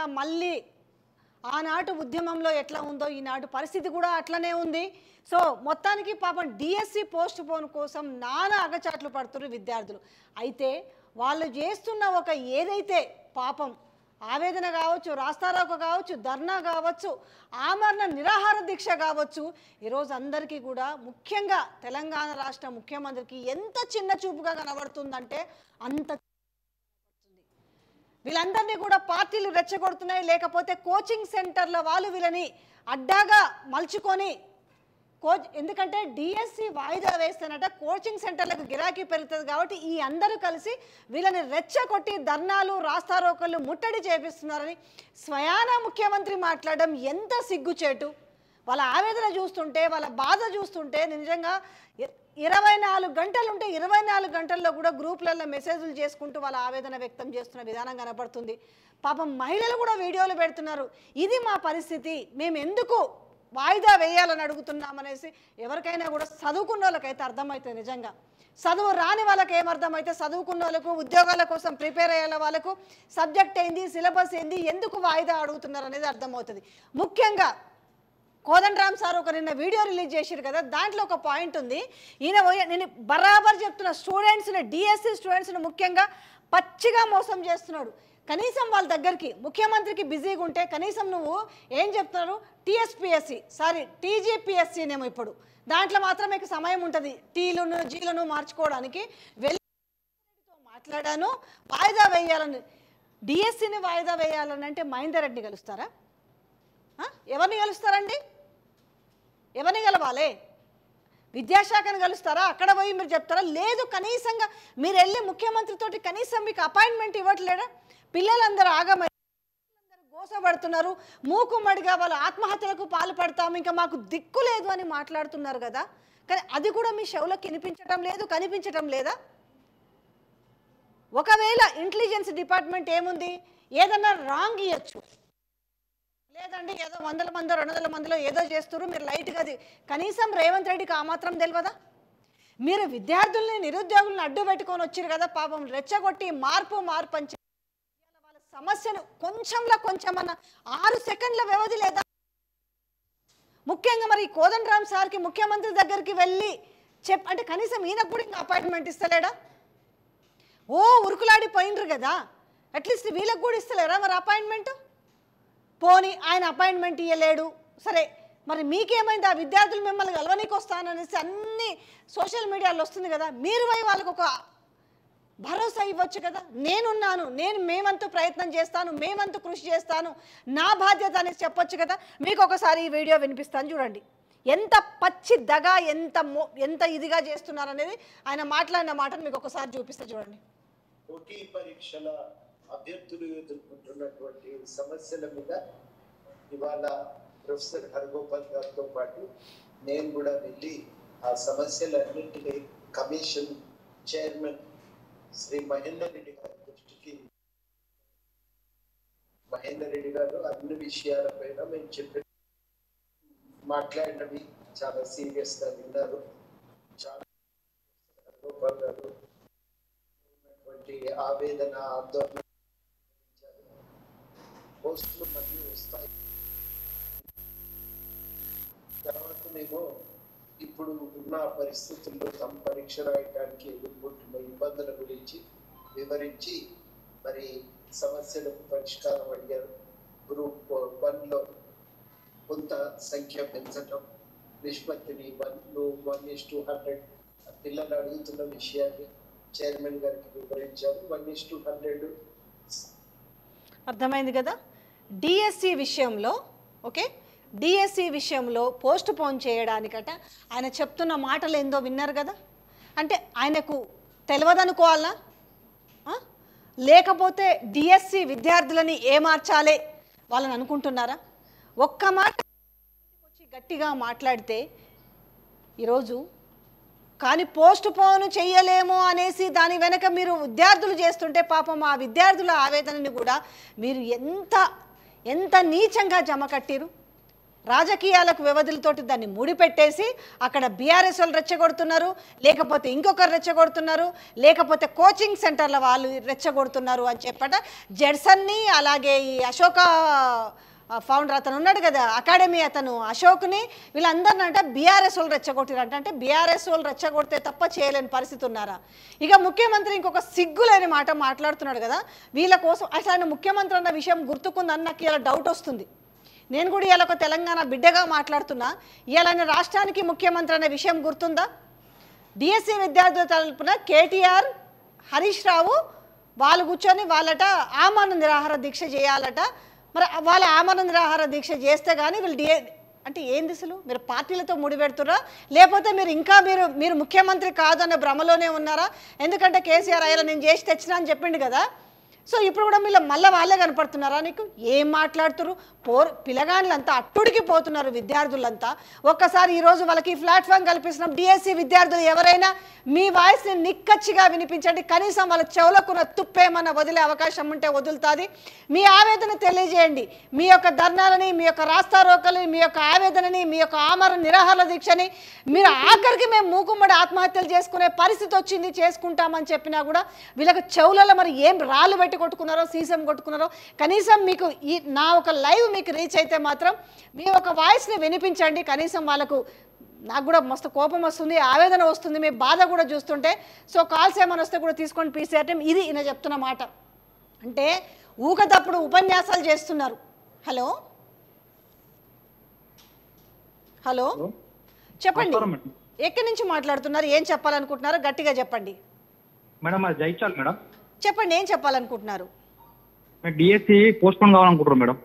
విధంగా మళ్ళీ ఆనాటి ఉద్యమంలో ఎట్లా ఉందో ఈనాటి పరిస్థితి కూడా అట్లనే ఉంది. సో మొత్తానికి పాపం డిఎస్సి పోస్ట్ పోన్ కోసం నానా అగచాట్లు పడుతున్నారు విద్యార్థులు. అయితే వాళ్ళు చేస్తున్న ఒక ఏదైతే పాపం ఆవేదన కావచ్చు, రాస్తారోకో కావచ్చు, ధర్నా కావచ్చు, ఆమరణ నిరాహార దీక్ష కావచ్చు, ఈరోజు అందరికీ కూడా ముఖ్యంగా తెలంగాణ రాష్ట్ర ముఖ్యమంత్రికి ఎంత చిన్న చూపుగా కనబడుతుందంటే అంత. వీళ్ళందరినీ కూడా పార్టీలు రెచ్చగొడుతున్నాయి, లేకపోతే కోచింగ్ సెంటర్ల వాళ్ళు వీళ్ళని అడ్డాగా మలుచుకొని ఎందుకంటే డిఎస్సి వాయిదా వేస్తేనట కోచింగ్ సెంటర్లకు గిరాకీ పెరుగుతుంది కాబట్టి ఈ అందరూ కలిసి వీళ్ళని రెచ్చగొట్టి ధర్నాలు రాస్తారోకలు ముట్టడి చేపిస్తున్నారని స్వయాన ముఖ్యమంత్రి మాట్లాడడం ఎంత సిగ్గుచేటు. వాళ్ళ ఆవేదన చూస్తుంటే, వాళ్ళ బాధ చూస్తుంటే నిజంగా 24 గంటలు ఉంటే 24 గంటల్లో కూడా గ్రూపులలో మెసేజ్లు చేసుకుంటూ వాళ్ళ ఆవేదన వ్యక్తం చేస్తున్న విధానం కనపడుతుంది. పాపం మహిళలు కూడా వీడియోలు పెడుతున్నారు, ఇది మా పరిస్థితి, మేము ఎందుకు వాయిదా వేయాలని అడుగుతున్నామనేసి. ఎవరికైనా కూడా చదువుకున్న వాళ్ళకైతే అర్థమవుతుంది. నిజంగా చదువు రాని వాళ్ళకి ఏమర్థమైతే చదువుకున్న వాళ్ళకు, ఉద్యోగాల కోసం ప్రిపేర్ అయ్యే వాళ్ళకు సబ్జెక్ట్ ఏంది, సిలబస్ ఏంది, ఎందుకు వాయిదా అడుగుతున్నారు అనేది అర్థమవుతుంది. ముఖ్యంగా కోదండరామ్ సార్ ఒక నిన్న వీడియో రిలీజ్ చేశారు కదా, దాంట్లో ఒక పాయింట్ ఉంది. నేను బరాబర్ చెప్తున్న స్టూడెంట్స్ని, డిఎస్సి స్టూడెంట్స్ని ముఖ్యంగా పచ్చిగా మోసం చేస్తున్నాడు. కనీసం వాళ్ళ దగ్గరికి ముఖ్యమంత్రికి బిజీగా ఉంటే కనీసం నువ్వు ఏం చెప్తున్నారు, టీఎస్పిఎస్సి టీజీపీఎస్సీనేమో ఇప్పుడు దాంట్లో మాత్రం మీకు సమయం ఉంటుంది టీలను జీలను మార్చుకోవడానికి. వెళ్ళి మాట్లాడాను వాయిదా వేయాలని, డిఎస్సిని వాయిదా వేయాలని అంటే మహేందర్ రెడ్డిని కలుస్తారా? ఎవరిని కలుస్తారండి? ఎవరిని కలవాలి? విద్యాశాఖను కలుస్తారా? అక్కడ పోయి మీరు చెప్తారా? లేదు, కనీసంగా మీరు వెళ్ళి ముఖ్యమంత్రితోటి కనీసం మీకు అపాయింట్మెంట్ ఇవ్వట్లేడా? పిల్లలందరూ ఆగమై గోసపడుతున్నారు, మూకుమ్మడిగా వాళ్ళ ఆత్మహత్యలకు పాల్పడతాము, ఇంకా మాకు దిక్కు లేదు అని మాట్లాడుతున్నారు కదా. కానీ అది కూడా మీ షోలోకి కనిపించటం లేదా? ఒకవేళ ఇంటెలిజెన్స్ డిపార్ట్మెంట్ ఏముంది, ఏదన్నా రాంగ్ ఇవ్వచ్చు, లేదండి ఏదో 100 మంది 200 మందిలో ఏదో చేస్తున్నారు, మీరు లైట్గా కనీసం రేవంత్ రెడ్డికి ఆ మాత్రం తెలియదా? మీరు విద్యార్థుల్ని నిరుద్యోగులను అడ్డు పెట్టుకొని వచ్చారు కదా, పాపం రెచ్చగొట్టి మార్పు అని వాళ్ళ సమస్యను కొంచెమన్నా 6 సెకండ్ల వ్యవధి లేదా? ముఖ్యంగా మరి కోదండరామ్ సార్కి ముఖ్యమంత్రి దగ్గరికి వెళ్ళి అంటే కనీసం ఈయనకు కూడా ఇంకా అపాయింట్మెంట్ ఇస్తలేడా? ఉరుకులాడిపోయినరు కదా, అట్లీస్ట్ వీళ్ళకి కూడా ఇస్తలేరా మరి అపాయింట్మెంట్? పోనీ ఆయన అపాయింట్మెంట్ ఇవ్వలేడు, సరే మరి మీకేమైంది? ఆ విద్యార్థులు మిమ్మల్ని కలవనీకి వస్తాననేసి అన్ని సోషల్ మీడియాలో వస్తుంది కదా, మీరు పోయి వాళ్ళకు ఒక భరోసా ఇవ్వచ్చు కదా, నేనున్నాను, మేమంతూ ప్రయత్నం చేస్తాను, మేమంతూ కృషి చేస్తాను, నా బాధ్యత అనేసి చెప్పొచ్చు కదా. మీకు ఒకసారి ఈ వీడియో వినిపిస్తాను చూడండి, ఎంత పచ్చి దగా ఎంత ఇదిగా చేస్తున్నారు అనేది ఆయన మాట్లాడిన మాటను మీకు ఒకసారి చూపిస్తా చూడండి. పోటీ పరీక్షల అభ్యర్థులు ఎదుర్కొంటున్నటువంటి సమస్యల మీద ఇవాళ ప్రొఫెసర్ హరగోపాల్ గారితో పాటు నేను కూడా వెళ్ళి ఆ సమస్యలన్నింటినీ కమిషన్ చైర్మన్ శ్రీ మహేందర్ రెడ్డి గారి దృష్టికి, మహేందర్ రెడ్డి గారు అన్ని విషయాలపైన మేము చెప్పి మాట్లాడినవి చాలా సీరియస్ గా విన్నారు. చాలా హరగోపాల్ గారు ఉన్నటువంటి ఆవేదన, ఆందోళన పోస్టులు మళ్ళీ వస్తాయి. తర్వాత మేము ఇప్పుడు ఉన్న పరిస్థితుల్లో తమ పరీక్ష రాయడానికి ఎదుర్కొంటున్న ఇబ్బందుల గురించి వివరించి మరి సమస్యలకు పరిష్కారం అడిగారు. గ్రూప్ 1లో కొంత సంఖ్య పెంచటం, నిష్పత్తిని 1:100 పిల్లలు అడుగుతున్న విషయాన్ని చైర్మన్ గారికి వివరించారు. 1:100 అర్థమైంది కదా. డిఎస్సి విషయంలో డిఎస్సి విషయంలో పోస్ట్ పోన్ చేయడానికట ఆయన చెప్తున్న మాటలు ఏందో విన్నారు కదా. అంటే ఆయనకు తెలియదనుకోవాలనా? లేకపోతే డిఎస్సి విద్యార్థులని ఏమార్చాలి వాళ్ళని అనుకుంటున్నారా? ఒక్క మాట వచ్చి గట్టిగా మాట్లాడితే ఈరోజు కానీ పోస్ట్ పోన్ చేయలేము అనేసి దాని వెనక మీరు విద్యార్థులు చేస్తుంటే పాపం ఆ విద్యార్థుల ఆవేదనని కూడా మీరు ఎంత నీచంగా జమ కట్టిరు. రాజకీయాలకు వ్యవధులతోటి దాన్ని ముడిపెట్టేసి అక్కడ బీఆర్ఎస్ వాళ్ళు రెచ్చగొడుతున్నారు, లేకపోతే ఇంకొకరు రెచ్చగొడుతున్నారు, లేకపోతే కోచింగ్ సెంటర్ల వాళ్ళు రెచ్చగొడుతున్నారు అని చెప్పట జెడ్సన్ని, అలాగే ఈ అశోక ఫౌండర్ అతను ఉన్నాడు కదా అకాడమీ అతను అశోక్ని, వీళ్ళందరినీ అంటే బీఆర్ఎస్ వాళ్ళు రెచ్చగొట్టిరంట. అంటే బీఆర్ఎస్ వాళ్ళు రెచ్చగొడితే తప్ప చేయలేని పరిస్థితి ఉన్నారా? ఇక ముఖ్యమంత్రి ఇంకొక సిగ్గులేని మాట మాట్లాడుతున్నాడు కదా, వీళ్ళ కోసం అసలు ఆయన ముఖ్యమంత్రి అన్న విషయం గుర్తుకుందని నాకు ఇలా డౌట్ వస్తుంది. నేను కూడా ఇవాళ ఒక తెలంగాణ బిడ్డగా మాట్లాడుతున్నా, ఇవాళ ఆయన రాష్ట్రానికి ముఖ్యమంత్రి అనే విషయం గుర్తుందా? డిఎస్సి విద్యార్థుల తరపున కేటీఆర్, హరీష్ రావు వాళ్ళు కూర్చొని వాళ్ళట ఆమరణ నిరాహార దీక్ష చేయాలట. మరి వాళ్ళ ఆమరణ నిరాహార దీక్ష చేస్తే కానీ వీళ్ళు అంటే ఏంది అసలు? మీరు పార్టీలతో ముడిపెడుతురా, లేకపోతే మీరు ఇంకా మీరు ముఖ్యమంత్రి కాదు అనే భ్రమలోనే ఉన్నారా? ఎందుకంటే కేసీఆర్ అయ్యాల నేను చేసి తెచ్చినా అని చెప్పిండు కదా. సో ఇప్పుడు కూడా మీరు మళ్ళీ వాళ్ళే కనపడుతున్నారా? నీకు ఏం మాట్లాడుతున్నారు? పిల్లగాళ్ళంతా అట్టుడికి పోతున్నారు విద్యార్థులంతా. ఒక్కసారి ఈరోజు వాళ్ళకి ప్లాట్ఫామ్ కల్పిస్తున్నాం. డిఎస్సి విద్యార్థులు ఎవరైనా మీ వాయిస్ని నిక్కచ్చిగా వినిపించండి, కనీసం వాళ్ళ చెవులకున్న తుప్పేమన్నా వదిలే అవకాశం ఉంటే వదులుతుంది. మీ ఆవేదన తెలియజేయండి, మీ యొక్క ధర్నాలని, మీ యొక్క రాస్తారోకలని, మీ యొక్క ఆవేదనని, మీ యొక్క ఆమరణ నిరాహార దీక్షని. మీరు ఆఖరికి మేము మూకుమ్మడి ఆత్మహత్యలు చేసుకునే పరిస్థితి వచ్చింది, చేసుకుంటామని చెప్పినా కూడా వీళ్ళకి చెవులలో మరి ఏం రాళ్ళు పెట్టి కొట్టుకున్నారో, సీసం కొట్టుకున్నారో. కనీసం మీకు ఈ నా ఒక లైవ్ మీకు రీచ్ అయితే మాత్రం మీ ఒక వాయిస్ని వినిపించండి. కనీసం వాళ్ళకు, నాకు కూడా మస్తు కోపం వస్తుంది, ఆవేదన వస్తుంది మీ బాధ కూడా చూస్తుంటే. సో కాల్స్ ఏమైనా వస్తే కూడా తీసుకొని పీసీఆర్ టీం ఇది ఈయన చెప్తున్న మాట. అంటే ఊకతప్పుడు ఉపన్యాసాలు చేస్తున్నారు. హలో హలో చెప్పండి, ఎక్కడి నుంచి మాట్లాడుతున్నారు? ఏం చెప్పాలనుకుంటున్నారో గట్టిగా చెప్పండి. మేడం అది జైచాల్ మేడం. చెప్పండి, ఏం చెప్పాలనుకుంటున్నారు? డిఎస్సి పోస్ట్ పోన్ కావాలనుకుంటున్నారు మేడం.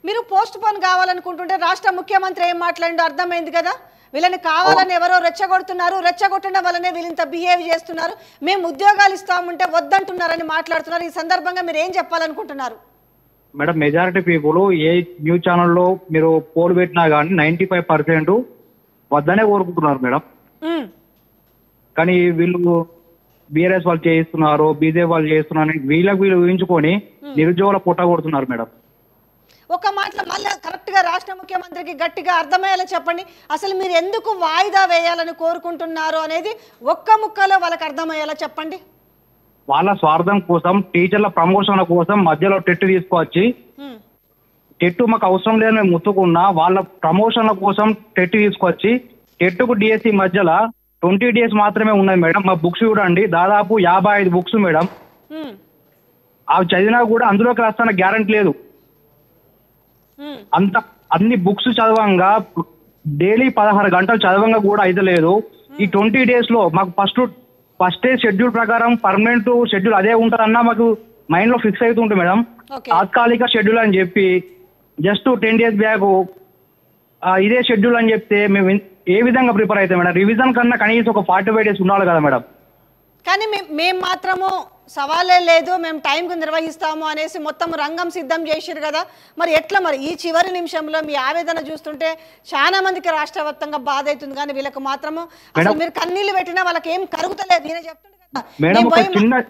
మీరు పోస్ట్ పోన్ కావాలనుకుంటుంటే రాష్ట్ర ముఖ్యమంత్రి ఏం మాట్లాడిండో అర్థమైంది కదా. వీళ్ళని కావాలని ఎవరో రెచ్చగొడుతున్నారు, రెచ్చగొట్టడం వల్లనే వీళ్ళంత బిహేవ్ చేస్తున్నారు, మేము ఉద్యోగాలు ఇస్తామంటే వద్దంటున్నారని మాట్లాడుతున్నారు. ఈ సందర్భంగా మీరు ఏం చెప్పాలనుకుంటున్నారు? మేడం మెజారిటీ పీపుల్ ఏ న్యూస్ ఛానల్లో మీరు పోల్ పెట్టినా కానీ 95% వద్దనే కోరుకుంటున్నారు మేడం. కానీ వీళ్ళు బీఆర్ఎస్ వాళ్ళు చేయిస్తున్నారు, బీజేపీ వాళ్ళు చేస్తున్నారు, వీళ్ళు ఊహించుకొని నిరుద్యోగుల పుట్ట కొడుతున్నారు మేడం. ఒక మాటలో మళ్ళీ కరెక్ట్గా రాష్ట్ర ముఖ్యమంత్రికి గట్టిగా అర్థమయ్యేలా చెప్పండి. అసలు మీరు ఎందుకు వాయిదా వేయాలని కోరుకుంటున్నారు అనేది ఒక్క ముక్కలో వాళ్ళకి అర్థమయ్యేలా చెప్పండి. వాళ్ళ స్వార్థం కోసం, టీచర్ల ప్రమోషన్ల కోసం మధ్యలో టెట్ తీసుకొచ్చి, టెట్ మాకు అవసరం లేదని మేము ముత్తుకున్నా, వాళ్ళ ప్రమోషన్ల కోసం టెట్ తీసుకొచ్చి, టెట్కు డిఎస్సి మధ్యలో 20 days మాత్రమే ఉన్నాయి మేడం. మా బుక్స్ చూడండి, దాదాపు 55 books మేడం. అవి చదివినా కూడా అందులోకి రాస్తాన గ్యారంటీ లేదు. అన్ని బుక్స్ చదవంగా డైలీ 16 గంటలు చదవంగా కూడా అయితే లేదు. ఈ 20 days లో మాకు ఫస్ట్ డే షెడ్యూల్ ప్రకారం పర్మనెంట్ షెడ్యూల్ అదే ఉంటుందన్నా మాకు మైండ్ లో ఫిక్స్ అవుతుంటుంది మేడం. తాత్కాలిక షెడ్యూల్ అని చెప్పి జస్ట్ 10 days బ్యాక్ ఇదే షెడ్యూల్ అని చెప్తే మేము ఏ విధంగా ప్రిపేర్ అవుతాం మేడం? రివిజన్ కన్నా కనీసం ఒక 45 days ఉండాలి కదా మేడం. కానీ మేము మాత్రము సవాలే లేదు, మేము టైంకు నిర్వహిస్తాము అనేసి మొత్తం రంగం సిద్ధం చేసిరు కదా. మరి ఎట్లా మరి ఈ చివరి నిమిషంలో మీ ఆవేదన చూస్తుంటే చాలా మందికి రాష్ట్ర వ్యాప్తంగా బాధ అవుతుంది, కానీ వీళ్ళకి మాత్రము అసలు మీరు కన్నీళ్లు పెట్టినా వాళ్ళకి ఏం కరుగుతలేదు. నేనే చెప్తుంది కదా మేడం. ఒక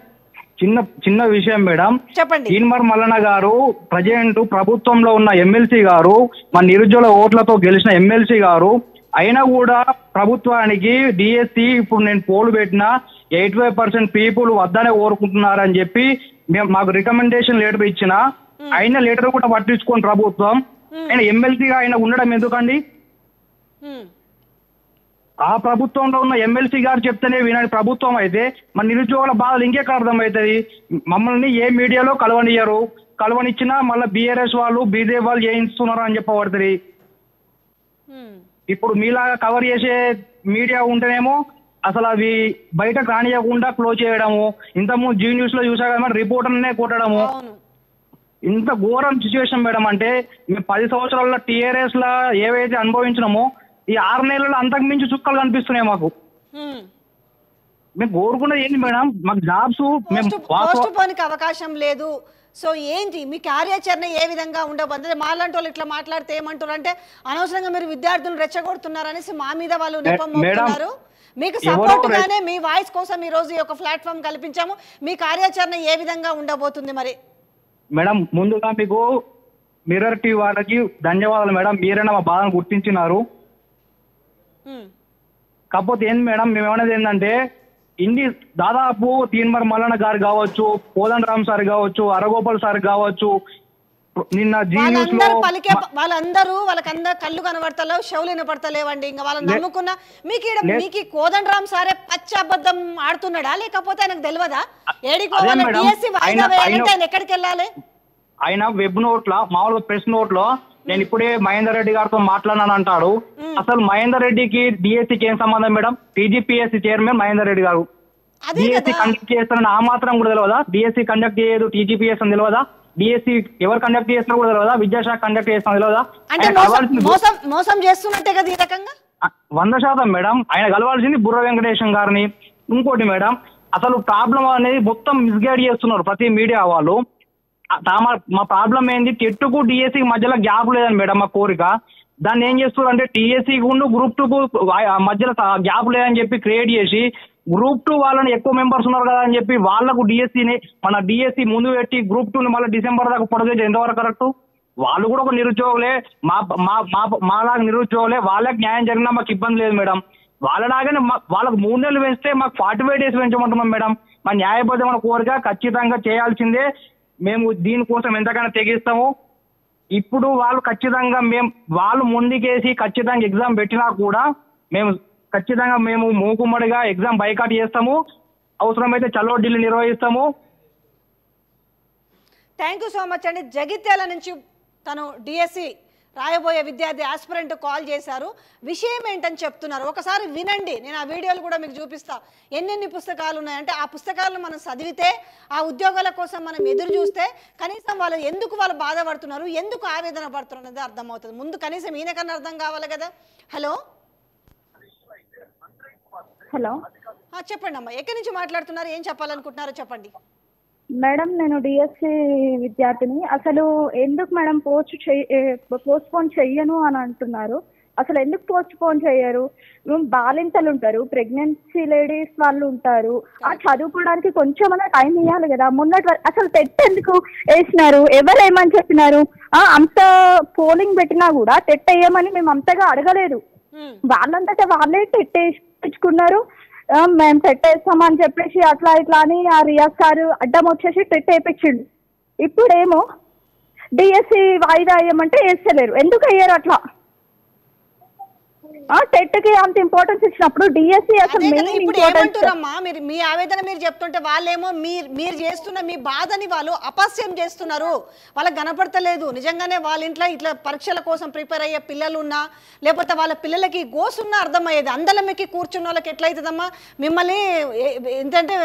చిన్న విషయం మేడం, చెప్పండి. ఈన్మర్ మల్లన్న గారు ప్రజెంట్ ప్రభుత్వంలో ఉన్న ఎమ్మెల్సీ గారు, మన నిరుద్యోగుల ఓట్లతో గెలిచిన ఎమ్మెల్సీ గారు అయినా కూడా ప్రభుత్వానికి డిఎస్సి ఇప్పుడు నేను పోలు పెట్టిన 85% పీపుల్ వద్దనే కోరుకుంటున్నారని చెప్పి మాకు రికమెండేషన్ లెటర్ ఇచ్చిన అయిన లెటర్ కూడా పట్టించుకోని ప్రభుత్వం ఆయన ఎమ్మెల్సీగా ఆయన ఉండడం ఎందుకండి? ఆ ప్రభుత్వంలో ఉన్న ఎమ్మెల్సీ గారు చెప్తేనే వినని ప్రభుత్వం అయితే మన నిరుద్యోగుల బాధలు ఇంకెక్కడ అర్థమవుతుంది? మమ్మల్ని ఏ మీడియాలో కలవనియ్యరు, కలవనిచ్చినా మళ్ళీ బీఆర్ఎస్ వాళ్ళు బీజేపీ వాళ్ళు చేయిస్తున్నారు అని చెప్పబడుతుంది. ఇప్పుడు మీలాగా కవర్ చేసే మీడియా ఉంటేనేమో అసలు అవి బయటకు రానియకుండా క్లోజ్ చేయడము, ఇంతకుముందు జీ న్యూస్ లో చూసా కదా రిపోర్టర్నే కొట్టడము, ఇంత ఘోరం సిచ్యువేషన్ మేడం. అంటే మేము 10 సంవత్సరాల టీఆర్ఎస్ లా ఏవైతే అనుభవించినామో ఈ 6 నెలల్లో అంతకు మించి చుక్కలు కనిపిస్తున్నాయి మాకు. మేము కోరుకున్నది ఏంటి మేడం? మాకు జాబ్స్ పోస్ట్ పోనికి అవకాశం లేదు. సో ఏంటి మీ కార్యాచరణ ఏ విధంగా ఉండబోతుంది? మాలాంటి వాళ్ళు ఇట్లా మాట్లాడితే ఏమంటారు అంటే అనవసరంగా మీరు విద్యార్థులను రెచ్చగొడుతున్నారు అనేసి మా మీద వాళ్ళు నెపం మోపుతున్నారు. మీకు సపోర్ట్ గానే మీ వాయిస్ కోసం ఈ రోజు ఒక ప్లాట్ఫామ్ కల్పించాము. మీ కార్యాచరణ ఏ విధంగా ఉండబోతుంది మరి? మేడం ముందుగా మిర్రర్ టీవీ వాళ్ళకి ధన్యవాదాలు మేడం, మీరైనా మా బాధను గుర్తించినారు. కాకపోతే ఏంది మేడం, మేము ఏమనేది ఏంటంటే ఇన్ని దాదాపు తీన్మర్ మల్లన్న గారు కావచ్చు, కోదండరామ్ సార్ కావచ్చు, అరగోపాల్ సార్ కావచ్చు, నిన్న వాళ్ళందరూ వాళ్ళకందరూ కళ్ళు కనబడతలేవు, షవులు వినపడతలేవండి. ఇంకా వాళ్ళని నమ్ముకున్న మీకు కోదండరామ్ సారే పచ్చబద్ధం ఆడుతున్నాడా, లేకపోతే ఆయనకు తెలియదా? ఎక్కడికి వెళ్ళాలి? ఆయన వెబ్ నోట్ లో మామూలుగా ప్రెస్ నోట్ లో నేను ఇప్పుడే మహేందర్ రెడ్డి గారితో మాట్లాడినాను అంటాడు. అసలు మహేందర్ రెడ్డికి డిఎస్సికి ఏం సంబంధం madam? TGPSC chairman Mahender Reddy గారు. డిఎస్సి కండక్ట్ చేస్తారని ఆ మాత్రం కూడా తెలియదా? డిఎస్సి కండక్ట్ చేయదు టీజీపీఎస్ అని తెలియదా? డిఎస్సి ఎవరు కండక్ట్ చేస్తున్నా కూడా తెలియదా? విద్యాశాఖ కండక్ట్ చేస్తున్నా తెలియదా? మోసం చేస్తున్నట్టే కదా ఈ రకంగా. 100% మేడం. ఆయన కలవాల్సింది బుర్ర వెంకటేశం గారిని. ఇంకోటి మేడం, అసలు ప్రాబ్లం అనేది మొత్తం మిస్గైడ్ చేస్తున్నారు ప్రతి మీడియా వాళ్ళు. మా ప్రాబ్లం ఏంది, టెట్కు డిఎస్సి మధ్యలో గ్యాప్ లేదని మేడం మా కోరిక. దాన్ని ఏం చేస్తున్నారు అంటే టీఎస్సీ గ్రూప్ 2 మధ్యలో గ్యాప్ లేదని చెప్పి క్రియేట్ చేసి గ్రూప్ 2 వాళ్ళని ఎక్కువ మెంబర్స్ ఉన్నారు కదా అని చెప్పి వాళ్లకు డిఎస్సీని మన డిఎస్సి ముందు పెట్టి గ్రూప్ 2ని మళ్ళీ డిసెంబర్ దాకా పొడగేది ఎంతవరకు కరెక్ట్? వాళ్ళు కూడా ఒక నిరుద్యోగులే, మాలాగా నిరుద్యోగులే. వాళ్ళకి న్యాయం జరిగినా మాకు ఇబ్బంది లేదు మేడం. వాళ్ళలాగానే వాళ్ళకు 3 నెలలు పెంచితే మాకు 45 డేస్ పెంచమంటున్నాం మేడం. మా న్యాయబద్ధమైన కోరిక ఖచ్చితంగా చేయాల్సిందే. మేము దీనికోసం ఎంతకైనా తెగిస్తాము. ఇప్పుడు వాళ్ళు ఖచ్చితంగా వాళ్ళు ముందుకేసి ఖచ్చితంగా ఎగ్జామ్ పెట్టినా కూడా మేము మూకుమ్మడిగా ఎగ్జామ్ బైకాట్ చేస్తాము. అవసరమైతే చలో ఢిల్లీ నిర్వహిస్తాము. థ్యాంక్ యూ సో మచ్ అండి. జగిత్యాల నుంచి తను డిఎస్సి రాయబోయే విద్యార్థి ఆస్పిరెంట్ కాల్ చేశారు. విషయం ఏంటని చెప్తున్నారు, ఒకసారి వినండి. నేను ఆ వీడియోలు కూడా మీకు చూపిస్తా. ఎన్నెన్ని పుస్తకాలు ఉన్నాయంటే ఆ పుస్తకాలను మనం చదివితే, ఆ ఉద్యోగాల కోసం మనం ఎదురు చూస్తే కనీసం వాళ్ళు బాధపడుతున్నారు, ఎందుకు ఆవేదన పడుతున్నారు అనేది అర్థమవుతుంది. ముందు కనీసం ఈయనకన్నా అర్థం కావాలి కదా. హలో చెప్పండి అమ్మా, ఎక్కడి నుంచి మాట్లాడుతున్నారు, ఏం చెప్పాలనుకుంటున్నారో చెప్పండి. మేడం నేను డిఎస్సి విద్యార్థిని. అసలు ఎందుకు మేడం పోస్ట్పోన్ చెయ్యను అని అంటున్నారు? అసలు ఎందుకు పోస్ట్పోన్ చెయ్యరు? బాలింతలు ఉంటారు, ప్రెగ్నెన్సీ లేడీస్ వాళ్ళు ఉంటారు, ఆ చదువుకోవడానికి కొంచెమన్నా టైం ఇవ్వాలి కదా. అసలు టెట్ ఎందుకు వేసినారు? ఎవరు ఏమని చెప్పినారు? అంత పోలింగ్ పెట్టినా కూడా టెట్ వేయమని మేము అంతగా అడగలేదు. వాళ్ళంతటా వాళ్ళే టెట్ వేయించుకున్నారు. మేము టెట్ వేస్తామని చెప్పేసి అట్లా ఇట్లా అని ఆ రియాజ్ సార్ అడ్డం వచ్చేసి టెట్ వేయించిండు. ఇప్పుడేమో డిఎస్సి వాయిదా వేయమంటే వేస్తలేరు. ఎందుకు అయ్యారు అట్లా? టెట్ కి అంత ఇంపార్టెన్స్ ఇచ్చినప్పుడు డిఎస్సి అసలు మీరు మీ ఆవేదన మీరు చెప్తుంటే వాళ్ళేమో మీరు చేస్తున్న మీ బాధని వాళ్ళు అపస్యం చేస్తున్నారు. వాళ్ళకి కనపడతలేదు. నిజంగానే వాళ్ళ ఇంట్లో ఇట్లా పరీక్షల కోసం ప్రిపేర్ అయ్యే పిల్లలు ఉన్నా, లేకపోతే వాళ్ళ పిల్లలకి గోస్ ఉన్నా అర్థమయ్యేది. అందలకి కూర్చున్న వాళ్ళకి ఎట్లయితుందమ్మా? మిమ్మల్ని ఏంటంటే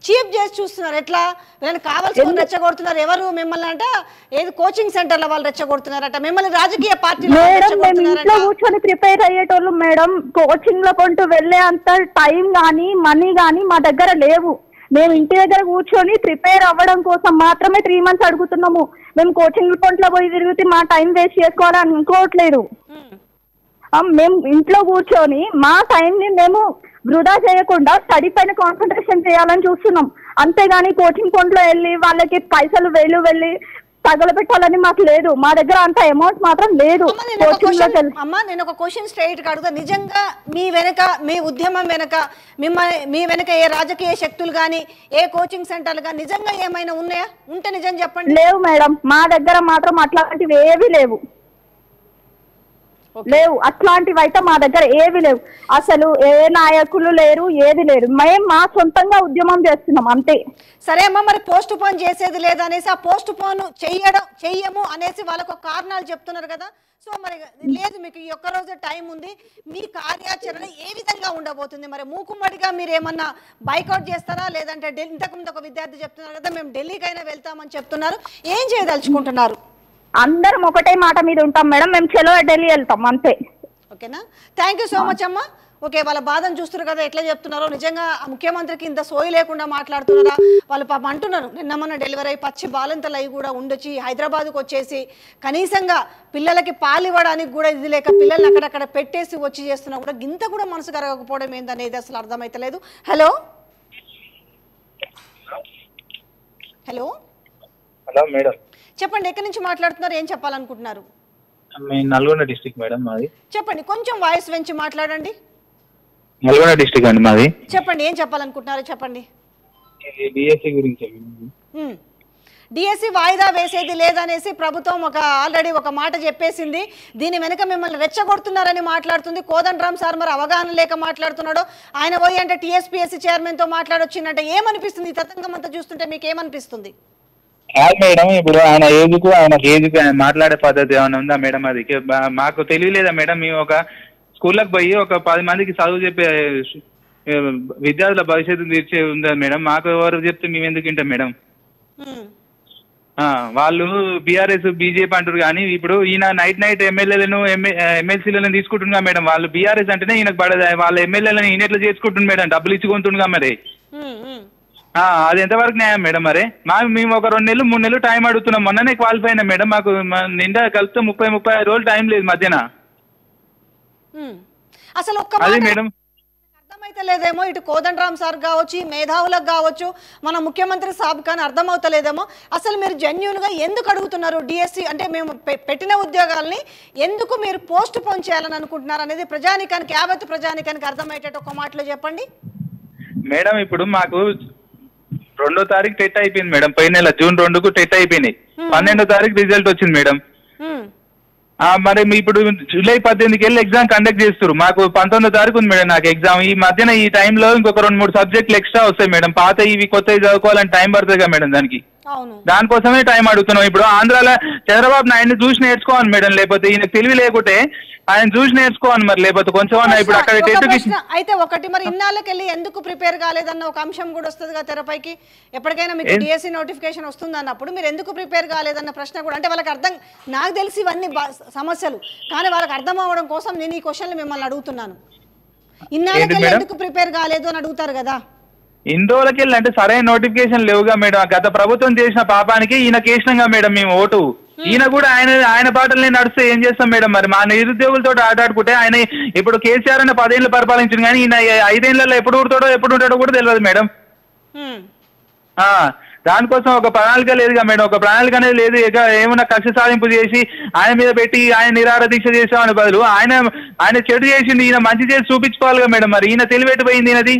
చీప్ చేసి చూస్తున్నారు. ఎట్లా వీళ్ళని కావాల్సిన రెచ్చగొడుతున్నారు. ఎవరు మిమ్మల్ని అంట? ఏది కోచింగ్ సెంటర్ల వాళ్ళు రెచ్చగొడుతున్నారట, మిమ్మల్ని రాజకీయ పార్టీలు కూర్చొని ప్రిపేర్ అయ్యేటోళ్ళు మేడం. కోచింగ్ లో కొంటూ వెళ్లే అంత టైం గానీ మనీ గానీ మా దగ్గర లేవు. మేము ఇంటి దగ్గర కూర్చొని ప్రిపేర్ అవ్వడం కోసం మాత్రమే 3 months అడుగుతున్నాము. మేము కోచింగ్ కొంట్లో పోయి తిరిగితే మా టైం వేస్ట్ చేసుకోవాలని అనుకోవట్లేదు. మేము ఇంట్లో కూర్చొని మా టైంని మేము వృధా చేయకుండా స్టడీ పైన కాన్సన్ట్రేషన్ చేయాలని చూస్తున్నాం. అంతేగాని కోచింగ్ కొంట్లో వెళ్ళి వాళ్ళకి పైసలు వెళ్ళి తగలబెట్టాలని మాకు లేదు. మా దగ్గర అంత అమౌంట్ మాత్రం లేదు. అమ్మా నేను ఒక క్వశ్చన్ స్ట్రైట్ గా అడుగుతా. నిజంగా మీ ఉద్యమం వెనక మీ వెనక ఏ రాజకీయ శక్తులు కానీ, ఏ కోచింగ్ సెంటర్లు కానీ నిజంగా ఏమైనా ఉన్నాయా? ఉంటే నిజం చెప్పండి. లేవు మేడం, మా దగ్గర మాత్రం అట్లాంటివి ఏవి లేవు. అట్లాంటివి అయితే మా దగ్గర ఏవి లేవు. అసలు ఏ నాయకులు లేరు, ఏది లేరు. మేము మా సొంతంగా ఉద్యమం చేస్తున్నాం అంతే. సరే అమ్మా, మరి పోస్ట్ పోన్ చేసేది లేదనేసి ఆ పోస్ట్ పోన్ చెయ్యము అనేసి వాళ్ళకు కారణాలు చెప్తున్నారు కదా. సో మరి లేదు, మీకు ఈ ఒక్క రోజు టైం ఉంది. మీ కార్యాచరణ ఏ విధంగా ఉండబోతుంది? మరి మూకుమ్మడిగా మీరు ఏమన్నా బైకౌట్ చేస్తారా? లేదంటే ఇంతకుముందు ఒక విద్యార్థి చెప్తున్నారు కదా, మేము ఢిల్లీకైనా వెళ్తామని చెప్తున్నారు. ఏం చేయదలుచుకుంటున్నారు? అందరం ఒకటే మాట మీద ఉంటాం మేడం. మేము చలో ఢిల్లీ వెళ్తాం అంతే. ఓకేనా? థ్యాంక్ యూ సో మచ్ అమ్మా. ఓకే, వాళ్ళ బాధను చూస్తున్నారు కదా ఎట్లా చెప్తున్నారో. నిజంగా ముఖ్యమంత్రికి ఇంత సోయి లేకుండా మాట్లాడుతున్నారా? వాళ్ళు పాపం అంటున్నారు, నిన్నమన్న డెలివరీ అయ్యి పచ్చి బాలంతలు అవి కూడా ఉండొచ్చి హైదరాబాద్కు వచ్చేసి కనీసంగా పిల్లలకి పాలు ఇవ్వడానికి కూడా ఇది లేక పిల్లల్ని అక్కడక్కడ పెట్టేసి వచ్చి చేస్తున్నా కూడా ఇంత కూడా మనసు కరగకపోవడం ఏందనేది అసలు అర్థమైతలేదు. హలో మేడం, చెప్పండి, ఎక్కడి నుంచి మాట్లాడుతున్నారు, ఏం చెప్పాలనుకుంటున్నారు? నల్గొండ డిస్ట్రిక్ట్ మేడం మాది. చెప్పండి, కొంచెం వాయిస్ పెంచి మాట్లాడండి. నల్గొండ డిస్ట్రిక్ట్ అండి మాది. చెప్పండి, ఏం చెప్పాలనుకుంటున్నారు చెప్పండి. డిఎస్సి గురించి. డిఎస్సి వాయిదా వేసేది లేదనేసి ప్రభుత్వం ఆల్రెడీ ఒక మాట చెప్పేసింది. దీని వెనుక మిమ్మల్ని రెచ్చగొడుతున్నారని మాట్లాడుతుంది. కోదండరామ్ సార్ మరి అవగాహన లేక మాట్లాడుతున్నాడు. ఆయన పోయి అంటే టీఎస్పీఎస్సీ చైర్మన్తో మాట్లాడొచ్చిందంటే ఏమనిపిస్తుంది? ఈ తతంగం అంతా చూస్తుంటే మీకు ఏమనిపిస్తుంది? మేడం ఇప్పుడు ఆయన ఏజ్కి ఆయన మాట్లాడే పద్ధతి ఏమైనా ఉందా మేడం? అది మాకు తెలియలేదా మేడం? మేము ఒక స్కూళ్ళకి పోయి ఒక 10 మందికి చదువు చెప్పే విద్యార్థుల భవిష్యత్తు తీర్చే ఉందా మేడం? మాకు ఎవరు చెప్తే మేము ఎందుకు వింటాం మేడం? వాళ్ళు బీఆర్ఎస్ బీజేపీ అంటారు కానీ ఇప్పుడు ఈయన నైట్ ఎమ్మెల్యేలను ఎమ్మెల్సీలను తీసుకుంటుండగా మేడం. వాళ్ళు బీఆర్ఎస్ అంటేనే ఈయనకు పడదు. వాళ్ళ ఎమ్మెల్యేలను ఈయన ఎట్లా చేసుకుంటుంది మేడం? డబ్బులు ఇచ్చుకుంటుండగా మరి అది ఎంతవరకు న్యాయం మేడం? మరి మేము ఒక 2 నెలలు 3 నెలలు టైం అడుగుతున్నాం. మొన్ననే క్వాలిఫై అయినా మేడం. మాకు నిండా కలిపితే 30-35 రోజులు టైం లేదు మధ్యన. అసలు అది మేడం అర్థమైతలేదేమో, ఇటు కోదండరామ్ సార్ కావచ్చు, మేధావులకు కావచ్చు, మన ముఖ్యమంత్రి సాబ్ కానీ అర్థమవుతలేదేమో. అసలు మీరు జెన్యూన్ గా ఎందుకు అడుగుతున్నారు? డిఎస్సి అంటే మేము పెట్టిన ఉద్యోగాల్ని ఎందుకు మీరు పోస్ట్ పోన్ చేయాలని అనుకుంటున్నారు అనేది ప్రజానికానికి, యావత్ ప్రజానికానికి అర్థమయ్యేటట్టు ఒక మాటలో చెప్పండి మేడం. ఇప్పుడు మాకు 2వ తారీఖు టెట్ అయిపోయింది మేడం. పోయిన నెల జూన్ 2కు టెట్ అయిపోయినాయి. 12వ తారీఖు రిజల్ట్ వచ్చింది మేడం. మరి ఇప్పుడు జూలై 18కి వెళ్ళి ఎగ్జామ్ కండక్ట్ చేస్తారు. మాకు 19వ తారీఖు ఉంది మేడం నాకు ఎగ్జామ్. ఈ మధ్యన ఈ టైంలో ఇంకొక 2-3 సబ్జెక్టులు ఎక్స్ట్రా వస్తాయి మేడం. పాత ఇవి కొత్తవి చదువుకోవాలని టైం పడుతుంది కదా మేడం. దానికోసమే టైం అడుగుతున్నాం. ఇప్పుడు ఆంధ్రాలో చంద్రబాబు నాయుడిని చూసి నేర్చుకోవాలి మేడం. లేకపోతే ఈయన తెలివి లేకుంటే ఆయన చూసి నేర్చుకోవాలి మరి. లేకపోతే కొంచెం ఇప్పుడు అక్కడ అయితే ఒకటి మరి ఇన్నాళ్ళకెళ్ళి ఎందుకు ప్రిపేర్ కాలేదన్న ఒక అంశం కూడా వస్తుంది కదా తెరపైకి. ఎప్పటికైనా మీకు డిఎస్సి నోటిఫికేషన్ వస్తుంది అన్నప్పుడు మీరు ఎందుకు ప్రిపేర్ కాలేదన్న ప్రశ్న కూడా, అంటే వాళ్ళకి అర్థం, నాకు తెలిసి ఇవన్నీ సమస్యలు కానీ వాళ్ళకి అర్థం అవ్వడం కోసం నేను ఈ క్వశ్చన్లు మిమ్మల్ని అడుగుతున్నాను. ఇన్నాళ్ళకెళ్ళి ఎందుకు ప్రిపేర్ కాలేదు అని అడుగుతారు కదా. ఇన్ని రోజులకెళ్ళి అంటే సరైన నోటిఫికేషన్ లేవుగా మేడం. గత ప్రభుత్వం చేసిన పాపానికి ఈయన కేసినాంగా మేడం మేము ఓటు. ఈయన కూడా ఆయన పాటలనే నడిస్తే ఏం చేస్తాం మేడం? మరి మా నిరుద్యోగులతో ఆటాడుకుంటే ఆయన ఇప్పుడు కేసీఆర్ అనే 10 ఏళ్ళు పరిపాలించింది కానీ ఈయన 5 ఏళ్లలో ఎప్పుడు ఉంటాడో కూడా తెలియదు మేడం. దానికోసం ఒక ప్రణాళిక లేదుగా మేడం. ఒక ప్రణాళిక అనేది లేదు. ఏమన్నా కక్ష సాధింపు చేసి ఆయన మీద పెట్టి ఆయన నిరాహార దీక్ష చేసామని బదులు ఆయన చెడు చేసింది, ఈయన మంచి చేసి చూపించుకోవాలిగా మేడం. మరి ఈయన తెలివిపెట్టిపోయింది ఈయనది.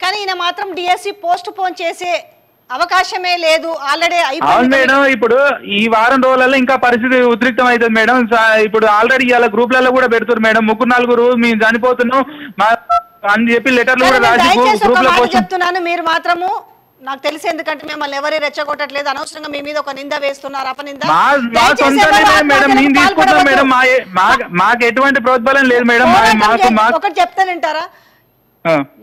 కానీ ఈయన మాత్రం డిఎస్సి పోస్ట్ పోన్ చేసే అవకాశమే లేదు, ఆల్రెడీ అయిపోయింది. అవును మేడం. ఇప్పుడు ఈ వారం రోజులలో ఇంకా పరిస్థితి ఉద్రిక్తం అవుతుంది మేడం. ఇప్పుడు ఆల్రెడీ ఇలా గ్రూప్లలో కూడా పెడుతున్నారు మేడం. 3-4 మేము చనిపోతున్నాం అని చెప్పి లెటర్లు కూడా రాసి గ్రూప్ లో చెప్తున్నాను. మీరు మాత్రము నాకు తెలిసి, ఎందుకంటే మిమ్మల్ని ఎవరు రెచ్చగొట్టట్లేదు, అనవసరంగా మీ మీద ఒక నింద వేస్తున్నారు, అపనింద. మేడం మేము తీసుకుంటాం మేడం. మాకు ఎటువంటి ప్రోత్బలం లేదు మేడం. ఒకటి చెప్తానంటారా,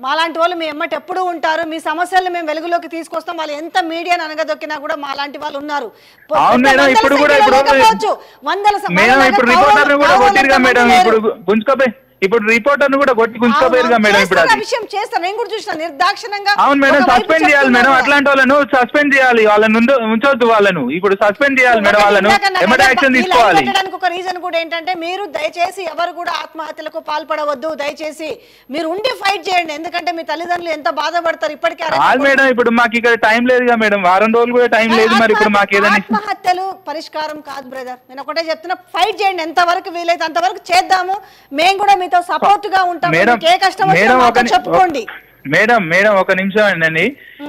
మాలాంటి వాళ్ళు మీ ఎమ్మటి ఎప్పుడు ఉంటారు. మీ సమస్యలను మేము వెలుగులోకి తీసుకొస్తాం. వాళ్ళు ఎంత మీడియాను అనగదొక్కినా కూడా మాలాంటి వాళ్ళు ఉన్నారు. ఇప్పుడు రిపోర్టర్ కూడా కొట్టి గుంజుకోపోయారుగా మేడం. ఇప్పుడు విషయం చేస్తాను, నేను కూడా చూసిన నిర్దాక్షిణంగా. అవును మేడం, సస్పెండ్ చేయాలి మేడం. అట్లాంటి వాళ్ళను సస్పెండ్ చేయాలి. వాళ్ళను ఉంచొద్దు. వాళ్ళను ఇప్పుడు సస్పెండ్ చేయాలి మేడం. వాళ్ళను ఎమ్మటి యాక్షన్ తీసుకోవాలి. ఒక రీజన్ కూడా ఏంటంటే, మీరు దయచేసి ఎవరు కూడా ఆత్మహత్యలకు పాల్పడవద్దు. దయచేసి మీరు ఉండి ఫైట్ చేయండి. ఎందుకంటే మీ తల్లిదండ్రులు ఎంత బాధపడతారు ఇప్పటికే. మేడం ఇప్పుడు మాకు ఇక్కడ టైం లేదుగా మేడం. వారం రోజులు కూడా టైం లేదు. మరి ఇప్పుడు మాకు ఏదైనా ఆత్మహత్యలు పరిష్కారం కాదు బ్రదర్. నేను ఒకటే చెప్తున్నా, ఫైట్ చేయండి. ఎంతవరకు వీలైతే అంతవరకు చేద్దాము. మేము కూడా మీతో సపోర్ట్ గా ఉంటాం. ఏ కష్టం వచ్చినా చెప్పుకోండి మేడం. ఒక నిమిషం అండి.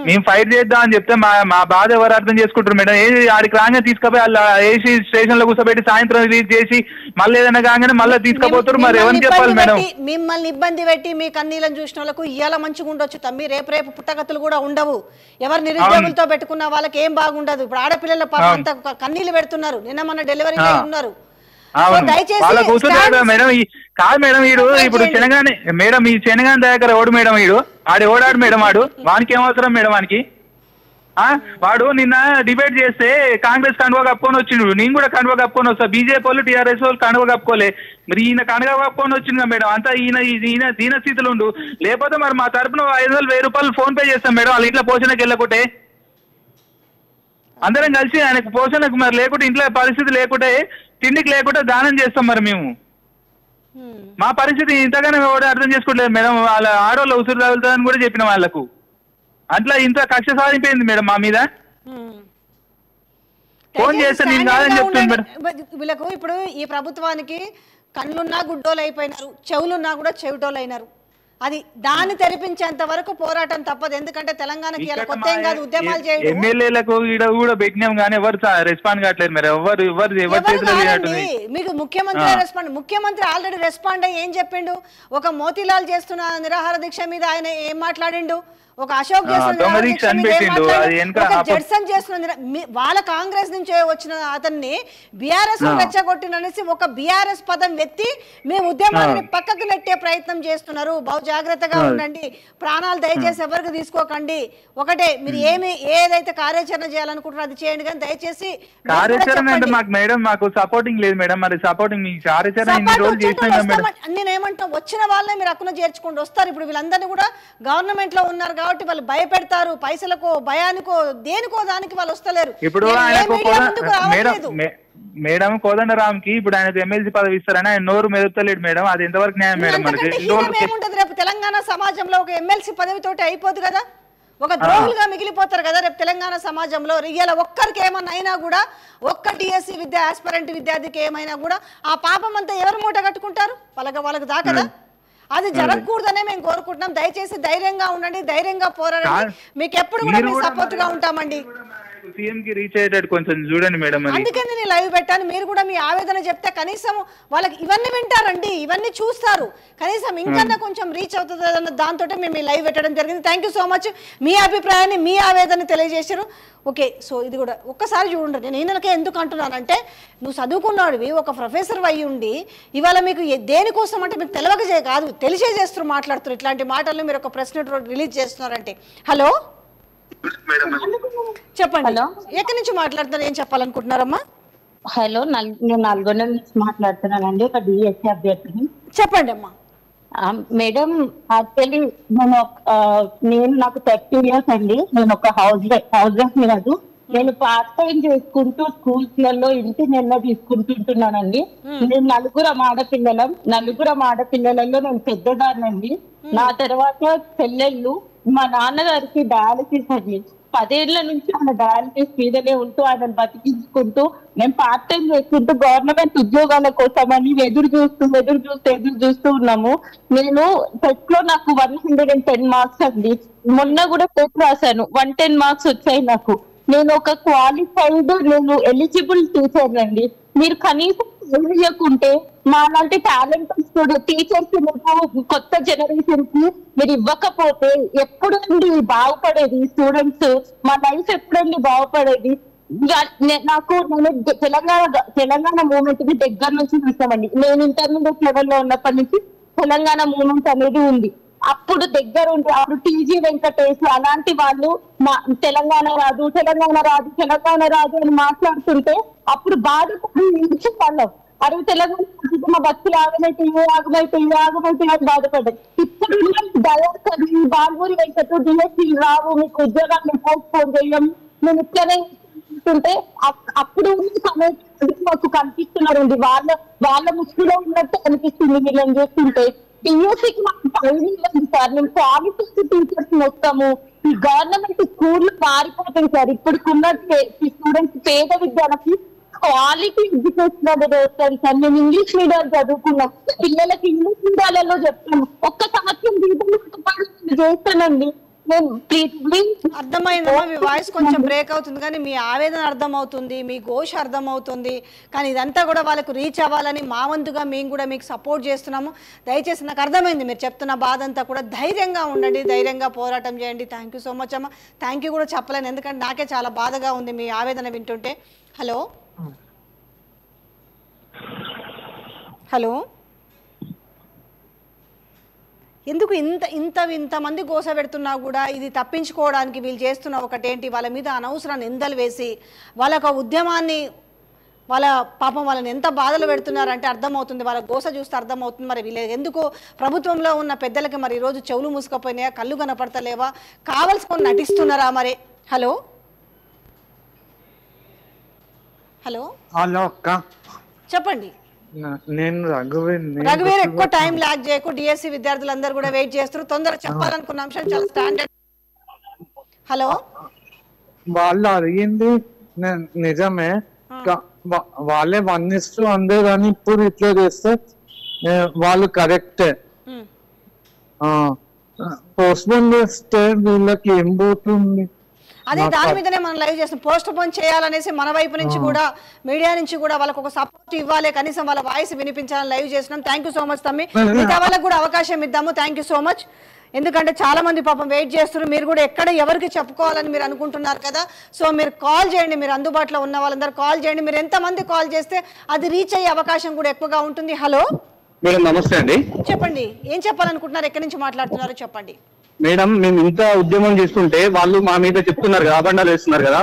మేము ఫైట్ చేద్దాం అని చెప్తే మా బాధ ఎవరు అర్థం చేసుకుంటారు మేడం? ఏది ఆడికి రాగానే తీసుకుపోయి అలా ఏసీ స్టేషన్ లో కూర్చోబెట్టి సాయంత్రం రిలీజ్ చేసి మళ్ళీ ఏదైనా కాగానే మళ్ళీ తీసుకుపోతారు. మరి ఎవరిని చెప్పాలి మేడం? మిమ్మల్ని ఇబ్బంది పెట్టి మీ కన్నీళ్ళని చూసిన వాళ్ళకు ఇవాళ మంచిగా ఉండొచ్చు తమ్మి, రేపు పుట్టగతులు కూడా ఉండవు. ఎవరు నిరుద్యోగులతో పెట్టుకున్న వాళ్ళకి ఏం బాగుండదు. ఇప్పుడు ఆడపిల్లల అంత కన్నీళ్లు పెడుతున్నారు. నిన్న మన డెలివరీ ఉన్నారు. వాళ్ళ కూర్చుంటారు మేడం. కాదు మేడం, వీడు ఇప్పుడు శనగానే మేడం, ఈ శనగాని దగ్గర ఓడు మేడం. ఓడాడు మేడం. వానికి ఏమవసరం మేడం? వాడు నిన్న డిబేట్ చేస్తే కాంగ్రెస్ కండువా కప్పుకొని వచ్చిండు. నేను కూడా కండువా కప్పుకొని వస్తా. బీజేపీ వాళ్ళు టీఆర్ఎస్ వాళ్ళు కండువా కప్పుకోలే. మరి ఈయన కండువా కప్పుకొని వచ్చింది మేడం. అంతా ఈయన దీన స్థితిలో ఉండు. లేకపోతే మరి మా తరపున 500-1000 రూపాయలు ఫోన్ పే చేస్తాం మేడం. వాళ్ళ ఇంట్లో పోషణకి వెళ్ళకుంటే అందరం కలిసి ఆయనకు పోషణకు మరి లేకుంటే ఇంట్లో పరిస్థితి లేకుంటే తిండికి లేకుంటే దానం చేస్తాం మరి మేము. మా పరిస్థితి ఇంతగానే అర్థం చేసుకోవట్లేదు మేడం. వాళ్ళ ఆడవాళ్ళు ఉసురు తగులుతుందని కూడా చెప్పిన వాళ్ళకు. అట్లా ఇంత కక్ష సాధింపోయింది మేడం మా మీద. ఫోన్ చేస్తే నేను కాదని చెప్తాను మేడం. వీళ్ళకు ఇప్పుడు ఈ ప్రభుత్వానికి కళ్ళున్నా గుడ్డోలు అయిపోయినారు, చెవులున్నా కూడా చెవిటోళ్ళు అయినారు. అది దాన్ని తెరిపించేంత వరకు పోరాటం తప్పదు. ఎందుకంటే తెలంగాణకి ఇలా కొత్త ఏం కాదు ఉద్యమాలు చేయడం. ఎమ్మెల్యేలకు కూడా పెట్టినాం కానీ ఎవరు రెస్పాండ్ కావట్లేదు మరి. మీకు ముఖ్యమంత్రి రెస్పాండ్, ముఖ్యమంత్రి ఆల్రెడీ రెస్పాండ్ అయ్యి ఏం చెప్పిండు? ఒక మోతీలాల్ చేస్తున్న నిరాహార దీక్ష మీద ఆయన ఏం మాట్లాడిండు? ఒక అశోక్ జడ్సన్ చేస్తున్న వాళ్ళ కాంగ్రెస్ నుంచి వచ్చిన అతన్ని బీఆర్ఎస్ రెచ్చగొట్టిననేసి ఒక బీఆర్ఎస్ పదం ఎత్తి మేము ఉద్యమాన్ని పక్కకు నెట్టే ప్రయత్నం చేస్తున్నారు. బహు జాగ్రత్తగా ఉండండి, ప్రాణాలు దయచేసి ఎవరికి తీసుకోకండి. ఒకటే మీరు ఏదైతే కార్యాచరణ చేయాలనుకుంటున్నారో అది చేయండి, కానీ దయచేసి మాకు సపోర్టింగ్ లేదు మేడం. మరి సపోర్టింగ్ నేనేమంటా వచ్చిన వాళ్ళే మీరు అక్కున చేర్చుకుంటూ వస్తారు. ఇప్పుడు వీళ్ళందరినీ కూడా గవర్నమెంట్ లో ఉన్నారు కాబట్టి వాళ్ళు భయపెడతారు, పైసలకో భయానికో దేనికో దానికి వాళ్ళు వస్తలేరు. ఇప్పుడు మేడం కోదండరామ్ కి ఇప్పుడు ఆయనకు ఎమ్మెల్సీ పదవి ఇస్తారని ఆయన నోరు మెదపలేడు మేడం. అది ఎంతవరకు న్యాయం మేడం? ఏముంటది రేపు తెలంగాణ సమాజంలో ఒక ఎమ్మెల్సీ పదవితోటి అయిపోదు కదా, ఒక ద్రోహులుగా మిగిలిపోతారు కదా రేపు తెలంగాణ సమాజంలో. ఇవాళ ఒక్కరికి ఏమన్నా అయినా కూడా, ఒక్క డిఎస్సి ఆస్పిరెంట్ విద్యార్థికి ఏమైనా కూడా ఆ పాపం అంతా ఎవరు మూట కట్టుకుంటారు? వాళ్ళకు దాకదా? అది జరగకూడదనే మేము కోరుకుంటున్నాం. దయచేసి ధైర్యంగా ఉండండి, ధైర్యంగా పోరాడండి. మీకు ఎప్పుడు కూడా మేము సపోర్ట్ గా ఉంటామండి. అందుకని నేను లైవ్ పెట్టాను. మీరు కూడా మీ ఆవేదన చెప్తే కనీసం వాళ్ళకి ఇవన్నీ వింటారండి, ఇవన్నీ చూస్తారు, కనీసం ఇంకన్నా కొంచెం రీచ్ అవుతుంది అన్న దాంతో మేము ఈ లైవ్ పెట్టడం జరిగింది. Thank you so much. మీ అభిప్రాయాన్ని మీ ఆవేదన తెలియజేశారు. ఓకే, సో ఇది కూడా ఒక్కసారి చూడండి. నేను ఈయనకే ఎందుకు అంటున్నానంటే, నువ్వు చదువుకున్నాడువి, ఒక ప్రొఫెసర్ అయ్యి ఉండి ఇవాళ మీకు దేనికోసం అంటే మీకు తెలియక కాదు తెలిసే చేస్తూ మాట్లాడుతున్నారు. ఇట్లాంటి మాటలను మీరు ఒక ప్రెస్ నోట్ రిలీజ్ చేస్తున్నారంటే. హలో చెప్పండి, ఎక్కడి నుంచి మాట్లాడుతున్నారు, ఏం చెప్పాలనుకుంటున్నారమ్మా? హలో, నేను నల్గొండ నుంచి మాట్లాడుతున్నానండి, ఒక డిఎస్సీ అభ్యర్థిని. చెప్పండి అమ్మా. మేడం, యాక్చువల్లీ నేను నాకు 30 years అండి. నేను ఒక హౌస్ వైఫ్ కాదు. నేను పార్ట్ టైం చేసుకుంటూ స్కూల్స్ లలో ఇంటి నెల తీసుకుంటుంటున్నానండి. నేను నలుగురం ఆడపిల్లలలో నేను పెద్దదాన్నండి. నా తర్వాత చెల్లెళ్ళు. మా నాన్నగారికి డయాలసిస్ అండి. 10 ఏళ్ల నుంచి ఆయన డయాలసిస్ మీదనే ఉంటూ ఆయనను బతికించుకుంటూ మేము పార్ట్ టైం చేసుకుంటూ గవర్నమెంట్ ఉద్యోగాల కోసమని ఎదురు చూస్తూ ఉన్నాము. నేను టెస్ట్ లో నాకు 110 మార్క్స్ అండి. మొన్న కూడా టెస్ట్ రాశాను, 110 మార్క్స్ వచ్చాయి నాకు. నేను ఒక క్వాలిఫైడ్, నేను ఎలిజిబుల్ టీచర్ అండి. మీరు కనీసం చేయకుంటే మా లాంటి టాలెంటెడ్ టీచర్స్ కొత్త జనరేషన్ కి మీరు ఇవ్వకపోతే ఎప్పుడండి బాగుపడేది? స్టూడెంట్స్ మా లైఫ్ ఎప్పుడండి బాగుపడేది? నేను తెలంగాణ మూవ్మెంట్ ని దగ్గర నుంచి చూసామండి. నేను ఇంటర్మీడియట్ లెవెల్లో ఉన్నప్పటి నుంచి తెలంగాణ మూవ్మెంట్ అనేది ఉంది. అప్పుడు దగ్గర ఉంటే అప్పుడు టీజీ వెంకటేష్ అలాంటి వాళ్ళు తెలంగాణ రాదు అని మాట్లాడుతుంటే అప్పుడు బాధపడి వాళ్ళం. అరే తెలంగాణ మా బస్సులు ఆగమైతే అని బాధపడ్డాయి. ఇప్పుడు దయాకరి, బాల్మూరి వెంకట, డిఎస్సీ రావు, మీకు ఉద్యోగాన్ని పోస్ట్పోన్ చేయం, మేము ఇట్లనే ఉంటే అప్పుడు మాకు కనిపిస్తున్నారండి. వాళ్ళ ముసుగులో ఉన్నట్టు కనిపిస్తుంది వీళ్ళని చూస్తుంటే. డిఎస్సీకి మాకు పైన సార్, మేము క్వాలిఫైడ్ టీచర్స్ వస్తాము. ఈ గవర్నమెంట్ స్కూల్ మారిపోతుంది సార్. ఇప్పుడున్న స్టూడెంట్స్ పేద విద్యార్థి క్వాలిటీ ఎడ్యుకేషన్ అనేది వస్తుంది సార్. మేము ఇంగ్లీష్ మీడియం చదువుకున్నాం, పిల్లలకి ఇంగ్లీష్ మీడియాలలో చెప్తాము. ఒక్క సంవత్సరం చేస్తానండి. అర్థమైందమ్మా, మీ వాయిస్ కొంచెం బ్రేక్ అవుతుంది కానీ మీ ఆవేదన అర్థమవుతుంది, మీ ఘోష అర్థమవుతుంది. కానీ ఇదంతా కూడా వాళ్ళకు రీచ్ అవ్వాలని మా వంతుగా మేము కూడా మీకు సపోర్ట్ చేస్తున్నాము. దయచేసి నాకు అర్థమైంది మీరు చెప్తున్న బాధ అంతా కూడా. ధైర్యంగా ఉండండి, ధైర్యంగా పోరాటం చేయండి. థ్యాంక్ యూ సో మచ్ అమ్మ. థ్యాంక్ యూ కూడా చెప్పలేను, ఎందుకంటే నాకే చాలా బాధగా ఉంది మీ ఆవేదన వింటుంటే. హలో హలో, ఎందుకు ఇంతమంది గోస పెడుతున్నా కూడా ఇది తప్పించుకోవడానికి వీళ్ళు చేస్తున్న ఒకటేంటి, వాళ్ళ మీద అనవసర నిందలు వేసి వాళ్ళకు ఉద్యమాన్ని పాపం వాళ్ళని ఎంత బాధలు పెడుతున్నారంటే అర్థమవుతుంది. వాళ్ళ గోస చూస్తే అర్థమవుతుంది. మరి వీళ్ళు ఎందుకు ప్రభుత్వంలో ఉన్న పెద్దలకి మరి ఈరోజు చెవులు మూసుకపోయినాయా, కళ్ళు కనపడతలేవా, కావలసుకొని నటిస్తున్నారా మరి? హలో హలో అక్క చెప్పండి. నేను రఘువీర్, ఎక్కువ టైం లాగ్ చేయకు. డిఎస్సీ విద్యార్థులందరూ కూడా వెయిట్ చేస్తారు. తొందరగా చెప్పాలనుకున్న అంశం చాలా స్టాండర్డ్. హలో, వాళ్ళు అడిగింది నిజమే వాళ్ళే వర్ణిస్తూ అందే కానీ ఇప్పుడు ఇట్లా చేస్తే వాళ్ళు కరెక్టే. పోస్ట్పోన్ చేస్తే వీళ్ళకి ఏం పోతుంది? అదే దాని మీదనే మనం లైవ్ చేస్తాం. పోస్ట్ పోన్ చేయాలనేసి మన వైపు నుంచి కూడా మీడియా నుంచి కూడా వాళ్ళకి ఒక సపోర్ట్ ఇవ్వాలి, కనీసం వాళ్ళ వాయిస్ వినిపించాలని లైవ్ చేస్తున్నాం. థ్యాంక్ యూ సో మచ్ తమ్మి, మిగతా వాళ్ళకి కూడా అవకాశం ఇద్దాము. Thank you so much. ఎందుకంటే చాలా మంది పాపం వెయిట్ చేస్తున్నారు. మీరు కూడా ఎక్కడ ఎవరికి చెప్పుకోవాలని మీరు అనుకుంటున్నారు కదా, సో మీరు కాల్ చేయండి. మీరు అందుబాటులో ఉన్న వాళ్ళందరూ కాల్ చేయండి. మీరు ఎంతమంది కాల్ చేస్తే అది రీచ్ అయ్యే అవకాశం కూడా ఎక్కువగా ఉంటుంది. హలో మేడం, నమస్తే అండి. చెప్పండి, ఏం చెప్పాలనుకుంటున్నారు, ఎక్కడి నుంచి మాట్లాడుతున్నారో చెప్పండి. మేడం, మేము ఇంత ఉద్యమం చేస్తుంటే వాళ్ళు మా మీద చెప్తున్నారు కదా, అబండాలు వేస్తున్నారు కదా.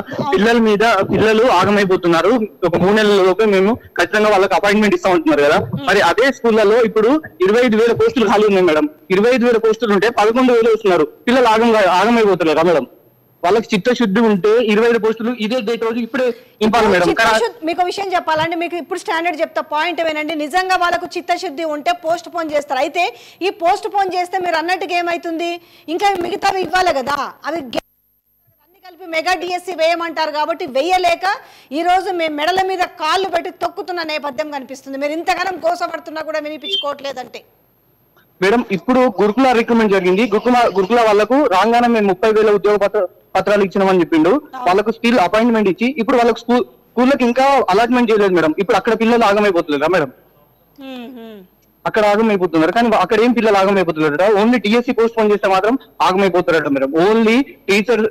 పిల్లలు ఆగమైపోతున్నారు. ఒక 3 నెలల లోపే మేము ఖచ్చితంగా వాళ్ళకి అపాయింట్మెంట్ ఇస్తా ఉంటున్నారు కదా. మరి అదే స్కూళ్లలో ఇప్పుడు 25,000 పోస్టులు ఖాళీ ఉన్నాయి మేడం. 25,000 పోస్టులు ఉంటే 11,000 వస్తున్నారు. పిల్లలు ఆగమైపోతున్నారు మేడం. వాళ్ళకి చిత్తశుద్ధి ఉంటే 25 పోస్టులు ఇదే డేట్ రోజు ఇప్పుడే ఇంపాలి మేడం. మీకు విషయం చెప్పాలంటే, మీకు ఇప్పుడు స్టాండర్డ్ చెప్తా పాయింట్ ఏమేనండి, నిజంగా వాళ్ళకు చిత్తశుద్ధి ఉంటే పోస్ట్ పోన్ చేస్తారు. అయితే ఈ పోస్ట్ పోన్ చేస్తే మీరు అన్నట్టుగా ఏమైతుంది, ఇంకా మిగతావి ఇవ్వాలి కదా, అవి అన్ని కలిపి మెగా డిఎస్సి వేయమంటారు. కాబట్టి వేయలేక ఈ రోజు మేము మెడల మీద కాళ్ళు పెట్టి తొక్కుతున్న నేపథ్యం కనిపిస్తుంది. మీరు ఇంతగానం కోసపడుతున్నా కూడా వినిపించుకోవట్లేదంటే మేడం, ఇప్పుడు గురుకుల రిక్రూట్మెంట్ జరిగింది. గురుకుల వాళ్ళకు రాగానే మేము 30,000 ఉద్యోగ పత్రాలు ఇచ్చినామని చెప్పిండు. వాళ్ళకు స్టిల్ అపాయింట్మెంట్ ఇచ్చి ఇప్పుడు వాళ్ళకి స్కూళ్ళకి ఇంకా అలాట్మెంట్ చేయలేదు మేడం. ఇప్పుడు అక్కడ పిల్లలు ఆగమైపోతున్నారు మేడం. అక్కడ ఆగమైపోతున్నారు కానీ అక్కడ ఏం పిల్లలు ఆగమైపోతున్నారు. ఓన్లీ టీఎస్సీ పోస్ట్ పోన్ చేస్తే మాత్రం ఆగమైపోతారట మేడం. ఓన్లీ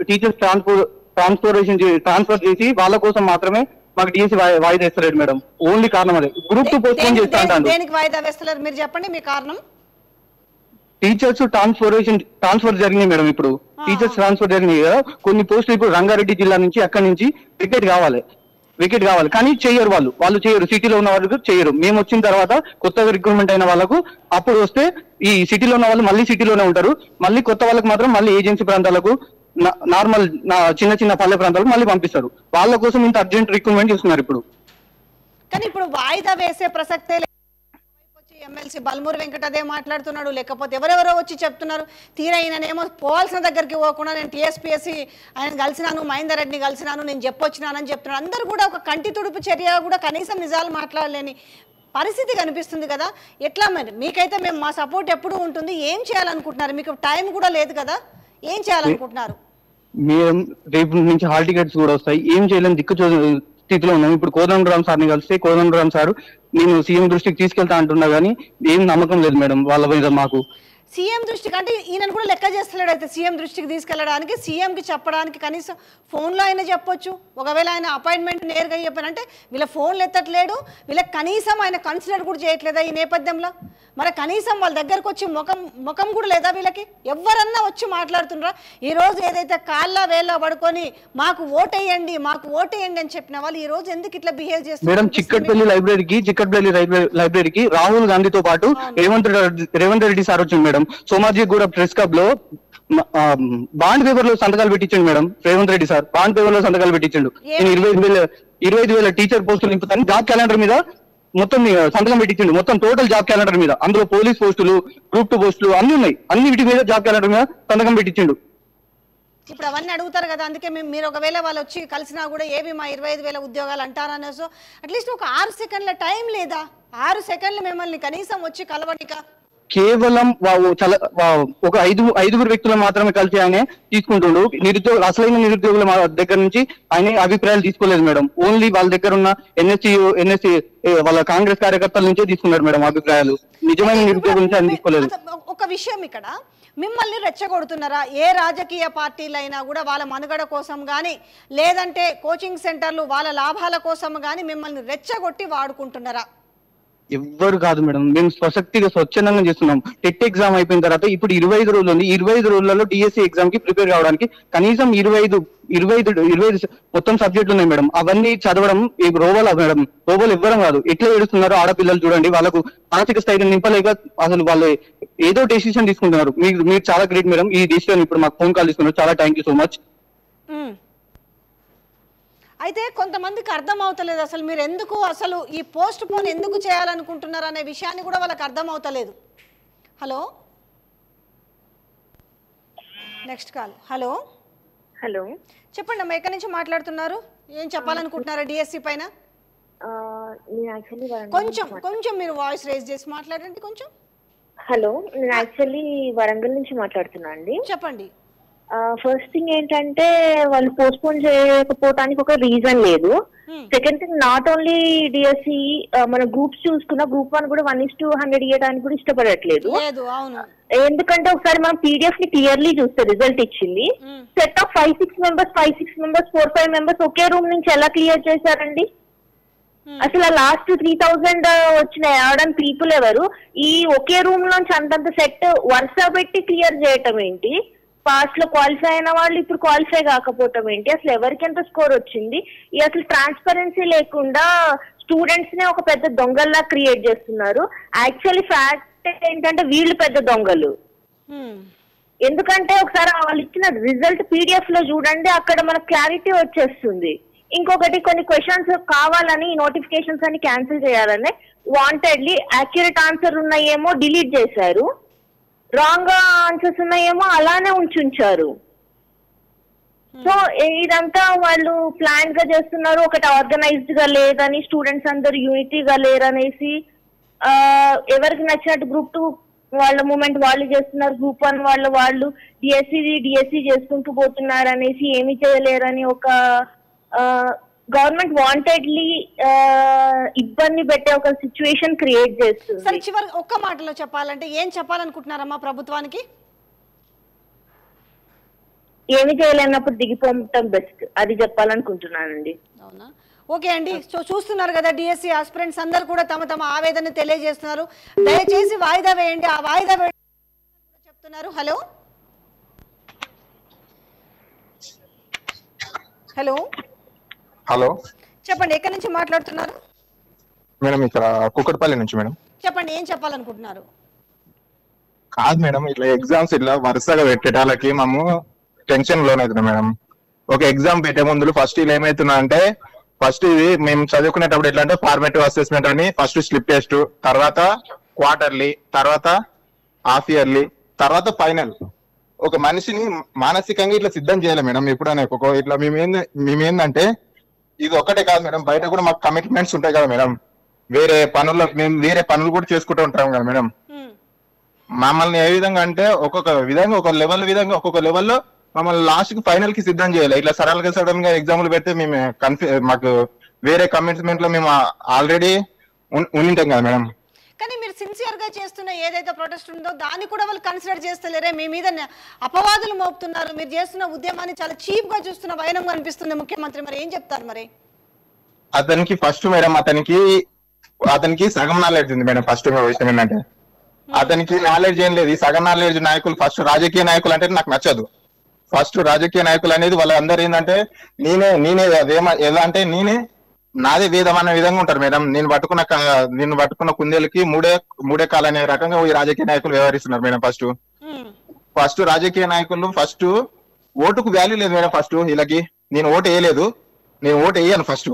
టీచర్స్ ట్రాన్స్ఫర్ చేసి వాళ్ళ కోసం మాత్రమే మాకు టీఎస్సీ వాయిదా వేస్తలేదు మేడం. ఓన్లీ కారణం అదే. గ్రూప్ 2 పోస్ట్ పోన్ చేస్తా అంటారు. దేనికి వాయిదా వేస్తలేరు మీరు చెప్పండి, మీ కారణం. టీచర్స్ ట్రాన్స్ఫర్ జరిగినాయి మేడం. ఇప్పుడు టీచర్స్ ట్రాన్స్ఫర్ జరిగినాయి కదా, కొన్ని పోస్టులు ఇప్పుడు రంగారెడ్డి జిల్లా నుంచి అక్కడి నుంచి వికెట్ కావాలి కానీ చెయ్యరు. వాళ్ళు చేయరు. సిటీలో ఉన్న వాళ్ళకు చేయరు. మేము వచ్చిన తర్వాత కొత్తగా రిక్రూట్మెంట్ అయిన వాళ్ళకు అప్పుడు వస్తే ఈ సిటీలో ఉన్న వాళ్ళు మళ్ళీ సిటీలోనే ఉంటారు. మళ్ళీ కొత్త వాళ్ళకి మాత్రం మళ్ళీ ఏజెన్సీ ప్రాంతాలకు, నార్మల్ చిన్న పల్లె ప్రాంతాలకు మళ్ళీ పంపిస్తారు. వాళ్ళ కోసం ఇంత అర్జెంట్ రిక్రూట్మెంట్ చేస్తున్నారు ఇప్పుడు. కానీ ఇప్పుడు వాయిదా వేసే ప్రసక్తే ఎమ్మెల్సీ బల్మూరి వెంకట అదే మాట్లాడుతున్నాడు, లేకపోతే ఎవరెవరో వచ్చి చెప్తున్నారు. తీరా ఈయననేమో పోవాల్సిన దగ్గరికి పోకుండా నేను టీఎస్పీఎస్సీ ఆయన కలిసినాను, మహేందర్ రెడ్డిని కలిసినాను, నేను చెప్పొచ్చినానని చెప్తున్నాను. అందరూ కూడా ఒక కంటి తుడుపు చర్య కూడా కనీసం నిజాలు మాట్లాడలేని పరిస్థితి కనిపిస్తుంది కదా. ఎట్లా మరి? మీకైతే మేము మా సపోర్ట్ ఎప్పుడు ఉంటుంది. ఏం చేయాలనుకుంటున్నారు? మీకు టైం కూడా లేదు కదా, ఏం చేయాలనుకుంటున్నారు? మేము రేపు నుంచి హాల్ టికెట్స్ కూడా వస్తాయి. ఏం చేయలేని దిక్కు స్థితిలో ఉన్నాం. ఇప్పుడు కోదండరామ్ సార్ని కలిస్తే కోదండరామ్ సార్ నేను సీఎం దృష్టికి తీసుకెళ్తా అంటున్నా కానీ ఏం నమ్మకం లేదు మేడం వాళ్ళ మీద మాకు. సీఎం దృష్టికి అంటే ఈయన కూడా లెక్క చేస్తలేడు. అయితే సీఎం దృష్టికి తీసుకెళ్ళడానికి, సీఎంకి చెప్పడానికి కనీసం ఫోన్లో అయినా చెప్పొచ్చు. ఒకవేళ ఆయన అపాయింట్మెంట్ నేరుగా చెప్పానంటే వీళ్ళ ఫోన్లు ఎత్తట్లేడు, వీళ్ళకి కనీసం ఆయన కన్సిడర్ కూడా చేయట్లేదా ఈ నేపథ్యంలో? మరి కనీసం వాళ్ళ దగ్గరకు వచ్చి ముఖం కూడా లేదా వీళ్ళకి? ఎవరన్నా వచ్చి మాట్లాడుతున్నారా? ఈ రోజు ఏదైతే కాళ్ళ వేళ్ళ పడుకొని మాకు ఓటేయండి అని చెప్పిన వాళ్ళు ఈ రోజు ఎందుకు ఇట్లా బిహేవ్ చేస్తారు? మేడం, చిక్కట్పల్లి లైబ్రరీకి రాహుల్ గాంధీతో పాటు రేవంత్ రెడ్డి సార్ వచ్చింది మేడం. సోమాజీ కూడా ప్రెస్ క్లబ్ లో బాండ్ పేపర్ లో సంతకాలు పెట్టించండి madam. Revanth Reddy sir bond paper లో సంతకాలు పెట్టించండు. నేను 25,000 టీచర్ పోస్టులు నింపుతాను. జాబ్ క్యాలెండర్ మీద మొత్తం సంతకం పెట్టించండి. మొత్తం టోటల్ జాబ్ క్యాలెండర్ మీద, అందులో పోలీస్ పోస్టులు, గ్రూప్ 2 పోస్టులు అన్ని ఉన్నాయి. అన్ని వీటి మీద జాబ్ క్యాలెండర్ మీద సంతకం పెట్టించండు. ఇప్పుడు అవన్నీ అడుగుతారు కదా, అందుకే మీరు ఒకవేళ వాళ్ళు వచ్చి కలిసినా కూడా ఏవి మా 25,000 ఉద్యోగాలు అంటారనే. సో అట్లీస్ట్ ఒక 6 సెకండ్ల టైం లేదా? 6 సెకండ్లు మిమ్మల్ని కనీసం వచ్చి కలవనిక కేవలం ఒక 5 వ్యక్తులు మాత్రమే కలిసి ఆయన తీసుకుంటుండు. అసలైన నిరుద్యోగుల దగ్గర నుంచి ఆయన అభిప్రాయాలు తీసుకోలేదు మేడం. ఓన్లీ వాళ్ళ దగ్గర ఉన్న ఎన్ఎస్సి వాళ్ళ కాంగ్రెస్ కార్యకర్తల నుంచే తీసుకున్నారు మేడం అభిప్రాయాలు. నిజమైన నిరుద్యోగుల నుంచి ఆయన తీసుకోలేదు. ఒక విషయం ఇక్కడ మిమ్మల్ని రెచ్చగొడుతున్నారా? ఏ రాజకీయ పార్టీలైనా కూడా వాళ్ళ మనుగడ కోసం కానీ లేదంటే కోచింగ్ సెంటర్లు వాళ్ళ లాభాల కోసం కానీ మిమ్మల్ని రెచ్చగొట్టి వాడుకుంటున్నారా? ఎవ్వరు కాదు మేడం. మేము స్వచ్ఛందంగా చేస్తున్నాం. టెట్ ఎగ్జామ్ అయిపోయిన తర్వాత ఇప్పుడు 25 రోజులు ఉంది. 25 రోజులలో డిఎస్సి ఎగ్జామ్ కి ప్రిపేర్ కావడానికి కనీసం 25 మొత్తం సబ్జెక్టులు ఉన్నాయి మేడం. అవన్నీ చదవడం మేడం. రోబోలు ఎవ్వరం కాదు. ఎట్లా ఏడుస్తున్నారో ఆడపిల్లలు చూడండి. వాళ్ళకు మానసిక స్థైర్యం నింపలేక అసలు వాళ్ళు ఏదో డెసిషన్ తీసుకుంటున్నారు. మీరు చాలా గ్రేట్ మేడం. ఈ డెసిషన్ ఇప్పుడు మాకు ఫోన్ కాల్ ఇస్తున్నారు. చాలా థ్యాంక్ యూ సో మచ్. అయితే కొంతమందికి అర్థం అవుతలేదు అసలు మీరు ఎందుకు అసలు ఈ పోస్ట్ పోన్ ఎందుకు చేయాలనుకుంటున్నారు అనే విషయాన్ని కూడా వాళ్ళకి అర్థం అవుతలేదు. Hello, next call. Hello hello, చెప్పండి అమ్మా, ఎక్కడి నుంచి మాట్లాడుతున్నారు? ఏం చెప్పాలనుకుంటున్నారా డిఎస్సి పైన? నేను యాక్చువల్లీ కొంచెం మీరు వాయిస్ రేజ్ చేసి మాట్లాడండి కొంచెం. హలో, నేను యాక్చువల్లీ వరంగల్ నుంచి మాట్లాడుతున్నా అండి. చెప్పండి. ఫస్ట్ థింగ్ ఏంటంటే వాళ్ళు పోస్ట్పోన్ చేయకపోవడానికి ఒక రీజన్ లేదు. Second thing, not only DSC, మన గ్రూప్స్ చూసుకున్న గ్రూప్ 1 కూడా 1:100 ఇవ్వడానికి కూడా ఇష్టపడట్లేదు. ఎందుకంటే ఒకసారి మనం పీడిఎఫ్ ని క్లియర్లీ చూస్తే రిజల్ట్ ఇచ్చింది. Set of 5-6 members 4-5 members okay room నుంచి ఎలా క్లియర్ చేశారండి? అసలు లాస్ట్ 3000 వచ్చిన యావడానికి పీపుల్ ఎవరు? ఈ ఒకే రూమ్ నుంచి అంతంత సెట్ వరుస పెట్టి క్లియర్ చేయటం ఏంటి? పాస్ట్ లో క్వాలిఫై అయిన వాళ్ళు ఇప్పుడు క్వాలిఫై కాకపోవటం ఏంటి? అసలు ఎవరికి ఎంత స్కోర్ వచ్చింది? ఈ అసలు ట్రాన్స్పరెన్సీ లేకుండా స్టూడెంట్స్ నే ఒక పెద్ద దొంగల్లా క్రియేట్ చేస్తున్నారు. యాక్చువల్లీ ఫ్యాక్ట్ ఏంటంటే వీళ్ళు పెద్ద దొంగలు. ఎందుకంటే ఒకసారి వాళ్ళు ఇచ్చిన రిజల్ట్ పీడిఎఫ్ లో చూడండి, అక్కడ మనకు క్లారిటీ వచ్చేస్తుంది. ఇంకొకటి, కొన్ని క్వశ్చన్స్ కావాలని నోటిఫికేషన్స్ అని క్యాన్సిల్ చేయాలని వాంటెడ్లీ యాక్యురేట్ ఆన్సర్ ఉన్నాయేమో డిలీట్ చేశారు, రాంగ్ ఆన్సర్స్ ఉన్నాయేమో అలానే ఉంచారు. సో ఇదంతా వాళ్ళు ప్లాన్ గా చేస్తున్నారు. ఒకటి ఆర్గనైజ్డ్ గా లేదని, స్టూడెంట్స్ అందరు యూనిటీగా లేరనేసి, ఎవరికి నచ్చినట్టు గ్రూప్ 2 వాళ్ళ మూమెంట్ వాళ్ళు చేస్తున్నారు, గ్రూప్ 1 వాళ్ళు డిఎస్సి చేసుకుంటూ పోతున్నారు అనేసి, ఏమి చేయలేరని ఒక గవర్నమెంట్ వాంటెడ్లీ ఇబ్బంది పెట్టే ఒక సిచ్యువేషన్ క్రియేట్ చేస్తుంది. సరే, చివరి ఒక్క మాటలో చెప్పాలంటే ఏం చెప్పాలనుకుంటున్నారమ్మా ప్రభుత్వానికి? ఏమి చేయలేనప్పుడు దిగిపోవటం బెస్ట్, అది చెప్పాలనుకుంటున్నానండి. అవునా? ఓకే అండి. సో చూస్తున్నారు కదా, డిఎస్సి ఆస్పిరెంట్స్ అందరు కూడా తమ తమ ఆవేదన తెలియజేస్తున్నారు. దయచేసి వాయిదా వేయండి, ఆ వాయిదా వేయండి చెప్తున్నారు. హలో హలో హలో, చెప్పండి, ఎక్కడి నుంచి మాట్లాడుతున్నారు? మేడం ఇక్కడ కుక్కట్పల్లి నుంచి. మేడం చెప్పండి, ఏం చెప్పాలనుకుంటున్నారు? కాదు మేడం, ఇట్లా ఎగ్జామ్స్ ఇట్లా వరుసగా పెట్టేటాలకి మేము టెన్షన్ లోనవుతున్నాం మేడం. ఒక ఎగ్జామ్ పెట్టే ముందు ఫస్ట్ ఇలా ఏమైతున్నా అంటే, ఫస్ట్ ఇది మేము చదువుకునేటప్పుడు ఎట్లా అంటే ఫార్మేటివ్ అసెస్మెంట్ అని, ఫస్ట్ స్లిప్ టెస్ట్, తర్వాత క్వార్టర్లీ, తర్వాత హాఫ్ ఇయర్లీ, తర్వాత ఫైనల్. ఒక మనిషిని మానసికంగా ఇట్లా సిద్ధం చేయాలి మేడం. ఎప్పుడైనా ఇట్లా మేమేందంటే, ఇది ఒక్కటే కాదు మేడం, బయట కూడా మాకు కమిట్మెంట్స్ ఉంటాయి కదా మేడం. మేము వేరే పనులు కూడా చేసుకుంటూ ఉంటాం కదా మేడం. మమ్మల్ని ఏ విధంగా అంటే ఒక్కొక్క విధంగా ఒక్కొక్క లెవెల్లో మమ్మల్ని లాస్ట్ కి ఫైనల్ కి సిద్ధం చేయాలి. ఇట్లా సడన్ గా ఎగ్జామ్లు పెడితే మేము మాకు వేరే కమిట్మెంట్ లో మేము ఆల్రెడీ ఉండింటాం కదా మేడం. కానీ మీరు సిన్సియర్ గా చేస్తున్న ఏదైతే ప్రొటెస్ట్ ఉందో దాన్ని కూడా వాళ్ళు కన్సిడర్ చేస్తలేరే? మీ మీద అపవాదులు మోపుతున్నారు. మీరు చేస్తున్న ఉద్యమాన్ని చాలా చీప్ గా చూస్తున్న వైనంగా అనిపిస్తుంది ముఖ్యమంత్రి. మరి ఏం చెప్తారు? మరి అతనికి ఫస్ట్ మేడం, అతనికి సగం నాలెడ్జ్ ఉంది మేడం. ఫస్ట్ విషయం ఏంటంటే, అతనికి నాలెడ్జ్ ఏం లేదు. ఈ సగం నాలెడ్జ్ నాయకులు, ఫస్ట్ రాజకీయ నాయకులు అంటే నాకు నచ్చదు. ఫస్ట్ రాజకీయ నాయకులు అనేది వాళ్ళందరూ ఏంటంటే, నేనే ఎలా అంటే నాదే వేదం అనే విధంగా ఉంటారు మేడం. నేను పట్టుకున్న కుందేలకి మూడే కాలు అనే రకంగా ఈ రాజకీయ నాయకులు వ్యవహరిస్తున్నారు మేడం. ఫస్ట్ రాజకీయ నాయకులు ఫస్ట్ ఓటుకు వాల్యూ లేదు మేడం. ఫస్ట్ వీళ్ళకి నేను ఓటు వేయలేదు, నేను ఓటు వేయను. ఫస్ట్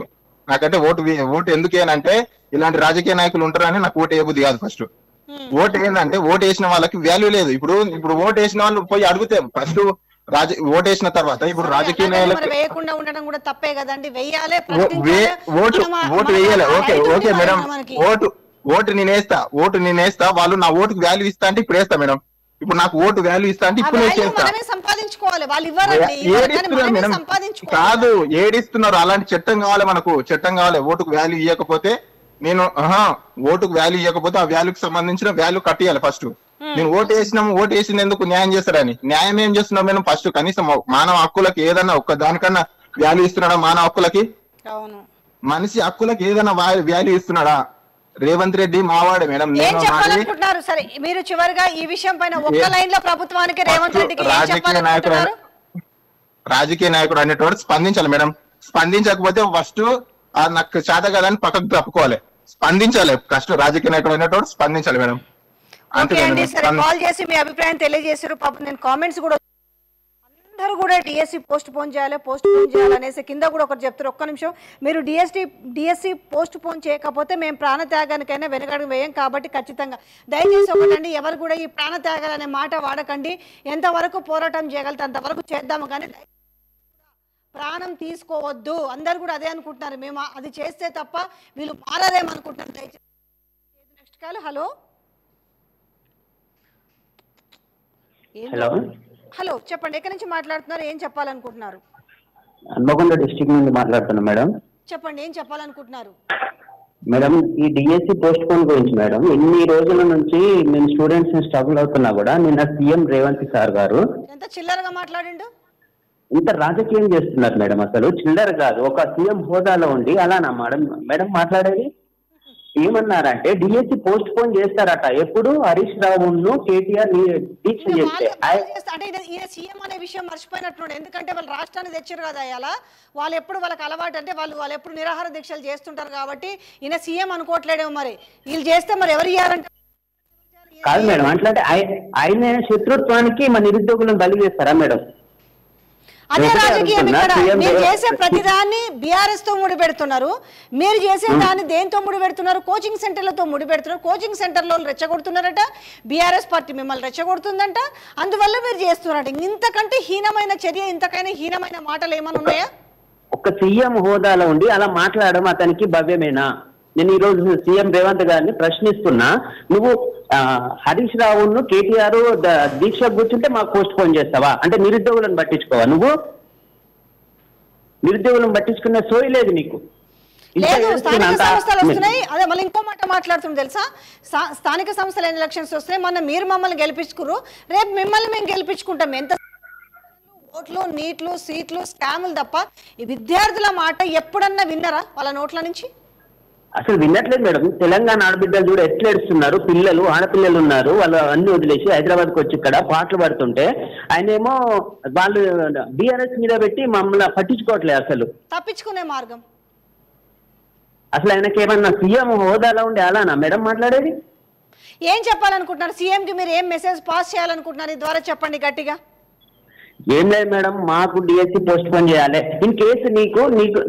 నాకంటే ఓటు ఎందుకు వేయనంటే, ఇలాంటి రాజకీయ నాయకులు ఉంటారని నాకు ఓటు వేయబుద్ధి కాదు. ఫస్ట్ ఓటు ఏంటంటే, ఓటు వేసిన వాళ్ళకి వాల్యూ లేదు. ఇప్పుడు ఓటు వేసిన వాళ్ళు పోయి అడిగితే ఫస్ట్ ఓటు వేసిన తర్వాత ఇప్పుడు రాజకీయ నాయకులు వేయకుండా ఉండడం కూడా తప్పే కదండి. వేయాలి, ఓటు వేయాలి. ఓకే మేడం, ఓటు నేను వేస్తా. వాళ్ళు నా ఓటుకు వాల్యూ ఇస్తా అంటే ఇప్పుడు వేస్తా మేడం. ఇప్పుడు నాకు ఓటు వాల్యూ ఇస్తా అంటే ఇప్పుడు నేను చేస్తా. ఏడిస్తున్నారు మేడం, కాదు ఏడిస్తున్నారు. అలాంటి చట్టం కావాలి మనకు, చట్టం కావాలి. ఓటుకు వాల్యూ ఇవ్వకపోతే ఓటుకు వాల్యూ ఇవ్వకపోతే ఆ వాల్యూకి సంబంధించిన వాల్యూ కట్టియాలి. ఫస్ట్ నేను ఓటు వేసినందుకు న్యాయం చేస్తారని, న్యాయం ఏం చేస్తున్నాం మేడం? ఫస్ట్ కనీసం మానవ హక్కులకి ఏదన్నా ఒక్క దానికన్నా వాల్యూ ఇస్తున్నాడా? మానవ హక్కులకి, మనిషి హక్కులకి ఏదైనా వాల్యూ ఇస్తున్నాడా? రేవంత్ రెడ్డి మావాడే మేడం. సరే, మీరు చివరిగా ఈ విషయం పైన ఒక్క లైన్ లో ప్రభుత్వానికి రేవంత్ రెడ్డికి రాజకీయ నాయకుడు అనేటోడు స్పందించాలి మేడం. స్పందించకపోతే ఫస్ట్ నాకు చేత కదని పక్కకు తప్పుకోవాలి. స్పందించాలి. ఫస్ట్ రాజకీయ నాయకుడు అనేటోడు స్పందించాలి మేడం. కాల్ చేసి మీ అభిప్రాయం తెలియజేశారు. నేను కామెంట్స్ కూడా అందరూ కూడా డిఎస్సి పోస్ట్ పోన్ చేయాలనేసి కింద కూడా ఒకటి చెప్తారు. ఒక్క నిమిషం, మీరు డిఎస్సి పోస్ట్ పోన్ చేయకపోతే మేము ప్రాణత్యాగానికైనా వెనకడుగు వేయం. కాబట్టి ఖచ్చితంగా దయచేసి ఒకటండి, ఎవరు కూడా ఈ ప్రాణత్యాగాలు అనే మాట వాడకండి. ఎంతవరకు పోరాటం చేయగలితే అంతవరకు చేద్దాము, కానీ ప్రాణం తీసుకోవద్దు. అందరు కూడా అదే అనుకుంటున్నారు, మేము అది చేస్తే తప్ప వీళ్ళు మారదేమనుకుంటున్నారు. దయచేసి నెక్స్ట్ కాల్. హలో హలో చెప్పండి, ఎక్కడి నుంచి మాట్లాడుతున్నారు, ఏం చెప్పాలనుకుంటున్నారు? హన్మకొండ డిస్ట్రిక్ట్ నుండి మాట్లాడుతున్నా మేడం. చెప్పండి, ఏం చెప్పాలనుకుంటున్నారు? మేడం ఈ డిఎస్సి పోస్ట్ పోన్ గురించి మేడం, ఇన్ని రోజుల నుంచి మేము స్టూడెంట్స్ స్ట్రగుల్ అవుతున్నా కూడా నిన్న సీఎం రేవంత్ సార్ గారు ఎంత చిల్లరగా మాట్లాడిండు, ఇంత రాజకీయం చేస్తున్నారు మేడం. అసలు చిల్లర కాదు, ఒక సీఎం హోదాలో ఉండి అలానా మేడం మాట్లాడేది? ఏమన్నారంటే డిఎస్సి పోస్ట్ పోన్ చేస్తారట. ఎప్పుడు? హరీష్ రావును కేటీఆర్ దీక్ష చేస్తే. అంటే ఈయన సీఎం అనే విషయం మర్చిపోయినట్టున్నాడు, ఎందుకంటే వాళ్ళు రాష్ట్రాన్ని తెచ్చారు కదా అలా, వాళ్ళు ఎప్పుడు వాళ్ళకి అలవాటు అంటే వాళ్ళు ఎప్పుడు నిరాహార దీక్షలు చేస్తుంటారు కాబట్టి ఈయన సీఎం అనుకోవట్లేడేమో. మరి వీళ్ళు చేస్తే మరి ఎవరు ఇయ్యారంటే కాదు మేడం, అట్లంటే ఆయన శత్రుత్వానికి మన నిరుద్యోగులను బలి చేస్తారా మేడం? అదే రాజకీయం ఇక్కడ. మీరు చేసే ప్రతిదాన్ని బీఆర్ఎస్ తో ముడి పెడుతున్నారు, మీరు చేసే దాన్ని దేంతో ముడి పెడుతున్నారు? కోచింగ్ సెంటర్లతో ముడి పెడుతున్నారు. కోచింగ్ సెంటర్లో రెచ్చగొడుతున్నారట, బీఆర్ఎస్ పార్టీ మిమ్మల్ని రెచ్చగొడుతుందంట, అందువల్ల మీరు చేస్తున్నారట. ఇంతకంటే హీనమైన చర్య, ఇంతకైనా హీనమైన మాటలు ఏమైనా ఉన్నాయా? ఒక సీఎం హోదాలో ఉండి అలా మాట్లాడడం అతనికి భవ్యమేనా? నేను ఈ రోజు సీఎం రేవంత్ గారిని ప్రశ్నిస్తున్నా, నువ్వు హరీష్ రావును కేటీఆర్ దీక్ష కూర్చుంటే మాకు పోస్ట్ పోన్ చేస్తావా? అంటే నిరుద్యోగులను పట్టించుకోవా నువ్వు? నిరుద్యోగులను పట్టించుకునే సోయి లేదు నీకు. లేదు, స్థానిక సంస్థలు వస్తున్నాయి. అదే మళ్ళీ ఇంకో మాట మాట్లాడుతుంది తెలుసా, స్థానిక సంస్థల ఎలక్షన్స్ వస్తున్నాయి. మొన్న మీరు మమ్మల్ని గెలిపించుకురు, రేపు మిమ్మల్ని మేము గెలిపించుకుంటాం. ఎంత ఓట్లు, నీట్లు, సీట్లు, స్కాములు తప్ప ఈ విద్యార్థుల మాట ఎప్పుడన్నా విన్నారా వాళ్ళ నోట్ల నుంచి? అసలు విన్నట్లేదు మేడం. తెలంగాణ ఆడబిడ్డలు కూడా ఎట్లా ఏడుస్తున్నారు, పిల్లలు ఆడపిల్లలు ఉన్నారు, వాళ్ళు అన్ని వదిలేసి హైదరాబాద్కి వచ్చి ఇక్కడ పాటలు పాడుతుంటే ఆయన ఏమో వాళ్ళు బీఆర్ఎస్ మీద పెట్టి మమ్మల్ని పట్టించుకోవట్లేదు. అసలు తప్పించుకునే మార్గం. అసలు ఆయనకి ఏమన్నా సీఎం హోదాలో ఉండి అలానా మేడం మాట్లాడేది? ఏం చెప్పాలనుకుంటున్నారు సీఎం కి? మీరు ఏం మెసేజ్ పాస్ చేయాలనుకుంటున్నారు ఈ ద్వారా చెప్పండి గట్టిగా. ఏం లేదు మేడం, మాకు డిఎస్సి పోస్ట్ పోన్ చేయాలి. ఇన్ కేసు నీకు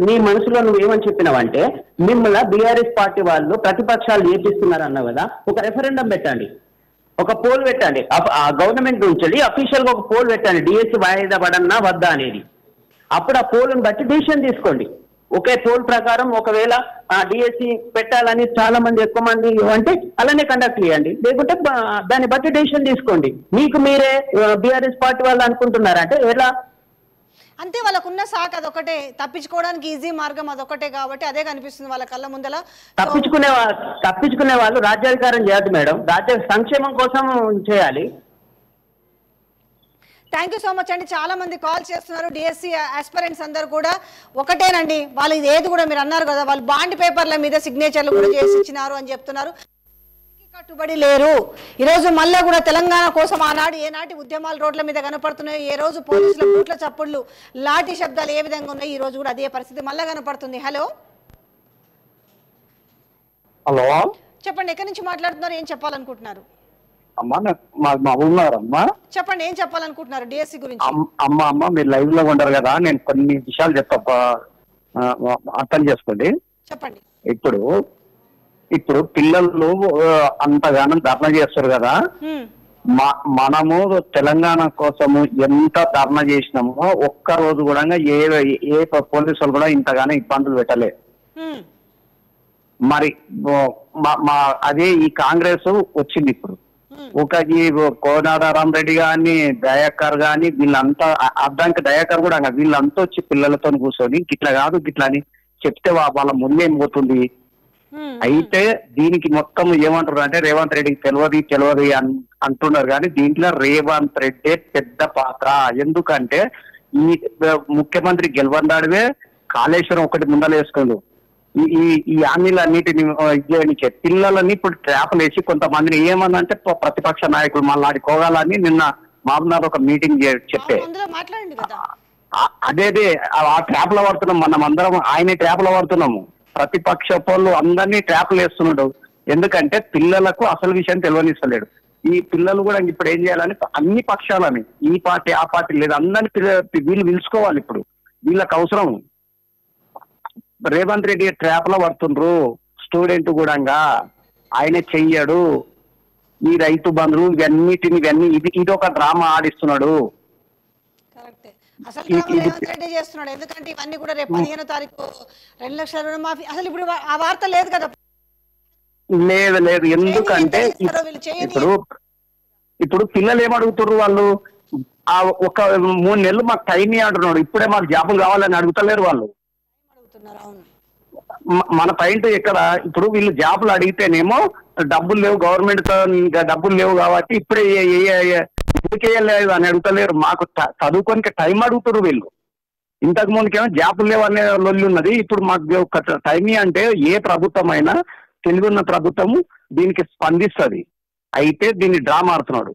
నీ మనసులో నువ్వు ఏమని చెప్పినావంటే, మిమ్మల్ని బీఆర్ఎస్ పార్టీ వాళ్ళు ప్రతిపక్షాలు చేపిస్తున్నారు అన్నావు కదా, ఒక రెఫరెండం పెట్టండి, ఒక పోల్ పెట్టండి. గవర్నమెంట్ నుంచి అఫీషియల్ గా ఒక పోల్ పెట్టండి, డిఎస్సి వాయిదా పడన్నా వద్దా అనేది. అప్పుడు ఆ పోల్ని బట్టి డిసిషన్ తీసుకోండి. ఒకే పోల్ ప్రకారం ఒకవేళ డిఎస్సి పెట్టాలని చాలా మంది ఎక్కువ మంది అంటే అలానే కండక్ట్ చేయండి, లేకుంటే దాన్ని బట్టి డెసిషన్ తీసుకోండి. మీకు మీరే బీఆర్ఎస్ పార్టీ వాళ్ళు అనుకుంటున్నారంటే ఎలా? అంతే, వాళ్ళకున్న సాక్ అదొకటే, తప్పించుకోవడానికి ఈజీ మార్గం అదొకటే కాబట్టి అదే కనిపిస్తుంది వాళ్ళ కళ్ళ ముందల. తప్పించుకునే వాళ్ళు రాజ్యాధికారం చేయద్దు మేడం, రాజ్య సంక్షేమం కోసం చేయాలి. థ్యాంక్ యూ సో మచ్ అండి. చాలా మంది కాల్ చేస్తున్నారు. డిఎస్సి ఆస్పిరెంట్స్ అందరు కూడా ఒకటేనండి, వాళ్ళు ఏది కూడా మీరు అన్నారు కదా, వాళ్ళు బాండ్ పేపర్ల మీద సిగ్నేచర్లు కూడా చేసి ఇచ్చినారు అని చెప్తున్నారు. కట్టుబడి లేరు. ఈరోజు మళ్ళీ కూడా తెలంగాణ కోసం ఆనాడు ఏనాటి ఉద్యమాలు రోడ్ల మీద కనపడుతున్నాయి, ఏ రోజు పోలీసుల బూట్ల చప్పుళ్ళు, లాఠీ శబ్దాలు ఏ విధంగా ఉన్నాయి, ఈ రోజు కూడా అదే పరిస్థితి మళ్ళీ కనపడుతుంది. హలో హలో చెప్పండి, ఎక్కడి నుంచి మాట్లాడుతున్నారు, ఏం చెప్పాలనుకుంటున్నారు? అమ్మా బాగున్నారమ్మా, చెప్పండి, ఏం చెప్పాలనుకుంటున్నారు డిఎస్సి గురించి? అమ్మ మీరు లైవ్ లో ఉండరు కదా, నేను కొన్ని విషయాలు చెప్తా, అర్థం చేసుకోండి. చెప్పండి. ఇప్పుడు పిల్లలు అంతగానం ధర్నా చేస్తారు కదా, మనము తెలంగాణ కోసము ఎంత ధర్నా చేసినామో ఒక్క రోజు కూడా ఏ పోలీసులు కూడా ఇంతగానో ఇబ్బందులు పెట్టలేదు. మరి అదే ఈ కాంగ్రెస్ వచ్చింది ఇప్పుడు, ఒక ఈ కోనాడ రామరెడ్డి గాని దయాకర్ గాని వీళ్ళంతా, అర్థానికి దయాకర్ కూడా వీళ్ళంతా వచ్చి పిల్లలతో కూర్చొని గిట్లా కాదు గిట్లా అని చెప్తే వాళ్ళ ముందేం పోతుంది. అయితే దీనికి మొత్తం ఏమంటారు అంటే రేవంత్ రెడ్డికి తెలియదు అంటున్నారు, కానీ దీంట్లో రేవంత్ రెడ్డి పెద్ద పాత్ర. ఎందుకంటే ఈ ముఖ్యమంత్రి గెలవన్నాడువే కాళేశ్వరం ఒకటి ముందలేసుకుండు, ఈ హామీలన్నిటిని ఇచ్చే పిల్లలని ఇప్పుడు ట్రాప్లు వేసి కొంతమందిని ఏమన్నంటే ప్రతిపక్ష నాయకులు మళ్ళీ కోగాలని నిన్న మామూలు ఒక మీటింగ్ చెప్పే అదే ఆ ట్రాప్ లో పడుతున్నాం మనం అందరం, ఆయన ట్రాప్ లో పడుతున్నాము. ప్రతిపక్ష వాళ్ళు అందరినీ ట్రాప్లు వేస్తున్నాడు, ఎందుకంటే పిల్లలకు అసలు విషయం తెలియనిస్తలేడు. ఈ పిల్లలు కూడా ఇప్పుడు ఏం చేయాలని అన్ని పక్షాలని, ఈ పార్టీ ఆ పార్టీ లేదు, అందరినీ వీళ్ళు పిలుచుకోవాలి. ఇప్పుడు వీళ్ళకి అవసరం. రేవంత్ రెడ్డి ట్రాప్ లో పడుతుండ్రు స్టూడెంట్ కూడా, ఆయన చెయ్యడు. ఈ రైతు బంధువులు ఇవన్నీ ఇది ఒక డ్రామా ఆడిస్తున్నాడు. అసలు రేవంత్ రెడ్డి చేస్తున్నాడు, ఎందుకంటే ఇవన్నీ కూడా రేపు 15వ తారీఖు 2 లక్షల రుణమాఫీ. అసలు ఇప్పుడు ఆ వార్త లేదు కదా. లేదు ఎందుకంటే ఇప్పుడు పిల్లలు ఏమడుగుతారు, వాళ్ళు ఆ ఒక 3 నెలలు మాకు టైం అంటున్నాడు, ఇప్పుడే మాకు జాబులు కావాలని అడుగుతలేరు వాళ్ళు. మన పాయింట్ ఎక్కడ, ఇప్పుడు వీళ్ళు జాబులు అడిగితేనేమో డబ్బులు లేవు, గవర్నమెంట్ తో డబ్బులు లేవు కాబట్టి ఇప్పుడే ఎందుకేయలేదు అని అడుగుతలేరు. మాకు చదువుకోనికి టైం అడుగుతారు వీళ్ళు. ఇంతకు ముందుకేమో జాబులు లేవు అనే లొల్లి ఉన్నది, ఇప్పుడు మాకు టైం అంటే ఏ ప్రభుత్వం అయినా తెలుగున్న ప్రభుత్వము దీనికి స్పందిస్తుంది. అయితే దీన్ని డ్రా మారుతున్నాడు.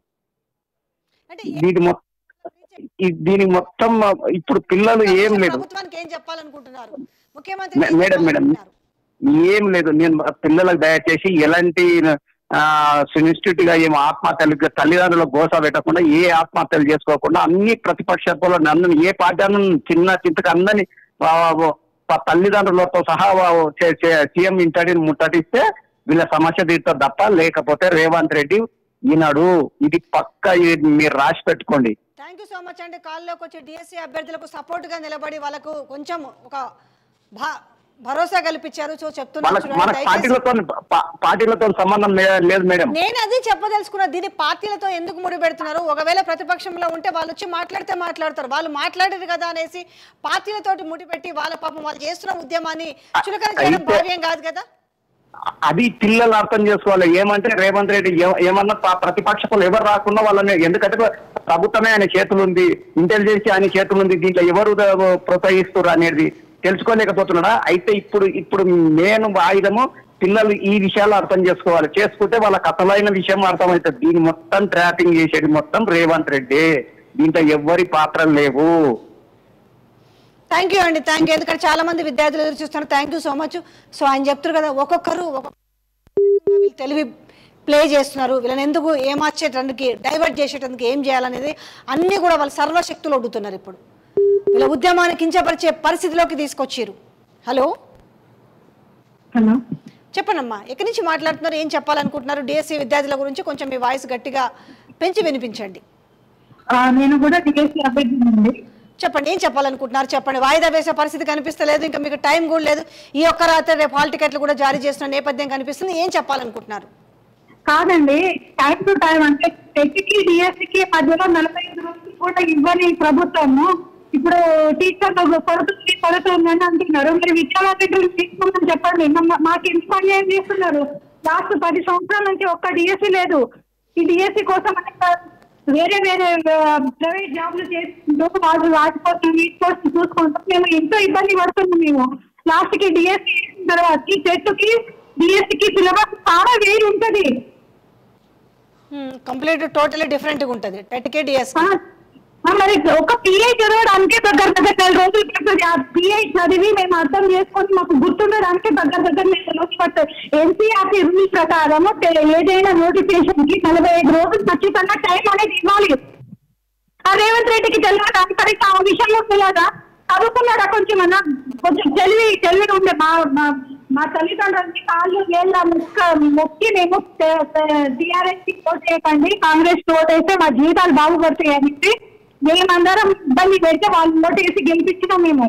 దీనికి మొత్తం ఇప్పుడు పిల్లలు ఏం లేదు మేడం ఏం లేదు. నేను పిల్లలకు దయచేసి ఎలాంటి సునిశ్చిట్ గా ఏం ఆత్మహత్యలు తల్లిదండ్రుల గోస పెట్టకుండా ఏ ఆత్మహత్యలు చేసుకోకుండా అన్ని ప్రతిపక్షాలు నన్ను ఏ పార్టీ చిన్న చింతకు అందరినీ తల్లిదండ్రులతో సహా సీఎం ఇంటడిని ముట్టడిస్తే వీళ్ళ సమస్య తీరుతుంది తప్ప, లేకపోతే రేవంత్ రెడ్డి ఈనాడు ఇది పక్క మీరు రాసి పెట్టుకోండి. థ్యాంక్ యూ సో మచ్ అండి. కాల్లోకి వచ్చి డిఎస్సీ అభ్యర్థులకు సపోర్ట్ గా నిలబడి వాళ్ళకు కొంచెం ఒక భరోసా కల్పించారు. సో పార్టీలతో సంబంధం లేదు మేడం. నేను అది చెప్పదలుచుకున్నా, దీని పార్టీలతో ఎందుకు ముడిపెడుతున్నారు? ఒకవేళ ప్రతిపక్షంలో ఉంటే వాళ్ళు వచ్చి మాట్లాడితే మాట్లాడతారు, వాళ్ళు మాట్లాడారు కదా అనేసి పార్టీలతోటి ముడిపెట్టి వాళ్ళ పాపం వాళ్ళు చేస్తున్న ఉద్యమాన్ని చులకన చేయడం భావ్యం కాదు కదా. అది పిల్లలు అర్థం చేసుకోవాలి. ఏమంటే రేవంత్ రెడ్డి ఏమన్నా ప్రతిపక్షాలు ఎవరు రాకుండా వాళ్ళని, ఎందుకంటే ప్రభుత్వమే ఆయన చేతులు ఉంది, ఇంటెలిజెన్స్ ఆయన చేతులు ఉంది, దీంట్లో ఎవరు ప్రోత్సహిస్తారు అనేది తెలుసుకోలేకపోతున్నాడా? అయితే ఇప్పుడు నేను ఆయుధము పిల్లలు ఈ విషయాలు అర్థం చేసుకోవాలి. చేసుకుంటే వాళ్ళకి అసలైన విషయం అర్థమవుతుంది. దీన్ని మొత్తం ట్రాపింగ్ చేసేది మొత్తం రేవంత్ రెడ్డి, దీంట్లో ఎవరి పాత్రలు లేవు. థ్యాంక్ యూ అండి, థ్యాంక్ యూ. ఎందుకంటే చాలా మంది విద్యార్థులు ఎదురు చూస్తున్నారు. Thank you so much. So ఆయన చెప్తారు కదా, ఒక్కొక్కరు వీళ్ళు తెలివి ప్లే చేస్తున్నారు, వీళ్ళని ఎందుకు ఏమార్చేటందుకు డైవర్ట్ చేసేటందుకు ఏం చేయాలనేది అన్నీ కూడా వాళ్ళు సర్వశక్తులు ఒడ్డుతున్నారు. ఇప్పుడు వీళ్ళ ఉద్యమాన్ని కించపరిచే పరిస్థితిలోకి తీసుకొచ్చారు. హలో చెప్పండమ్మా, ఎక్కడి నుంచి మాట్లాడుతున్నారు, ఏం చెప్పాలనుకుంటున్నారు? డిఎస్సీ విద్యార్థుల గురించి కొంచెం మీ వాయిస్ గట్టిగా పెంచి వినిపించండి. నేను కూడా డిఎస్సీ అభ్యర్థి. చెప్పండి, ఏం చెప్పాలనుకుంటున్నారు చెప్పండి. వాయిదా వేసే పరిస్థితి కనిపిస్తలేదు, ఇంకా మీకు టైం కూడా లేదు. ఈ ఒక్క రాత్రి రేపు హాల్ టికెట్లు కూడా జారీ చేస్తున్న నేపథ్యం కనిపిస్తుంది. ఏం చెప్పాలనుకుంటున్నారు? కాదండి, టైం టు టైం అంటే టెక్కి డిఎస్సీకి మధ్యలో 45 రోజులు కూడా ఇవ్వని ప్రభుత్వము ఇప్పుడు టీచర్లు పడుతుందని అంటున్నారు. మీరు విద్యార్థులు తీసుకోమని చెప్పండి. మాకు ఎంత అన్యాయం చేస్తున్నారు. లాస్ట్ 10 సంవత్సరాల నుంచి ఒక్క డిఎస్సీ లేదు. ఈ డిఎస్సీ కోసం వేరే ప్రైవేట్ జాబ్లు చేసుకుంటూ వాళ్ళు వాటి కోసం వీటి కోసం చూసుకుంటాం. మేము ఎంతో ఇబ్బంది పడుతున్నాం. మేము లాస్ట్ కి డిఎస్సీ తర్వాత ఈ టెట్కి డిఎస్సీకి సిలబస్ చాలా వేరు ఉంటది. కంప్లీట్ టోటలీ డిఫరెంట్ గా ఉంటది టెట్కి డిఎస్సీ. మరి ఒక పిఐ చదవడానికే దగ్గర 4 రోజులు పడుతుంది. ఆ పిఐ చదివి మేము అర్థం చేసుకొని మాకు గుర్తుండడానికి దగ్గర 4 రోజులు పడుతుంది. ఎన్సీఆర్టీ రూల్ ప్రకారం ఏదైనా నోటిఫికేషన్ కి 45 రోజులు ఖచ్చితంగా టైం అనేది ఇవ్వాలి. ఆ రేవంత్ రెడ్డికి తెలియడానికి సరిగ్గా ఆ విషయంలో తెలియదా? చదువుకున్నాడా కొంచెం తెలివి ఉండే. మా తల్లిదండ్రులకి కాళ్ళు ఏళ్ళ మొక్కి మేము టీఆర్ఎస్ కి ఓట్ చేయకండి, కాంగ్రెస్ కి ఓట్ అయితే మా జీవితాలు బాగుపడతాయి అని మేమందరం ఇబ్బంది పెడితే వాళ్ళు ఓటు వేసి గెలిపించినాం. మేము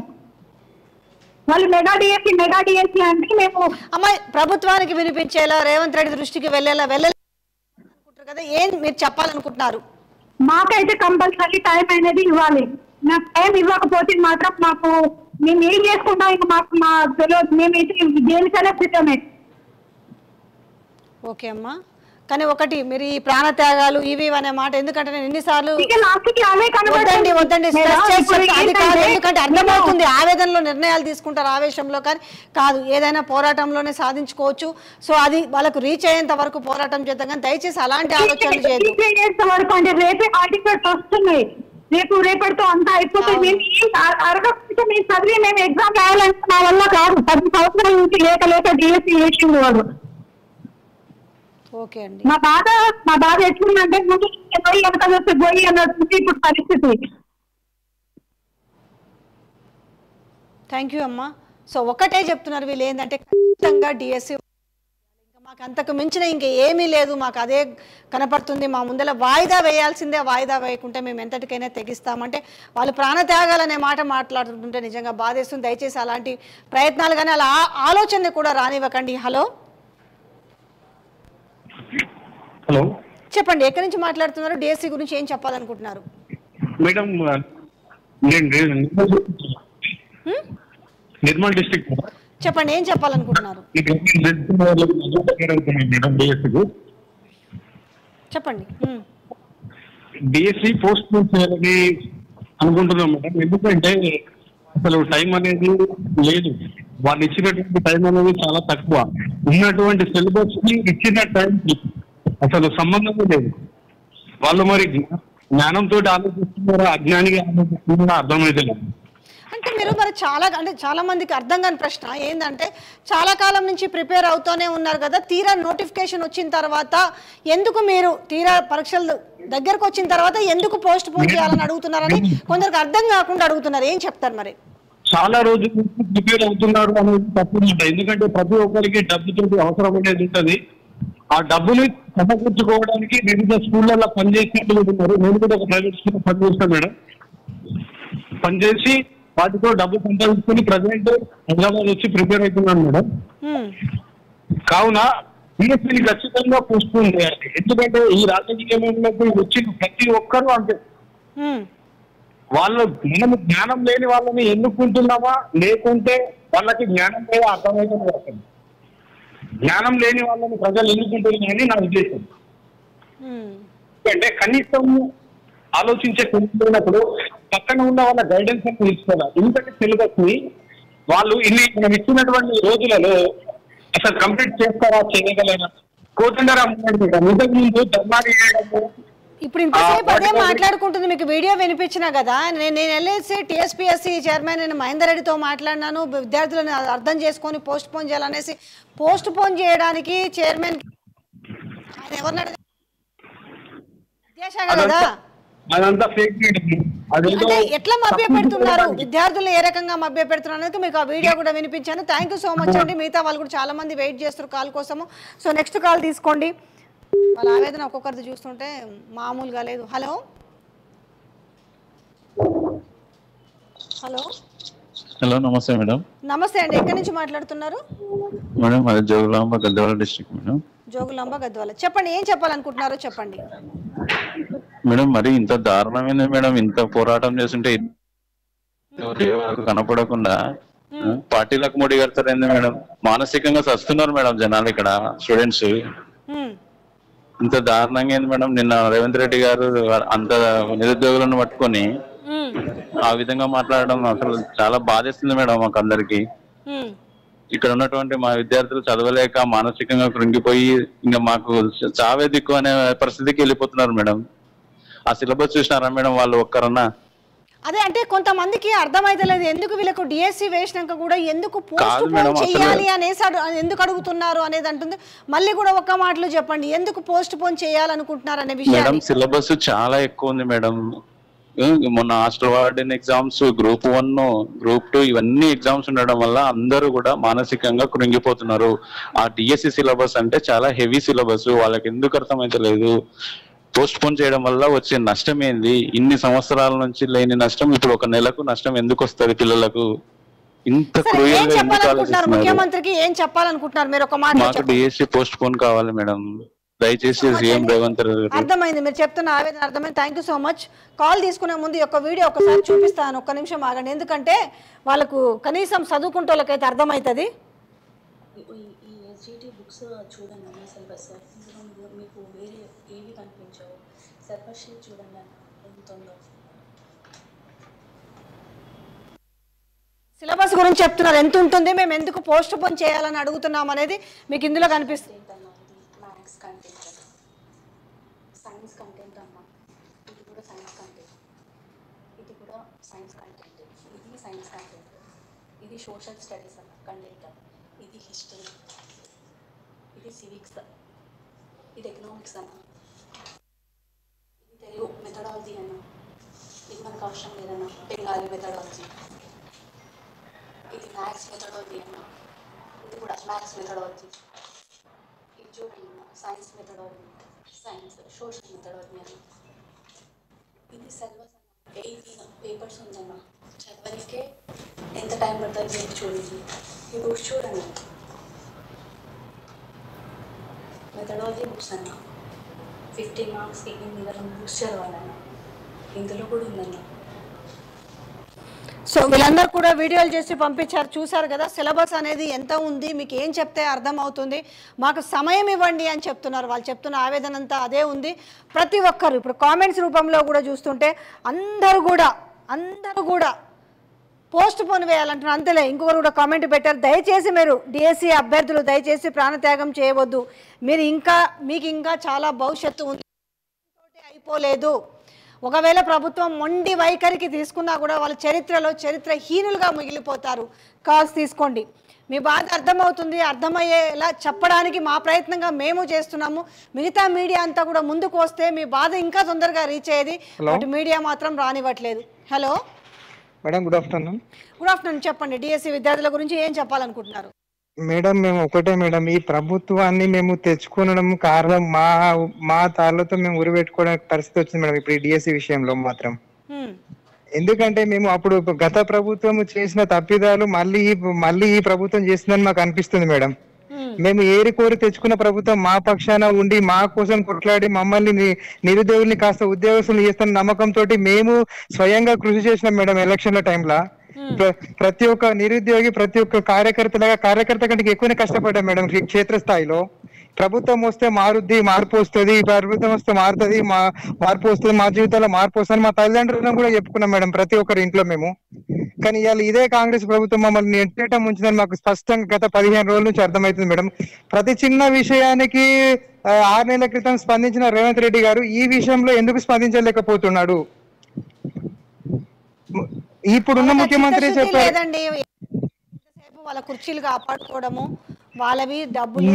వాళ్ళు మెగా డిఎస్సీ అంటే మేము అమ్మాయి ప్రభుత్వానికి వినిపించేలా రేవంత్ రెడ్డి దృష్టికి వెళ్ళాలనుకుంటారు కదా, ఏం మీరు చెప్పాలనుకుంటున్నారు? మాకైతే కంపల్సరీ టైం అనేది ఇవ్వాలి. నాకు టైం ఇవ్వకపోతే మాత్రం మేము ఏం చేసుకుంటాం ఇంకా మా తెలియదు. మేమైతే దేనికైనా సిద్ధమే. ఓకే అమ్మా, కానీ ఒకటి మీరు ఈ ప్రాణత్యాగాలు ఇవి అనే మాట, ఎందుకంటే నేను ఎన్నిసార్లు వద్దండి ఎందుకంటే అర్థమవుతుంది ఆవేదనలో నిర్ణయాలు తీసుకుంటారు ఆవేశంలో, కానీ కాదు, ఏదైనా పోరాటంలోనే సాధించుకోవచ్చు. సో అది వాళ్ళకు రీచ్ అయ్యేంత వరకు పోరాటం చేద్దాం, కానీ దయచేసి అలాంటి ఆలోచనలు చేయదు. రేపటితో అంతా అయిపోతుంది. మేము అరగకపోతే మేము చదివి మేము ఎగ్జామ్ రాయాలంటే మా వల్ల కాదు. 10 సంవత్సరాల నుంచి లేక డిఎస్సీ వేసింది వాడు. ఓకే అండి, మా బాధ ఎట్లుందంటే ముందు పోయి వెనక పోయి అన్నట్టు ఇప్పుడు పరిస్థితి. థ్యాంక్ యూ అమ్మా. సో ఒకటే చెప్తున్నారు వీళ్ళు ఏంటంటే ఖచ్చితంగా డిఎస్సీ మాకు అంతకు మించిన ఇంకా ఏమీ లేదు, మాకు అదే కనపడుతుంది, మా ముందర వాయిదా వేయాల్సిందే, వాయిదా వేయకుంటే మేము ఎంతటికైనా తెగిస్తామంటే వాళ్ళు ప్రాణత్యాగాలనే మాట మాట్లాడుతుంటే నిజంగా బాధేస్తుంది. దయచేసి అలాంటి ప్రయత్నాలు కానీ అలా ఆలోచన కూడా రానివ్వకండి. హలో హలో చెప్పండి, ఎక్కడి నుంచి మాట్లాడుతున్నారు? డిఎస్సి గురించి ఏం చెప్పాలనుకుంటున్నారు? మేడం నేను నిర్మల్ డిస్ట్రిక్ట్ చెప్పండి, ఏం చెప్పాలనుకుంటున్నారు? చెప్పండి. డిఎస్సి పోస్ట్ పోన్ చేయాలని అనుకుంటున్నాం మేడం. ఎందుకంటే అసలు టైం అనేది లేదు, వాళ్ళు ఇచ్చినటువంటి టైం అనేది చాలా తక్కువ. ఉన్నటువంటి సిలబస్ కి ఇచ్చిన టైం అసలు సంబంధమే లేదు. వాళ్ళు మరి జ్ఞానంతో ఆలోచిస్తున్నారా అజ్ఞానిగా ఆలోచిస్తున్నారా అర్థమైతే లేదు. అంటే మీరు మరి చాలా మందికి అర్థం కాని ప్రశ్న ఏంటంటే, చాలా కాలం నుంచి ప్రిపేర్ అవుతూనే ఉన్నారు కదా, తీరా నోటిఫికేషన్ వచ్చిన తర్వాత ఎందుకు మీరు తీరా పరీక్షలు దగ్గరకు వచ్చిన తర్వాత ఎందుకు పోస్ట్ పోన్ చేయాలని అడుగుతున్నారని కొందరికి అర్థం కాకుండా అడుగుతున్నారు. ఏం చెప్తారు మరి? చాలా రోజుల నుంచి ప్రిపేర్ అవుతున్నారు అనేది తప్పుంట. ఎందుకంటే ప్రతి ఒక్కరికి డబ్బుతో అవసరం అనేది ఉంటుంది. ఆ డబ్బుని సమకూర్చుకోవడానికి వివిధ స్కూళ్ళల్లో పనిచేసినట్టు ఉన్నారు. నేను కూడా ఒక ప్రైవేట్ స్కూల్ పనిచేస్తాను మేడం. పనిచేసి వాటితో డబ్బు సంపాదించుకుని ప్రజెంట్ హైదరాబాద్ వచ్చి ప్రిపేర్ అవుతున్నాను మేడం. కావున డిఎస్సిని ఖచ్చితంగా పోస్ట్ పోన్ చేయాలి. ఎందుకంటే ఈ రాజకీయంలోకి వచ్చిన ప్రతి ఒక్కరూ అంటే వాళ్ళు మనము జ్ఞానం లేని వాళ్ళని ఎన్నుకుంటున్నామా లేకుంటే వాళ్ళకి జ్ఞానం లేదా అర్థమైతే జ్ఞానం లేని వాళ్ళని ప్రజలు ఎన్నుకుంటున్నారని నా ఉద్దేశం. అంటే కనీసం ఆలోచించే తెలిసినప్పుడు పక్కన ఉన్న వాళ్ళ గైడెన్స్ అని తీసుకోవాలి. ఎందుకంటే సిలబస్ ని వాళ్ళు మనం ఇచ్చినటువంటి రోజులలో అసలు కంప్లీట్ చేస్తారా చేయగలరా? కోదండరాం ఇంతకు ముందు ధర్నాలు చేయడము ఇప్పుడు ఇంతసేపు అదే మాట్లాడుకుంటుంది. మీకు వీడియో వినిపించినా కదా, నేను వెళ్ళేసి టీఎస్పీఎస్సీ చైర్మన్ నేను మహేందర్ రెడ్డితో మాట్లాడినాను, విద్యార్థులను అర్థం చేసుకొని పోస్ట్ పోన్ చేయాలనేసి. పోస్ట్ పోన్ చేయడానికి చైర్మన్ ఆయన ఎవరిని విద్యాశాఖ కదా, ఎట్లా మభ్య పెడుతున్నారు విద్యార్థులు, ఏ రకంగా మభ్య పెడుతున్నారు అనేది మీకు ఆ వీడియో కూడా వినిపించాను. థ్యాంక్ యూ సో మచ్ అండి. మిగతా వాళ్ళు కూడా చాలా మంది వెయిట్ చేస్తారు కాల్ కోసము. సో నెక్స్ట్ కాల్ తీసుకోండి. వాళ్ళ ఆవేదన ఒక్కొక్కరిది చూస్తుంటే మామూలుగా లేదు. హలో హలో హలో నమస్తే మేడం. నమస్తే అండి, ఎక్కడి నుంచి మాట్లాడుతున్నారు? మేడం అది జోగులాంబ గద్వాల డిస్ట్రిక్ట్ మేడం. జోగులాంబ గద్వాల. చెప్పండి, ఏం చెప్పాలనుకుంటున్నారో చెప్పండి. మేడం మరి ఇంత దారుణమైంది మేడం, ఇంత పోరాటం చేస్తుంటే కనపడకుండా పార్టీలకు ముడి కడతారైంది మేడం. మానసికంగా సస్తున్నారు మేడం జనాలు ఇక్కడ స్టూడెంట్స్. ఇంత దారుణంగా ఏంది మేడం? నిన్న రేవంత్ రెడ్డి గారు అంత నిరుద్యోగులను పట్టుకొని ఆ విధంగా మాట్లాడడం అసలు చాలా బాధేస్తుంది మేడం మాకు అందరికి. ఇక్కడ ఉన్నటువంటి మా విద్యార్థులు చదవలేక మానసికంగా కృంగిపోయి ఇంకా మాకు చావే దిక్కు అనే పరిస్థితికి వెళ్ళిపోతున్నారు మేడం. ఆ సిలబస్ చూసినారా మేడం వాళ్ళు ఒక్కరన్నా? అదే అంటే కొంతమందికి అర్థమైతలేదు ఎందుకు వీళ్ళకు డిఎస్సి వేసినాక కూడా ఎందుకు పోస్ట్ పోన్ చేయాలి అనేసి ఎందుకు అడుగుతున్నారు అనేది అంటుంది. మళ్ళీ కూడా ఒక్క మాటలో చెప్పండి, ఎందుకు పోస్ట్ పోన్ చేయాలనుకుంటున్నారు అనే విషయం. మేడం సిలబస్ చాలా ఎక్కువ ఉంది మేడం. మొన్న hostel warden exams, group 1, group 2 ఇవన్నీ ఎగ్జామ్స్ ఉండడం వల్ల అందరూ కూడా మానసికంగా కృంగిపోతున్నారు. ఆ డిఎస్సి సిలబస్ అంటే చాలా హెవీ సిలబస్, వాళ్ళకి ఎందుకు అర్థమైతలేదు. పోస్ట్ పోన్ చేయడం వల్ల వచ్చే నష్టం ఏంది? ఇన్ని సంవత్సరాల నుంచి లేని నష్టం ఇప్పుడు ఒక నెలకు నష్టం ఎందుకు వస్తుంది పిల్లలకు? ఇంత క్రూయల్ గా ఎందుకు ఆలోచిస్తున్నారు? ముఖ్యమంత్రికి ఏం చెప్పాలనుకుంటున్నారు మీరు? ఒక మాట. మాకు డిఎస్సి పోస్ట్ పోన్ కావాలి మేడం, దయచేసి సీఎం రేవంత్ రెడ్డి. అర్థమైంది, మీరు చెప్తున్న ఆవేదన అర్థమైంది. Thank you so much. Call తీసుకునే ముందు ఒక వీడియో ఒకసారి చూపిస్తాను, ఒక్క నిమిషం ఆగండి. ఎందుకంటే వాళ్ళకు కనీసం చదువుకుంటే వాళ్ళకైతే అర్థమవుతుంది. ఈ ఎస్జిటి బుక్స్ చూడండి అన్న, సిలబస్ మీకు వేరే ఏవి కనిపించవు. సిలబస్ షీట్ చూడండి అన్న ఎంత ఉందో. సిలబస్ గురించి చెప్తున్నారు, ఎంత ఉంటుంది, మేము ఎందుకు పోస్ట్ పోన్ చేయాలని అడుగుతున్నాం అనేది మీకు ఇందులో కనిపిస్తుంది. మ్యాథ్స్ కంటెంట్, సైన్స్ కంటెంట్ అన్న, ఇది కూడా సైన్స్ కంటెంట్, ఇది కూడా సైన్స్ కంటెంట్, ఇది సైన్స్ కంటెంట్, ఇది సోషల్ స్టడీస్ అన్న కంటెంట్, ఇది హిస్టరీ, ఇది సివిక్స్, ఇది ఎకనామిక్స్ అన్న, ఇది తెలుగు మెథడాలజీ అన్న, ఇది మనకు అవసరం లేదన్న, బెంగాలీ మెథడాలజీ, ఇది మ్యాథ్స్ మెథడాలజీ అన్న, ఇది కూడా మ్యాథ్స్ మెథడాలజీ, చూడండి science methodology, science social methodology అని ఇది సిలబస్ 18 పేపర్స్ ఉందన్న. చదవడానికే ఎంత టైం పడుతుంది మీరు చూడండి. ఈ బుక్స్ చూడండి, మెథడాలజీ బుక్స్ అన్న 15 మార్క్స్కి మీద బుక్స్ చదవాలన్న. ఇందులో కూడా ఉందన్న. సో వీళ్ళందరూ కూడా వీడియోలు చేసి పంపించారు, చూసారు కదా. సిలబస్ అనేది ఎంత ఉంది, మీకు ఏం చెప్తే అర్థం అవుతుంది, మాకు సమయం ఇవ్వండి అని చెప్తున్నారు. వాళ్ళు చెప్తున్న ఆవేదన అంతా అదే ఉంది. ప్రతి ఒక్కరు ఇప్పుడు కామెంట్స్ రూపంలో కూడా చూస్తుంటే అందరూ కూడా పోస్ట్ పోన్ వేయాలంటున్నారు. అంతేలే, ఇంకొకరు కూడా కామెంట్ పెట్టారు, దయచేసి మీరు డిఎస్సి అభ్యర్థులు దయచేసి ప్రాణత్యాగం చేయవద్దు, మీకు ఇంకా చాలా భవిష్యత్తు ఉంది, అయిపోలేదు. ఒకవేళ ప్రభుత్వం మొండి వైఖరికి తీసుకున్నా కూడా వాళ్ళ చరిత్రహీనులుగా మిగిలిపోతారు. కాల్స్ తీసుకోండి, మీ బాధ అర్థమవుతుంది, అర్థమయ్యేలా చెప్పడానికి మా ప్రయత్నంగా మేము చేస్తున్నాము. మిగతా మీడియా అంతా కూడా ముందుకు వస్తే మీ బాధ ఇంకా తొందరగా రీచ్ అయ్యేది. బట్ మీడియా మాత్రం రానివ్వట్లేదు. Hello madam, good afternoon. Good afternoon, చెప్పండి. డిఎస్సి విద్యార్థుల గురించి ఏం చెప్పాలనుకుంటున్నారు? మేడం, మేము ఒకటే మేడం, ఈ ప్రభుత్వాన్ని మేము తెచ్చుకోవడం కారణం మా తాళ్ళతో మేము ఉరిపెట్టుకోవడానికి పరిస్థితి వచ్చింది మేడం ఇప్పుడు ఈ డిఎస్సి విషయంలో మాత్రం. ఎందుకంటే మేము అప్పుడు గత ప్రభుత్వం చేసిన తప్పిదాలు మళ్ళీ ఈ ప్రభుత్వం చేసిందని మాకు అనిపిస్తుంది మేడం. మేము ఏరి కోరి తెచ్చుకున్న ప్రభుత్వం మా పక్షాన ఉండి మా కోసం కొట్లాడి మమ్మల్ని నిరుద్యోగుల్ని కాస్త ఉద్యోగస్తులు చేస్తున్న నమ్మకంతో మేము స్వయంగా కృషి చేసినాం మేడం. ఎలక్షన్ల టైంలో ప్రతి ఒక్క నిరుద్యోగి, ప్రతి ఒక్క కార్యకర్త కంటే ఎక్కువనే కష్టపడ్డాం మేడం. క్షేత్రస్థాయిలో ప్రభుత్వం వస్తే మార్పు వస్తుంది, ప్రభుత్వం వస్తే మార్పు వస్తుంది, మా జీవితాల్లో మార్పు వస్తుంది మా తల్లిదండ్రులను కూడా చెప్పుకున్నాం మేడం ప్రతి ఒక్కరి ఇంట్లో మేము. కానీ ఇవాళ ఇదే కాంగ్రెస్ ప్రభుత్వం మమ్మల్ని నెట్టేయటం ఉంచిందని మాకు స్పష్టంగా గత 15 రోజుల నుంచి అర్థమవుతుంది మేడం. ప్రతి చిన్న విషయానికి 6 నెలల క్రితం స్పందించిన రేవంత్ రెడ్డి గారు ఈ విషయంలో ఎందుకు స్పందించలేకపోతున్నాడు? ఇప్పుడున్న ముఖ్యమంత్రి లేదండి, వాళ్ళ కుర్చీలు కాపాడుకోవడము, వాళ్ళవి డబ్బులు,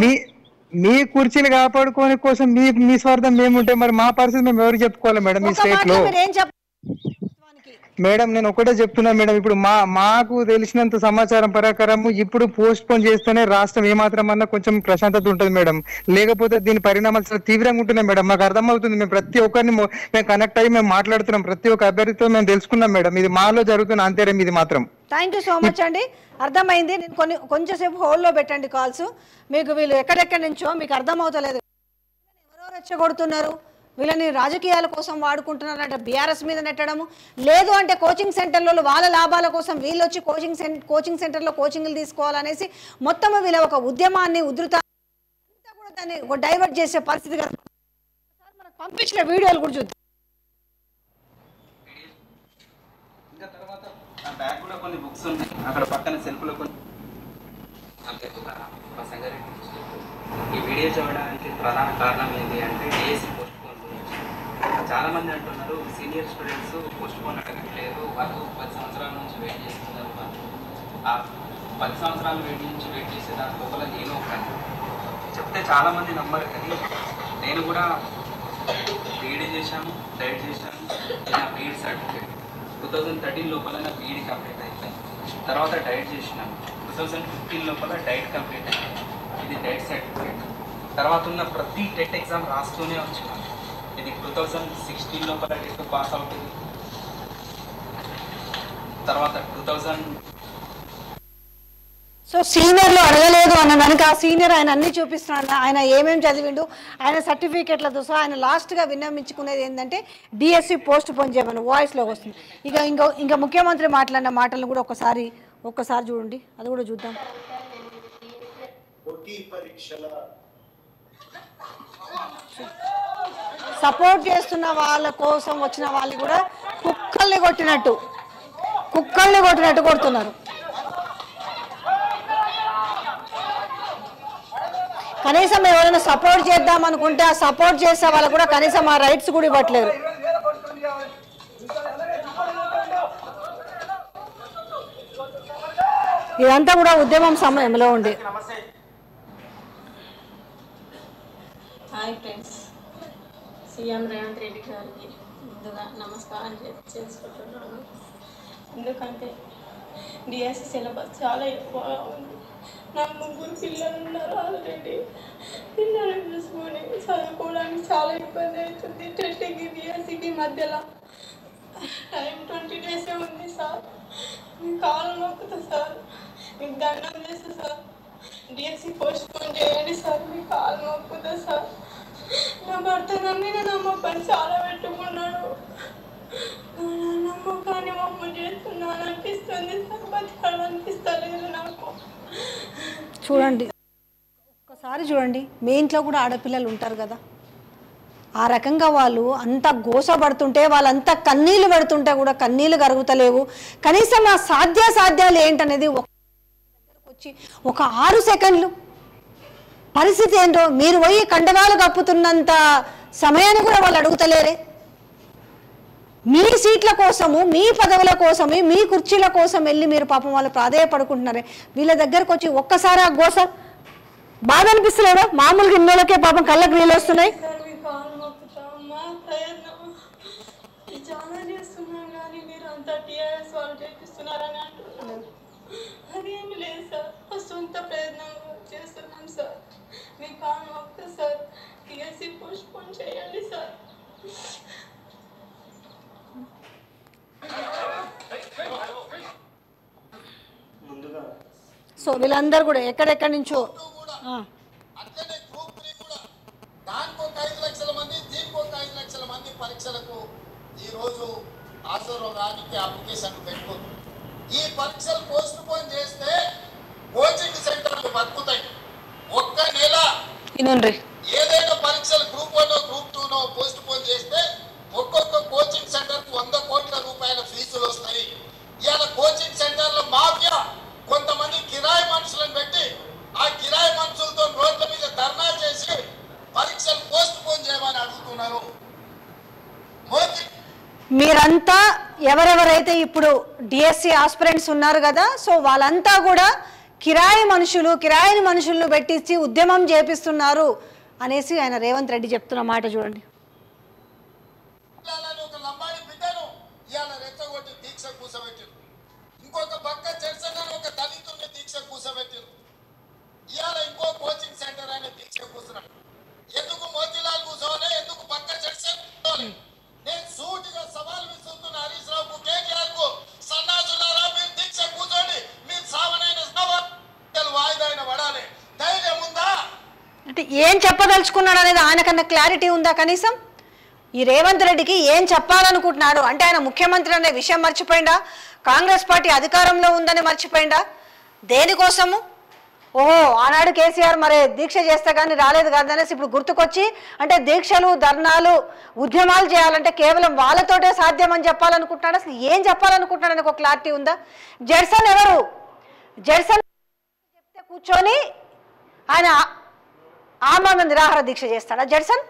మీ కుర్చీలు కాపాడుకోవడం కోసం మీ స్వార్థం మేముంటే మరి మా పరిస్థితి మేము ఎవరికి చెప్పుకోవాలి మేడం ఈ స్టేట్ లో? మేడం, నేను ఒకటే చెప్తున్నా మేడం, ఇప్పుడు మాకు తెలిసినంత సమాచారం ప్రకారం ఇప్పుడు పోస్ట్ పోన్ చేస్తేనే రాష్ట్రం ఏమాత్రం అన్నా కొంచెం ప్రశాంతత ఉంటుంది మేడం. లేకపోతే దీని పరిణామాలు చాలా తీవ్రంగా ఉంటున్నాయి మేడం. మాకు అర్థమవుతుంది, మేము ప్రతి ఒక్కరిని మేము కనెక్ట్ అయ్యి మేము మాట్లాడుతున్నాం, ప్రతి ఒక్క అభ్యర్థితో మేము తెలుసుకున్నాం మేడం. ఇది మాలో జరుగుతున్న అంతేరం ఇది మాత్రం. థ్యాంక్ యూ సో మచ్ అండి, అర్థమైంది. నేను కొంచెంసేపు హోల్డ్లో పెట్టండి కాల్స్. మీకు వీళ్ళు ఎక్కడెక్కడి నుంచో మీకు అర్థమవుతలేదు, ఎవరో రెచ్చగొడుతున్నారు, వీళ్ళని రాజకీయాల కోసం వాడుకుంటున్నారంటే బీఆర్ఎస్ మీద నెట్టడము, లేదు అంటే కోచింగ్ సెంటర్లలో వాళ్ళ లాభాల కోసం వీళ్ళు వచ్చి కోచింగ్ సెంటర్లో కోచింగ్లు తీసుకోవాలనేసి మొత్తం వీళ్ళ ఒక ఉద్యమాన్ని కూడా దాన్ని డైవర్ట్ చేసే పరిస్థితి కదా. మనకు పంపించిన వీడియోలు కూడా చూద్దాం. బ్యాగ్ కూడా కొన్ని బుక్స్ ఉన్నాయి అక్కడ పక్కన సెల్ఫ్లో కొన్ని. ఈ వీడియో చూడడానికి ప్రధాన కారణం ఏంటి అంటే డిఎస్సి పోస్ట్ పోన్ గురించి. చాలా మంది అంటున్నారు సీనియర్ స్టూడెంట్స్ పోస్ట్ పోన్ అడగట్లేదు, వాళ్ళు 10 సంవత్సరాల నుంచి వెయిట్ చేస్తున్నారు. ఆ 10 సంవత్సరాలు వెయిట్ చేసే దాని లోపల నేను ఒకటి చెప్తే చాలా మంది నమ్మరు. కానీ నేను కూడా బీఈడీ చేశాను, డైట్ చేశాను, నా బీఈడీ సర్టిఫికేట్ 2013 లోపల నా బీఈడీ కంప్లీట్ అయిపోయింది. తర్వాత డైట్ చేసినాను, 2015 లోపల డైట్ కంప్లీట్ అయింది, ఇది డైట్ సర్టిఫికేట్. తర్వాత ఉన్న ప్రతి టెట్ ఎగ్జామ్ రాస్తూనే వచ్చినాను. ఇది 2016 లోపల టెట్ పాస్ అవుతుంది. తర్వాత 2000 సో సీనియర్లు అడగలేదు అన్నదానికి ఆ సీనియర్ ఆయన అన్ని చూపిస్తున్నాడు, ఆయన ఏమేమి చదివిండు, ఆయన సర్టిఫికేట్లతో సో ఆయన లాస్ట్గా విన్నమించుకునేది ఏంటంటే డిఎస్సి పోస్ట్ పోన్ చేయమని వాయిస్లోకి వస్తుంది. ఇంకా ముఖ్యమంత్రి మాట్లాడిన మాటలను కూడా ఒక్కసారి చూడండి, అది కూడా చూద్దాం. సపోర్ట్ చేస్తున్న వాళ్ళ కోసం వచ్చిన వాళ్ళు కూడా కుక్కల్ని కొట్టినట్టు కొడుతున్నారు. కనీసం ఎవరైనా సపోర్ట్ చేద్దాం అనుకుంటే ఆ సపోర్ట్ చేసే వాళ్ళు కూడా కనీసం ఆ రైట్స్ కూడా ఇవ్వట్లేరు. ఇదంతా కూడా ఉద్యమం సమయంలో ఉండి. Hi friends, CM Revanth Reddy గారికి ముందుగా నమస్కారం చేసుకుంటున్నాను. ఎందుకంటే డిఎస్సి సిలబస్ చాలా ఎక్కువగా ఉంది. నాకు 3 పిల్లలు ఉన్నారు ఆల్రెడీ. పిల్లలు మధ్యలో టైం 20 days ఉంది సార్. మీ కాలు నొక్కుతా సార్, మీకు దండం చేస్తా సార్, డిఎస్సి పోస్ట్ పోన్ చేయండి సార్, మీ కాలు నొక్కుతా సార్. నా భర్త నమ్మి నేను అమ్మ పని చాలా పెట్టుకున్నాడు, నమ్మకాన్ని మమ్మ చేస్తున్నాను అనిపిస్తుంది సార్, బతకాలనిపిస్తలేదు నాకు. చూడండి ఒక్కసారి చూడండి, మీ ఇంట్లో కూడా ఆడపిల్లలు ఉంటారు కదా, ఆ రకంగా వాళ్ళు అంత గోసపడుతుంటే, వాళ్ళంతా కన్నీళ్ళు పెడుతుంటే కూడా కన్నీళ్ళు కరుగుతలేవు. కనీసం ఆ సాధ్యాలు ఏంటనేది వచ్చి ఒక 6 సెకండ్లు పరిస్థితి ఏంటో మీరు పోయి కండవాలు కప్పుతున్నంత సమయాన్ని కూడా వాళ్ళు అడుగుతలేరే. మీ సీట్ల కోసము, మీ పదవుల కోసమే, మీ కుర్చీల కోసం వెళ్ళి మీరు పాపం వాళ్ళు ప్రాధేయపడుకుంటున్నారే. వీళ్ళ దగ్గరకు వచ్చి ఒక్కసారి ఆ గోస బాధ అనిపిస్తలేదా? మామూలుగా ఇన్నోళ్ళకే పాపం కళ్ళకు నీళ్ళు వస్తున్నాయి. చాలా చేస్తున్నాం కానీ మీరు అంతా టీఆర్ఎస్ వాళ్ళు చేపిస్తున్నారని అంటున్నారు. అదేమి లేదు సార్, సొంత ప్రయత్నం చేస్తున్నాం సార్. మీ కాను ఒక్క సార్ టీఎస్సీ పోస్ట్ పోన్ చేయండి సార్. సో వీళ్ళందరూ కూడా ఎక్కడెక్కడి నుంచో దానికో 5 లక్షల మంది, దీనికో 5 లక్షల మంది పరీక్షలకు ఈరోజు హాజరవడానికి అప్లికేషన్లు పెట్టుకుంది. ఈ పరీక్షలు పోస్ట్ పోన్ చేస్తే కోచింగ్ సెంటర్లు బతుకుతాయి. ఒక్క నెల ఏదైనా పరీక్షలు గ్రూప్ 1 గ్రూప్ 2 పోస్ట్ పోన్ చేస్తే ఒక్కొక్క కోచింగ్ సెంటర్ కు 100 కోట్ల రూపాయల ఫీజులు వస్తాయి. ఇవాళ కోచింగ్ సెంటర్ల మాఫియా కొంతమంది కిరాయి మనుషులను పెట్టి ఆ కిరాయి మనుషులతో రోడ్ల మీద ధర్నా చేసి పరీక్షలు పోస్ట్ పోన్ చేయమని అడుగుతున్నారు. మీరంతా ఎవరెవరైతే ఇప్పుడు డిఎస్సి ఆస్పిరెంట్స్ ఉన్నారు కదా, సో వాళ్ళంతా కూడా కిరాయి మనుషులను పెట్టించి ఉద్యమం చేపిస్తున్నారు అనేసి ఆయన రేవంత్ రెడ్డి చెప్తున్న మాట చూడండి. ఒక లంబాడి బిడ్డను ఇవాళ రెచ్చగొట్టి దీక్ష కూసబెట్టారు. ఇంకొక పక్క చర్చన ఒక దళితుడిని దీక్ష కూసబెట్టారు. ఇవాళ ఇంకో కోచింగ్ సెంటర్ ఆయన దీక్ష కూర్చున్నాడు. ఎందుకు మోతీలాల్ కూర్చోవాలి, ఎందుకు పక్క చర్చ? నేను సూటిగా సవాల్ విసురుతున్న హరీష్ రావుకు, కేటీఆర్ కు, సన్నాసులారా మీరు దీక్ష కూర్చోండి, మీరు సావనైన వాయిదా అయిన పడాలి. ధైర్యం ఉందా? అంటే ఏం చెప్పదలుచుకున్నాడు అనేది ఆయనకన్నా క్లారిటీ ఉందా? కనీసం ఈ రేవంత్ రెడ్డికి ఏం చెప్పాలనుకుంటున్నాడు అంటే, ఆయన ముఖ్యమంత్రి అనే విషయం మర్చిపోయిందా? కాంగ్రెస్ పార్టీ అధికారంలో ఉందని మర్చిపోయిందా? దేనికోసము? ఓహో ఆనాడు కేసీఆర్ మరి దీక్ష చేస్తే కానీ రాలేదు కాదనేసి ఇప్పుడు గుర్తుకొచ్చి, అంటే దీక్షలు, ధర్నాలు, ఉద్యమాలు చేయాలంటే కేవలం వాళ్ళతోటే సాధ్యం అని చెప్పాలనుకుంటున్నాడు. అసలు ఏం చెప్పాలనుకుంటున్నాడు అని ఒక క్లారిటీ ఉందా? జడ్సన్ ఎవరు? జడ్సన్ చెప్తే కూర్చొని ఆయన ఆమరణ నిరాహార దీక్ష చేస్తాడా జడ్సన్?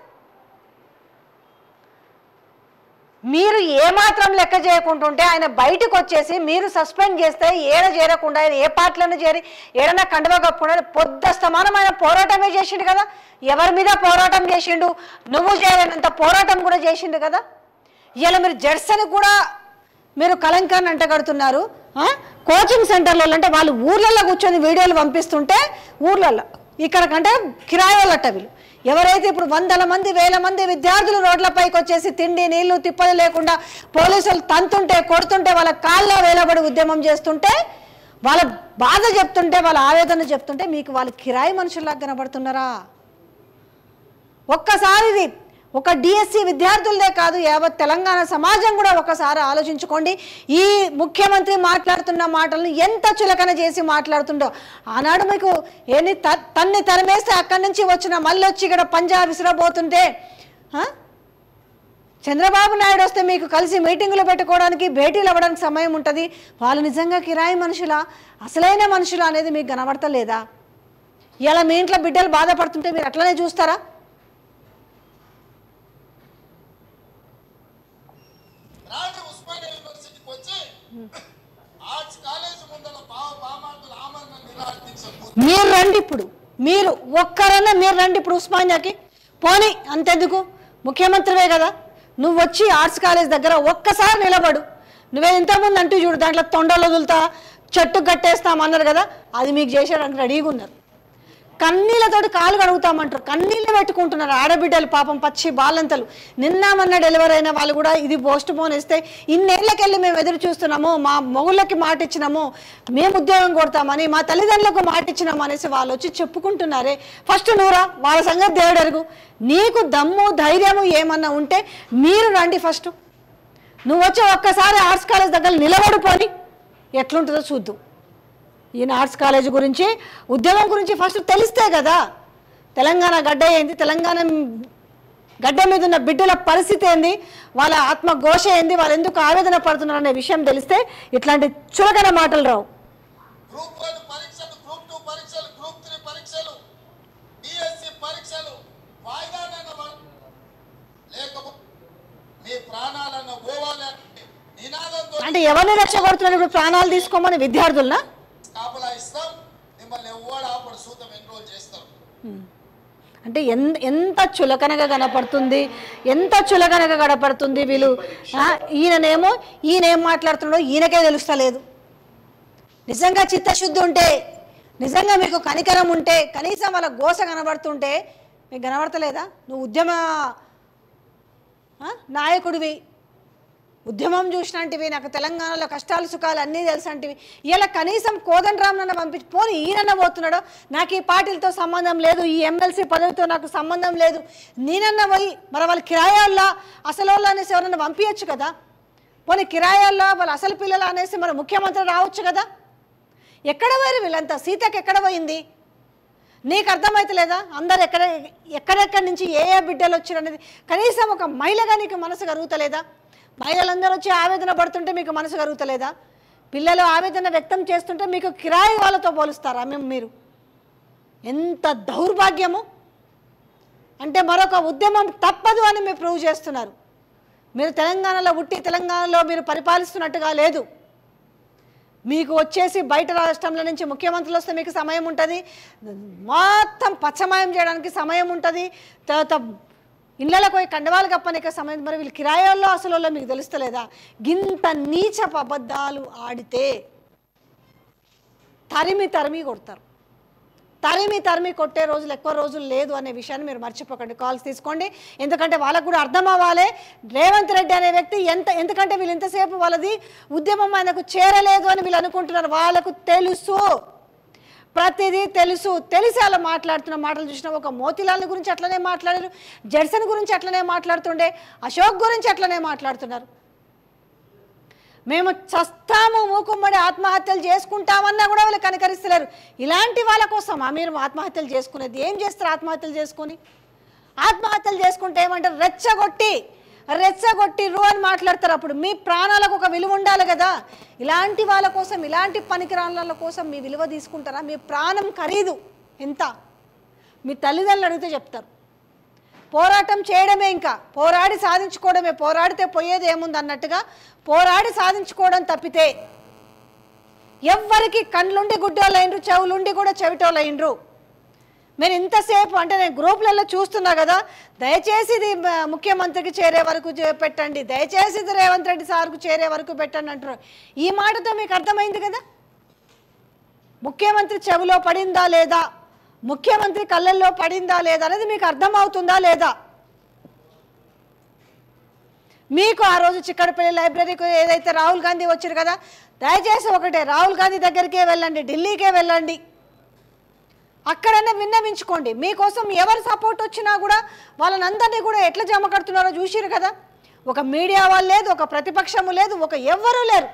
మీరు ఏమాత్రం లెక్క చేయకుంటుంటే ఆయన బయటకు వచ్చేసి మీరు సస్పెండ్ చేస్తే ఏడ చేరకుండా ఆయన ఏ పార్టీలోనూ చేరి ఏడన్నా కండువా కప్పుకుండా పొద్దస్తమానం ఆయన పోరాటమే చేసిండు కదా. ఎవరి మీద పోరాటం చేసిండు? నువ్వు చేయలేనంత పోరాటం కూడా చేసిండు కదా. ఇలా మీరు జడ్సన్ కూడా మీరు కలంకాన్ని అంటగడుతున్నారు. కోచింగ్ సెంటర్లలో అంటే వాళ్ళు ఊర్లలో కూర్చొని వీడియోలు పంపిస్తుంటే ఊర్లలో ఇక్కడ కంటే కిరాయి వాళ్ళట వీళ్ళు. ఎవరైతే ఇప్పుడు 100 మంది 1000 మంది విద్యార్థులు రోడ్లపైకి వచ్చేసి తిండి నీళ్లు తిప్పలు లేకుండా పోలీసులు తంతుంటే కొడుతుంటే వాళ్ళ కాళ్ళ వేలబడి ఉద్యమం చేస్తుంటే వాళ్ళ బాధ చెప్తుంటే వాళ్ళ ఆవేదన చెప్తుంటే మీకు వాళ్ళు కిరాయి మనుషుల్లాగా కనబడుతున్నారా? ఒక్కసారి ఇది ఒక డిఎస్సి విద్యార్థులదే కాదు, యావత్ తెలంగాణ సమాజం కూడా ఒకసారి ఆలోచించుకోండి. ఈ ముఖ్యమంత్రి మాట్లాడుతున్న మాటలను ఎంత చులకన చేసి మాట్లాడుతుండో. ఆనాడు మీకు ఏని తన్ని తరిమేస్తే అక్కడి నుంచి వచ్చిన మళ్ళీ వచ్చి ఇక్కడ పంజాబ్ విసిరబోతుంటే చంద్రబాబు నాయుడు వస్తే మీకు కలిసి మీటింగులు పెట్టుకోవడానికి, భేటీలు అవ్వడానికి సమయం ఉంటుంది. వాళ్ళు నిజంగా కిరాయి మనుషులా, అసలైన మనుషులా అనేది మీకు కనబడతలేదా? ఇలా మీ ఇంట్లో బిడ్డలు బాధపడుతుంటే మీరు అట్లనే చూస్తారా? మీరు రండి, ఇప్పుడు మీరు ఒక్కరన్నా మీరు రండి ఇప్పుడు ఉస్మానియాకి. పోనీ అంతెందుకు, ముఖ్యమంత్రివే కదా, నువ్వు వచ్చి ఆర్ట్స్ కాలేజ్ దగ్గర ఒక్కసారి నిలబడు. నువ్వే ఇంతకుముందు అంటూ చూడు, దాంట్లో తొండలు వదులుతా చెట్టు కట్టేస్తామన్నారు కదా, అది మీకు చేసేయడానికి రెడీగా ఉన్నారు. కన్నీళ్ళతోటి కాలు కడుగుతామంటారు, కన్నీళ్ళు పెట్టుకుంటున్నారు ఆడబిడ్డలు పాపం పచ్చి బాలంతలు. నిన్న మొన్న డెలివరీ అయిన వాళ్ళు కూడా ఇది పోస్ట్ పోన్ ఇస్తే ఇన్నేళ్ళకెళ్ళి మేము ఎదురు చూస్తున్నాము, మా మొగుళ్ళకి మాట ఇచ్చినాము, మేము ఉద్యోగం కొడతామని, మా తల్లిదండ్రులకు మాట ఇచ్చినాము అనేసి వాళ్ళు వచ్చి చెప్పుకుంటున్నారే. ఫస్ట్ నువ్వురా, వాళ్ళ సంగతి దేవుడు ఎరుగు. నీకు దమ్ము ధైర్యము ఏమన్నా ఉంటే మీరు రండి. ఫస్ట్ నువ్వు వచ్చి ఒక్కసారి ఆర్ట్స్ కాలేజ్ దగ్గర నిలబడిపోని ఎట్లుంటుందో చూద్దాం. ఈయన ఆర్ట్స్ కాలేజ్ గురించి ఉద్యమం గురించి ఫస్ట్ తెలిస్తే కదా తెలంగాణ గడ్డ ఏంది, తెలంగాణ గడ్డ మీద ఉన్న బిడ్డల పరిస్థితి ఏంది, వాళ్ళ ఆత్మఘోష ఏంది, వాళ్ళు ఎందుకు ఆవేదన పడుతున్నారు అనే విషయం తెలిస్తే ఇట్లాంటి చులకన మాటలు రావు. గ్రూప్ 1 పరీక్షలు, గ్రూప్ 2 పరీక్షలు, గ్రూప్ 3 పరీక్షలు, డిఎస్సి పరీక్షలు వాయిదానన్న లేకపోతే మీ ప్రాణాలను పోవాలి నినాదంతో అంటే ఎవరిని రెచ్చగొడుతున్నారు ఇప్పుడు ప్రాణాలు తీసుకోమని? విద్యార్థులనా? కాపలా ఇస్తాం, మిమ్మల్ని ఎవడు ఆపడు, సూతం ఎన్రోల్ చేస్తాం. అంటే ఎంత చులకనగా కనపడుతుంది, ఎంత చులకనగా కనపడుతుంది. వీళ్ళు ఈయన ఏం మాట్లాడుతున్నాడో ఈయనకే తెలుస్తలేదు. నిజంగా చిత్తశుద్ధి ఉంటే, నిజంగా మీకు కనికరం ఉంటే, కనీసం వాళ్ళ గోస కనబడుతుంటే మీకు కనబడతలేదా? నువ్వు ఉద్యమ నాయకుడివి, ఉద్యమం చూసినవి, నాకు తెలంగాణలో కష్టాలు సుఖాలు అన్నీ తెలుసంటివి. ఇలా కనీసం కోదండరామ్నన్న పంపించి పోనీ ఈయనన్న పోతున్నాడో, నాకు ఈ పార్టీలతో సంబంధం లేదు, ఈ ఎమ్మెల్సీ పదవితో నాకు సంబంధం లేదు, నేనన్న పోయి మరి వాళ్ళ కిరాయాల్లో అసలు వాళ్ళు అనేసి ఎవరన్నా పంపించచ్చు కదా. పోనీ కిరాయాల్లో వాళ్ళ అసలు పిల్లలు అనేసి మరి ముఖ్యమంత్రి రావచ్చు కదా. ఎక్కడ పోయారు వీళ్ళంతా? సీతకి ఎక్కడ పోయింది? నీకు అర్థమవుతలేదా? అందరు ఎక్కడెక్కడి నుంచి ఏ బిడ్డలు వచ్చారు అనేది కనీసం ఒక మహిళగా నీకు మనసు కరుగుతలేదా? మహిళలందరూ వచ్చి ఆవేదన పడుతుంటే మీకు మనసు కరుగుతలేదా? పిల్లలు ఆవేదన వ్యక్తం చేస్తుంటే మీకు కిరాయి వాళ్ళతో పోలుస్తారా మీరు? ఎంత దౌర్భాగ్యము! అంటే మరొక ఉద్యమం తప్పదు అని మీరు ప్రూవ్ చేస్తున్నారు. మీరు తెలంగాణలో పుట్టి తెలంగాణలో మీరు పరిపాలిస్తున్నట్టుగా లేదు. మీకు వచ్చేసి బయట రాష్ట్రంలో నుంచి ముఖ్యమంత్రులు వస్తే మీకు సమయం ఉంటుంది, మొత్తం పచ్చమాయం చేయడానికి సమయం ఉంటుంది, తర్వాత ఇళ్ళకు పోయి కండవాలు కప్పనిక సమయం. మరి వీళ్ళు కిరాయాల్లో అసలు మీకు తెలుస్తలేదా? గింత నీచపు అబద్ధాలు ఆడితే తరిమి కొడతారు. తరిమి కొట్టే రోజులు ఎక్కువ రోజులు లేదు అనే విషయాన్ని మీరు మర్చిపోకండి. కాల్స్ తీసుకోండి, ఎందుకంటే వాళ్ళకు కూడా అర్థం అవ్వాలి. రేవంత్ రెడ్డి అనే వ్యక్తి ఎందుకంటే వీళ్ళు ఇంతసేపు వాళ్ళది ఉద్యమం ఆయనకు చేరలేదు అని వీళ్ళు అనుకుంటున్నారు. వాళ్ళకు తెలుసు, ప్రతిదీ తెలిసి అలా మాట్లాడుతున్న మాటలు చూసినా ఒక మోతిలాల్ గురించి అట్లనే మాట్లాడారు, జడ్సన్ గురించి అట్లనే మాట్లాడుతుండే, అశోక్ గురించి అట్లనే మాట్లాడుతున్నారు. మేము చస్తాము మూకుమ్మడి ఆత్మహత్యలు చేసుకుంటామన్నా కూడా వాళ్ళు కనికరిస్తలేరు. ఇలాంటి వాళ్ళ కోసం మీరు ఆత్మహత్యలు చేసుకునేది? ఏం చేస్తారు ఆత్మహత్యలు చేసుకుని? ఆత్మహత్యలు చేసుకుంటే ఏమంటారు? రెచ్చగొట్టి అని మాట్లాడతారు. అప్పుడు మీ ప్రాణాలకు ఒక విలువ ఉండాలి కదా. ఇలాంటి వాళ్ళ కోసం, ఇలాంటి పనికిరాళ్ళ కోసం మీ విలువ తీసుకుంటారా? మీ ప్రాణం ఖరీదు ఎంత? మీ తల్లిదండ్రులు అడిగితే చెప్తారు. పోరాటం చేయడమే, ఇంకా పోరాడి సాధించుకోవడమే. పోరాడితే పోయేది ఏముంది అన్నట్టుగా పోరాడి సాధించుకోవడం తప్పితే ఎవ్వరికి కళ్ళుండి గుడ్డోళ్ళైండ్రు, చెవులుండి కూడా చెవిటోళ్ళైండ్రు. మీరు ఇంతసేపు అంటే నేను గ్రూపులలో చూస్తున్నా కదా, దయచేసి ఇది ముఖ్యమంత్రికి చేరే వరకు పెట్టండి, దయచేసి ఇది రేవంత్ రెడ్డి సార్కు చేరే వరకు పెట్టండి అంటున్నారు. ఈ మాటతో మీకు అర్థమైంది కదా ముఖ్యమంత్రి చెవిలో పడిందా లేదా, ముఖ్యమంత్రి కళ్ళల్లో పడిందా లేదా అనేది మీకు అర్థమవుతుందా లేదా? మీకు ఆ రోజు చిక్కడపల్లి లైబ్రరీకి ఏదైతే రాహుల్ గాంధీ వచ్చారు కదా, దయచేసి ఒకటే, రాహుల్ గాంధీ దగ్గరికే వెళ్ళండి, ఢిల్లీకే వెళ్ళండి, అక్కడనే విన్నవించుకోండి. మీకోసం ఎవరు సపోర్ట్ వచ్చినా కూడా వాళ్ళని అందరినీ కూడా ఎట్లా జమ కడుతున్నారో చూసిరు కదా. ఒక మీడియా వాళ్ళు లేదు, ఒక ప్రతిపక్షము లేదు, ఒక ఎవ్వరూ లేరు.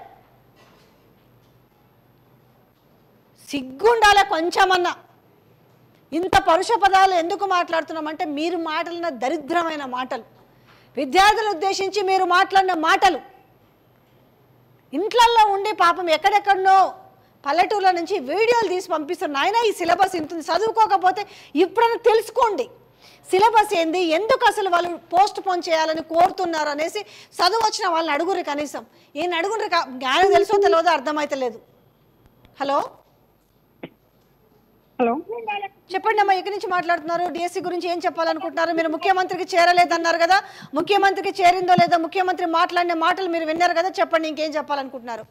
సిగ్గుండాలే కొంచెమన్నా. ఇంత పరుష పదాలు ఎందుకు మాట్లాడుతున్నామంటే మీరు మాటలిన దరిద్రమైన మాటలు, విద్యార్థులను ఉద్దేశించి మీరు మాట్లాడిన మాటలు. ఇంట్లల్లో ఉండి పాపం ఎక్కడెక్కడనో పల్లెటూర్ల నుంచి వీడియోలు తీసి పంపిస్తారు. నాయన ఈ సిలబస్ ఇంత చదువుకోకపోతే ఇప్పుడైనా తెలుసుకోండి సిలబస్ ఏంది, ఎందుకు అసలు వాళ్ళు పోస్ట్ పోన్ చేయాలని కోరుతున్నారు అనేసి చదువు వచ్చిన వాళ్ళని అడుగురు. కనీసం ఈయన అడుగురు, జ్ఞానం తెలుసో తెలియదో అర్థమైతలేదు. హలో చెప్పండి అమ్మా, ఎక్కడి నుంచి మాట్లాడుతున్నారు? డిఎస్సి గురించి ఏం చెప్పాలనుకుంటున్నారు? మీరు ముఖ్యమంత్రికి చేరలేదన్నారు కదా, ముఖ్యమంత్రికి చేరిందో లేదో, ముఖ్యమంత్రి మాట్లాడిన మాటలు మీరు విన్నారు కదా, చెప్పండి ఇంకేం చెప్పాలనుకుంటున్నారు?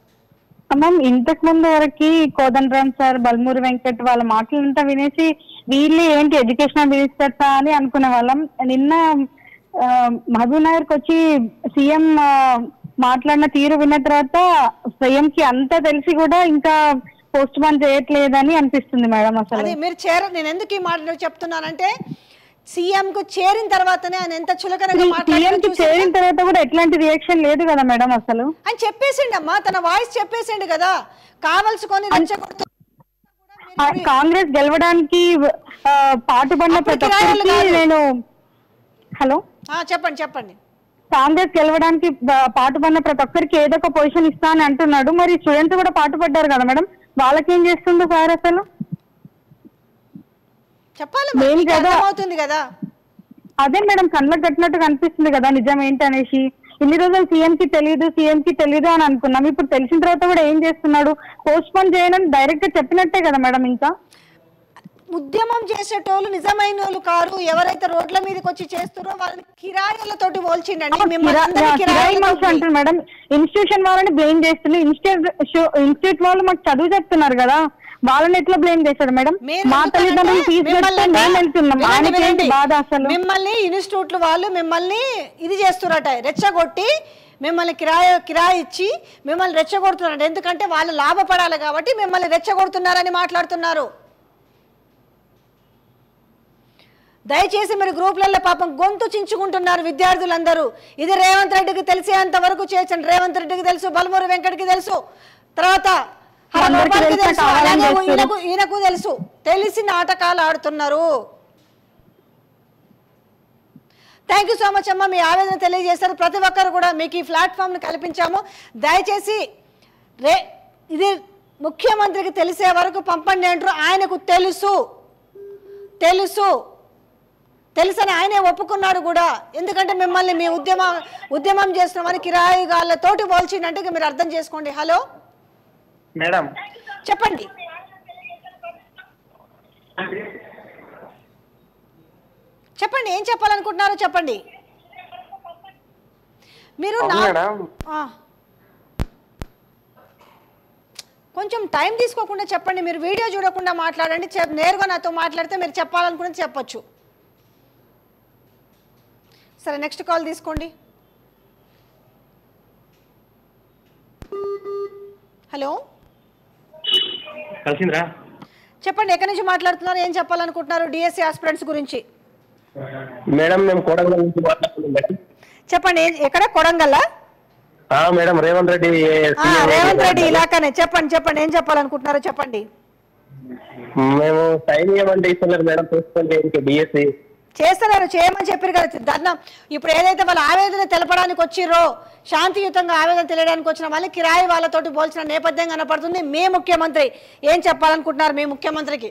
మ్యామ్ ఇంతకు ముందు వరకు కోదండరామ్ సార్, బల్మూరి వెంకట్ వాళ్ళ మాటలంతా వినేసి వీళ్ళు ఏంటి ఎడ్యుకేషనల్ మినిస్టర్స్ అని అనుకునే వాళ్ళం. నిన్న మహబూబ్ నగర్ కి వచ్చి సీఎం మాట్లాడిన తీరు విన్న తర్వాత సీఎం కి అంతా తెలిసి కూడా ఇంకా పోస్ట్ పోన్ చేయట్లేదని అనిపిస్తుంది మేడం. అసలు నేను ఎందుకు ఈ మాట చెప్తున్నానంటే సీఎం కు చేరిన తర్వాతనే ఆయన ఎంత చులకనగా మాట్లాడారు. చేరిన తర్వాత కూడా ఎట్లాంటి రియాక్షన్ లేదు కదా మేడం. అసలు ఆయన చెప్పేసిండు అమ్మా, తన వాయిస్ చెప్పేసిండు కదా, కావలసుకొని కాంగ్రెస్ గెలవడానికి పాటుపడిన ప్రతి ఒక్కరికి నేను చెప్పండి కాంగ్రెస్ గెలవడానికి పాటుపడిన ప్రతి ఒక్కరికి ఏదో ఒక పొజిషన్ ఇస్తా అని అంటున్నాడు. మరి స్టూడెంట్స్ కూడా పాటుపడ్డారు కదా మేడం, వాళ్ళకేం చేస్తుందో సార్ అసలు చెప్పాలి కదా. అదే మేడం కళ్ళకు కట్టినట్టు కనిపిస్తుంది కదా నిజం ఏంటనేసి. ఇన్ని రోజులు సీఎం కి తెలియదు అని అనుకున్నాం. ఇప్పుడు తెలిసిన తర్వాత కూడా ఏం చేస్తున్నాడు, పోస్ట్ పోన్ చేయడం డైరెక్ట్ గా చెప్పినట్టే కదా మేడం. ఇంకా ఉద్యమం చేసేటోళ్ళు నిజమైన వాళ్ళు కారు, ఎవరైతే రోడ్ల మీదకి వచ్చి చేస్తారో వాళ్ళని కిరాయిలతోటి పోల్చిండండి. అంటారు మేడం, ఇన్స్టిట్యూషన్ వాళ్ళని బ్లేమ్ చేస్తుంది. ఇన్స్టిట్యూట్ వాళ్ళు మాకు చదువు చెప్తున్నారు కదా, వాళ్ళని ఎట్లా బ్లేమ్ చేశాడు మేడం? మా తల్లిదండ్రులు మిమ్మల్ని ఇన్స్టిట్యూట్లు వాళ్ళు మిమ్మల్ని ఇది చేస్తున్నారట, రెచ్చగొట్టి మిమ్మల్ని కిరాయి ఇచ్చి మిమ్మల్ని రెచ్చగొడుతున్నారు. ఎందుకంటే వాళ్ళు లాభపడాలి కాబట్టి మిమ్మల్ని రెచ్చగొడుతున్నారని మాట్లాడుతున్నారు. దయచేసి మీరు గ్రూపులలో పాపం గొంతు చించుకుంటున్నారు విద్యార్థులందరూ. ఇది రేవంత్ రెడ్డికి తెలిసేంత వరకు చేసండి. రేవంత్ రెడ్డికి తెలుసు, బల్మూరి వెంకట్కి తెలుసు, తర్వాత ఈయనకు తెలుసు, తెలిసి నాటకాలు ఆడుతున్నారు. థ్యాంక్ యూ సో మచ్ అమ్మ, మీ ఆవేదన తెలియజేశారు. ప్రతి ఒక్కరు కూడా మీకు ఈ ప్లాట్ఫామ్ ని కల్పించాము. దయచేసి ఇది ముఖ్యమంత్రికి తెలిసే వరకు పంపండి అంటారు. ఆయనకు తెలుసని ఆయనే ఒప్పుకున్నాడు కూడా. ఎందుకంటే మిమ్మల్ని మీ ఉద్యమం చేస్తున్నామని కిరాయిగాళ్ళతోటి పోల్చిందంటే మీరు అర్థం చేసుకోండి. హలో మేడం చెప్పండి. ఏం చెప్పాలనుకుంటున్నారో చెప్పండి. మీరు కొంచెం టైం తీసుకోకుండా చెప్పండి. మీరు వీడియో చూడకుండా మాట్లాడండి. నేరుగా నాతో మాట్లాడితే మీరు చెప్పాలనుకున్నది చెప్పొచ్చు. సరే, నెక్స్ట్ కాల్ తీసుకోండి. హలో చెప్పండి, ఎక్కడి నుంచి మాట్లాడుతున్నారు, ఏం చెప్పాలనుకుంటున్నారు డిఎస్సి ఆస్పిరెంట్స్ గురించి? మేడం మేము కొడంగల్ నుంచి మాట్లాడుతున్నాం. చెప్పండి, ఎక్కడ? కొడంగల్ మేడం. రేవంత్ రెడ్డి ఇలాకానే. చెప్పండి ఏం చెప్పాలనుకుంటున్నారో చెప్పండి. మేము సైన్ చేయమంటే ఇస్తున్నారు మేడం, చూసుకోండి డిఎస్సి చేస్తున్నారు, చేయమని చెప్పారు కదా. ధర్నా ఇప్పుడు ఏదైతే వాళ్ళ ఆవేదన తెలపడానికి వచ్చిర్రో, శాంతియుతంగా ఆవేదన తెలియడానికి వచ్చిన వాళ్ళని కిరాయి వాళ్ళతోటి పోల్చిన నేపథ్యం కనపడుతుంది. మీ ముఖ్యమంత్రి ఏం చెప్పాలనుకుంటున్నారు? మీ ముఖ్యమంత్రికి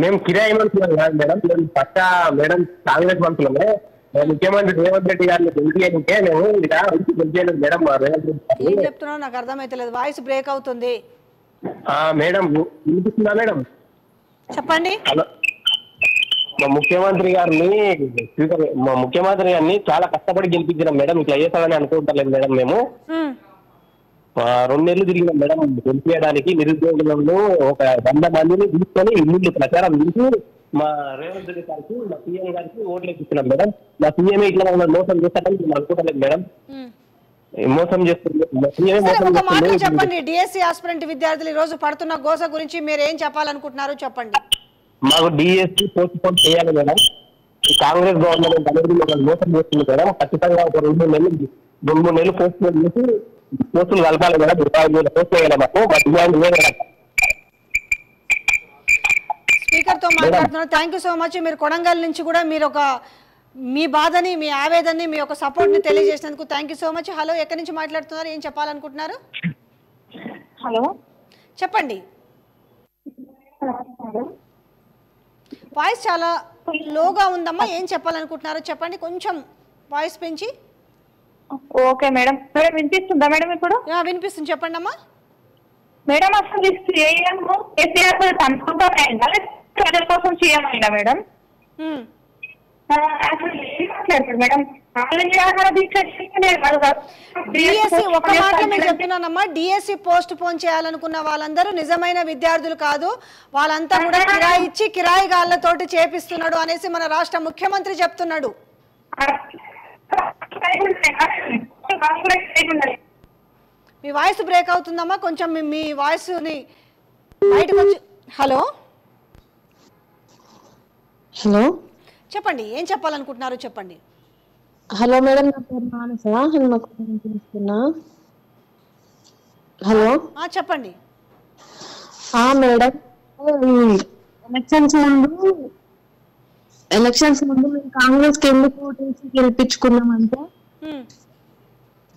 మేము కిరాయి మనుషులం కాదు మేడం, మేము పక్కా మేడం కాంగ్రెస్ మనుషులమే. ముఖ్యమంత్రి రేవంత్ రెడ్డి గారిని గెలిపియాలంటే మేము ఇలా గెలిపేయలేదు మేడం. ఏం చెప్తున్నావు నాకు అర్థమైతలేదు, వాయిస్ బ్రేక్ అవుతుంది. మేడం వినిపిస్తుందా మేడం? చెప్పండి. మా ముఖ్యమంత్రి గారిని చాలా కష్టపడి గెలిపించినాం మేడం. ఇట్లా చేస్తామని అనుకుంటలేదు మేడం. మేము 2 నెలలు తిరిగినాం మేడం గెలిపించడానికి. నిరుద్యోగులను ఒక 100 మందిని తీసుకొని ఇల్లు ప్రచారం చేసి మా రేవంత్ రెడ్డి గారికి, మా సీఎం గారికి ఓట్లు ఇస్తున్నాం మేడం. మా సీఎం ఇట్లా మోసం చేస్తాడని మేము అనుకుంటలేదు మేడం. మోసం చేస్తుంది. చెప్పండి, డిఎస్సి ఆస్పిరెంట్ విద్యార్థులు ఈ రోజు పడుతున్న గోస గురించి మీరు ఏం చెప్పాలనుకుంటున్నారు చెప్పండి. మాకు డిఎస్సి పోస్ట్ పోన్ చేయాలి మేడం. కాంగ్రెస్ గవర్నమెంట్ అనేది మోసం చేస్తుంది మేడం. ఖచ్చితంగా ఒక 2-3 నెలలు పోస్ట్ పోన్ చేసి పోస్టులు కలపాలి మేడం. 25,000 పోస్ట్ వేయాలి మాకు. స్పీకర్ తో మాట్లాడుతున్నారు. Thank you so much. మీరు కొడంగల్ నుంచి కూడా మీరు మీ బాధని, మీ ఆవేదనని, మీ యొక్క సపోర్ట్ ని తెలియజేసినందుకు thank you so much. Hello, ఎక్కడి నుంచి మాట్లాడుతున్నారు, ఏం చెప్పాలనుకుంటున్నారు? హలో చెప్పండి. వాయిస్ చాలా లోగా ఉందమ్మా, ఏం చెప్పాలనుకుంటున్నారో చెప్పండి, కొంచెం వాయిస్ పెంచి. Okay madam. వినిపిస్తుందా మేడం? ఇప్పుడు వినిపిస్తుంది, చెప్పండి అమ్మా. మేడం అసలు ప్రజల కోసం చేయమైందా మేడం? అసలు ఏం మాట్లాడతారు మేడం? డిఎస్సి ఒక మాట మేము చెప్తున్నానమ్మా, డిఎస్సి పోస్ట్ పోన్ చేయాలనుకున్న వాళ్ళందరూ నిజమైన విద్యార్థులు కాదు, వాళ్ళంతా కూడా కిరాయి ఇచ్చి కిరాయి గాళ్ళతోటి చేపిస్తున్నాడు అనేసి మన రాష్ట్ర ముఖ్యమంత్రి చెప్తున్నాడు. మీ వాయిస్ బ్రేక్ అవుతుందమ్మా, కొంచెం మీ వాయిస్ని బయటకు వచ్చి. హలో హలో చెప్పండి, ఏం చెప్పాలనుకుంటున్నారు చెప్పండి. హలో మేడం, నా పేరు మానస, హనుమకొండ చేస్తున్నా. హలో చెప్పండి మేడం, ఎలక్షన్స్ ముందు మేము కాంగ్రెస్ కి ఎందుకు ఓటేసి గెలిపించుకున్నామంటే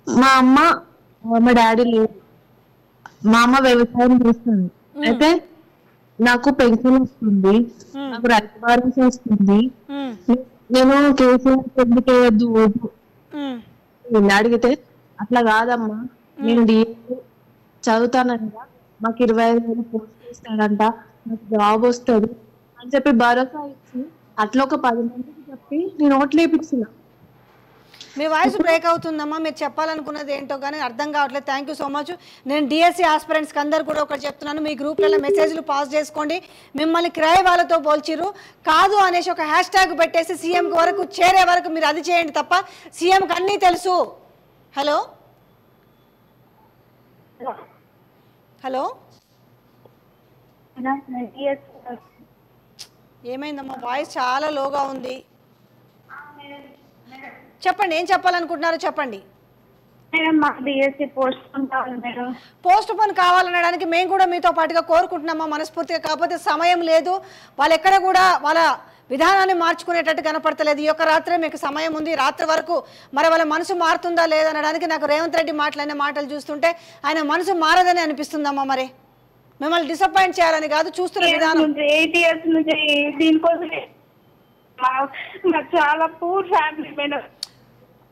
మా అమ్మ మా డాడీ లేదు, మా అమ్మ వ్యవసాయం చేస్తుంది, అయితే నాకు పెన్షన్ వస్తుంది, నాకు రైతు భరోసా వస్తుంది. నేను కేసీఆర్ ఎందుకు వేయద్దు ఓటు అడిగితే అట్లా కాదమ్మా, నేను డిఎస్సి చదువుతాను కదా, మాకు 25,000 పోస్ట్ ఇస్తాడంట, నాకు జాబ్ వస్తుంది అని చెప్పి భరోసా ఇచ్చి అట్లా ఒక 10 మందికి చెప్పి నేను ఓట్లు వేయించిన. మీ వాయిస్ బ్రేక్ అవుతుందమ్మా, మీరు చెప్పాలనుకున్నది ఏంటో కానీ అర్థం కావట్లేదు. Thank you so much. నేను డిఎస్సి ఆస్పిరెంట్స్కి అందరు కూడా ఒకటి చెప్తున్నాను, మీ గ్రూప్లలో మెసేజ్లు పాస్ చేసుకోండి. మిమ్మల్ని కిరాయి వాళ్ళతో పోల్చిరు కాదు అనేసి ఒక హ్యాష్ ట్యాగ్ పెట్టేసి సీఎం వరకు చేరే వరకు మీరు అది చేయండి తప్ప సీఎంకి అన్నీ తెలుసు. హలో హలో ఏమైందమ్మా, వాయిస్ చాలా లోగా ఉంది. చెప్పండి, ఏం చెప్పాలనుకుంటున్నారో చెప్పండి. పోస్ట్ పోన్ కావాలనడానికి మేము కూడా మీతో పాటుగా కోరుకుంటున్నామా మనస్ఫూర్తిగా. కాకపోతే సమయం లేదు, వాళ్ళు ఎక్కడ కూడా వాళ్ళ విధానాన్ని మార్చుకునేటట్టు కనపడతలేదు. ఈ యొక్క రాత్రే మీకు సమయం ఉంది, రాత్రి వరకు మరి వాళ్ళ మనసు మారుతుందా లేదనడానికి నాకు రేవంత్ రెడ్డి మాట్లాడిన మాటలు చూస్తుంటే ఆయన మనసు మారదని అనిపిస్తుందమ్మా. మరి మిమ్మల్ని డిసప్పాయింట్ చేయాలని కాదు, చూస్తున్న విధానం. 8 years నుంచి దీనికోసమే చాలా పూర్ ఫ్యామిలీ మేడం.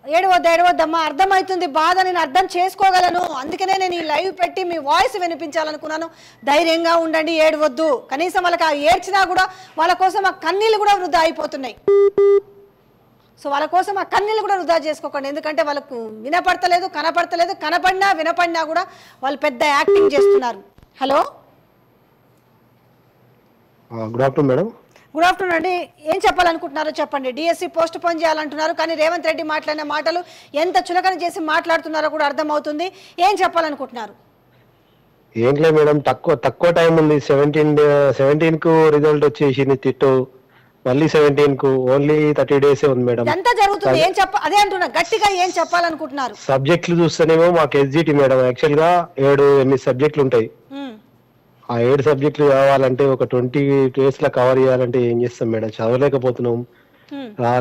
ఏడవద్దమ్మా, అర్థమవుతుంది బాధ, నేను అర్థం చేసుకోగలను, అందుకనే నేను ఈ లైవ్ పెట్టి మీ వాయిస్ వినిపించాలనుకున్నాను. ధైర్యంగా ఉండండి, ఏడవద్దు. కనీసం వాళ్ళకి ఆ ఏడ్చినా కూడా వాళ్ళ కోసం ఆ కన్నీళ్ళు కూడా వృధా అయిపోతున్నాయి. సో వాళ్ళ కోసం ఆ కన్నీళ్ళు కూడా వృధా చేసుకోకండి, ఎందుకంటే వాళ్ళకు వినపడతలేదు, కనపడతలేదు, కనపడినా వినపడినా కూడా వాళ్ళు పెద్ద యాక్టింగ్ చేస్తున్నారు. Hello good afternoon madam. Good afternoon అండి, ఏం చెప్పాలనుకుంటున్నారో చెప్పండి. డిఎస్సి పోస్ట్ పోన్ చేయాలంటున్నారు, కానీ రేవంత్ రెడ్డి మాట్లాడిన మాటలు ఎంత చులకన చేసి మాట్లాడుతున్నారో కూడా అర్థమవుతుంది. ఏం చెప్పాలనుకుంటున్నారు? ఏం లేదు మేడం, తక్కువ టైం ఉంది. 17 కు రిజల్ట్ వచ్చేసింది తిట్టు, మళ్ళీ 17 కు ఓన్లీ 30 days ఉంది మేడం. ఎంత జరుగుతుంది ఏం అదే అంటున్నా, గట్టిగా ఏం చెప్పాలనుకుంటున్నారు? సబ్జెక్టులు చూస్తేనేమో మాకు ఎస్జిటి మేడం, యాక్చువల్ గా 8 సబ్జెక్టులు ఉంటాయి. ఆ 7 సబ్జెక్టులు కావాలంటే ఒక 20 days లో కవర్ చేయాలంటే ఏం చేస్తాం మేడం, చదవలేకపోతున్నాం.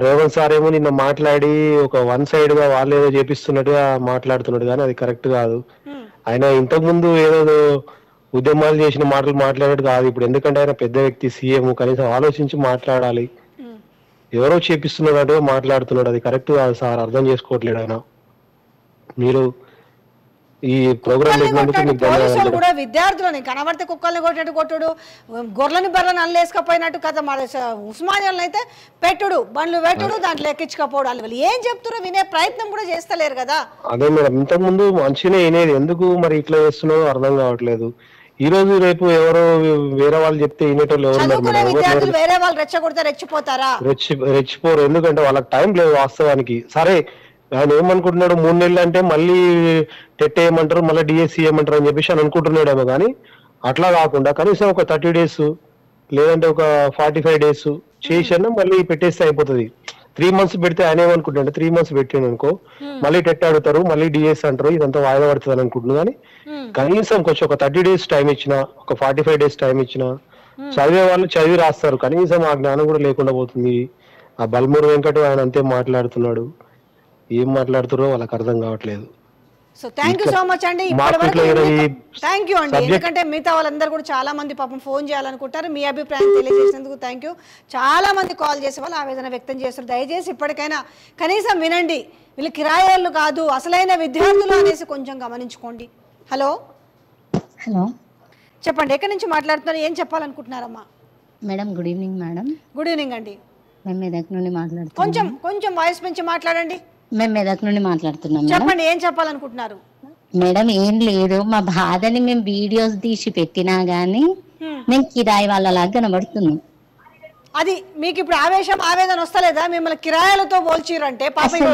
రేవంత్ సార్ ఏమో నిన్న మాట్లాడి ఒక వన్ సైడ్ గా వాళ్ళు ఏదో చేపిస్తున్నట్టుగా మాట్లాడుతున్నాడు, కానీ అది కరెక్ట్ కాదు. ఆయన ఇంతకు ముందు ఏదో ఉద్యమాలు చేసిన మాటలు మాట్లాడేది కాదు ఇప్పుడు, ఎందుకంటే ఆయన పెద్ద వ్యక్తి, సీఎం, కనీసం ఆలోచించి మాట్లాడాలి. ఎవరో చేపిస్తున్నాడు మాట్లాడుతున్నాడు, అది కరెక్ట్ కాదు సార్, అర్థం చేసుకోవట్లేదు ఆయన. మీరు ఈ ప్రోగ్రామ్ పోలీసులు కూడా విద్యార్థులని కనబడితే కుక్కల్ని కొట్టుడు, గొర్రెని బర్రెని అల్లేసుకపోయినట్టు కథ. ఉస్మానియాలను అయితే పెట్టుడు, బండ్లు పెట్టుడు, దాంట్లో ఎక్కించుకపోవడం. వాళ్ళు ఏం చెప్తున్నారు వినే ప్రయత్నం కూడా చేస్తలేరు కదా. అదే మేడం, ఇంతకు ముందు మంచిగానే వినేది, ఎందుకు మరి ఇట్లా చేస్తున్నారో అర్థం కావట్లేదు. ఈ రోజు రేపు ఎవరో వేరే వాళ్ళు చెప్తే వినేటోళ్ళు ఎవరు? విద్యార్థులు వేరే వాళ్ళు రెచ్చగొడితే రెచ్చిపోతారా? రెచ్చిపోరు, ఎందుకంటే వాళ్ళకి టైం లేదు వాస్తవానికి. సరే ఆయన ఏమనుకుంటున్నాడు, 3 నెలలు అంటే మళ్ళీ టెట్ వేయమంటారు, మళ్ళీ డిఎస్సి వేయమంటారు అని చెప్పేసి అని అనుకుంటున్నాడేమో. కానీ అట్లా కాకుండా కనీసం ఒక 30 days లేదంటే ఒక 45 days చేసినా మళ్ళీ పెట్టేస్తే అయిపోతుంది. 3 months పెడితే ఆయన ఏమనుకుంటాడు, 3 months పెట్టాను అనుకో మళ్ళీ టెట్ అడుగుతారు, మళ్ళీ డిఎస్ అంటారు, ఇదంతా వాయిదా పడుతుంది అని అనుకుంటున్నాను. కానీ కనీసం కొంచెం ఒక 30 days టైం ఇచ్చినా, ఒక 45 days టైం ఇచ్చినా చదివే వాళ్ళు చదివి రాస్తారు. కనీసం ఆ జ్ఞానం కూడా లేకుండా పోతుంది. ఆ బల్మూరు వెంకట ఆయన అంతే మాట్లాడుతున్నాడు, ఏం మాట్లాడుతున్నారో వాళ్ళకి అర్థం కావట్లేదు. So thank you so much అండి. థ్యాంక్ యూ అండి, ఎందుకంటే మిగతా వాళ్ళందరూ కూడా చాలా మంది పాపం ఫోన్ చేయాలనుకుంటారు. మీ అభిప్రాయం తెలియజేసినందుకు థ్యాంక్ యూ. చాలా మంది కాల్ చేసే వాళ్ళు ఆవేదన వ్యక్తం చేస్తారు. దయచేసి ఇప్పటికైనా కనీసం వినండి, వీళ్ళు కిరాయిలు కాదు అసలైన విద్యార్థులు అనేసి కొంచెం గమనించుకోండి. హలో హలో చెప్పండి, ఎక్కడి నుంచి మాట్లాడుతున్నారు, ఏం చెప్పాలనుకుంటున్నారమ్మా? Madam good evening. Madam good evening అండి, మేము మెదక్ నుండి మాట్లాడుతున్నాం. కొంచెం వాయిస్ పెంచి మాట్లాడండి. మేము మెదక్ నుండి మాట్లాడుతున్నాం మేడం. చెప్పండి ఏం చెప్పాలనుకుంటున్నారు? మేడం ఏం లేదు, మా బాధని మేము వీడియోస్ తీసి పెట్టినా గానీ మేము కిరాయి వాళ్ళలాగా కనబడుతున్నాం. అది మీకు ఇప్పుడు ఆవేదన వస్తలేదా? మిమ్మల్ని కిరాయిలతో పోల్చిరంటే పాప అసలు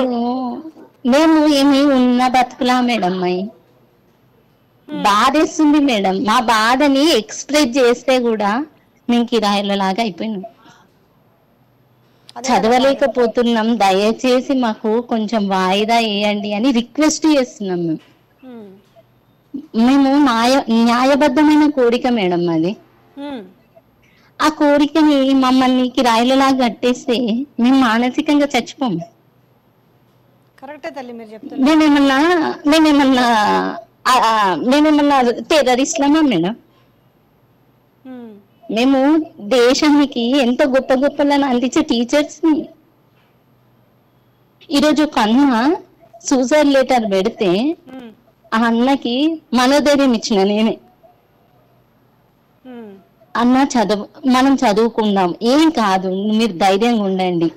మేము ఏమి ఉన్న బతుకులా మేడం, బాధేస్తుంది మేడం. మా బాధని ఎక్స్ప్రెస్ చేస్తే కూడా మేము కిరాయిల లాగా అయిపోయినాం, చదవలేకపోతున్నాం. దయచేసి మాకు కొంచెం వాయిదా వేయండి అని రిక్వెస్ట్ చేస్తున్నాం. మేము న్యాయబద్ధమైన కోరిక మేడం అది. ఆ కోరికని మమ్మల్ని కిరాయిలలాగా కట్టేస్తే మేము మానసికంగా చచ్చిపోము. కరెక్టే తల్లి మీరు చెప్తున్నారు. మేమేమన్నా టెర్రరిస్ట్లమా మేడం? మేము దేశానికి ఎంతో గొప్ప గొప్పలను అందించే టీచర్స్ ని. ఈరోజు ఒక అన్న సూసైడ్ లెటర్ పెడితే ఆ అన్నకి మనోధైర్యం ఇచ్చిన నేనే. అన్న మనం చదువుకుందాం, ఏం కాదు, మీరు ధైర్యంగా ఉండండి,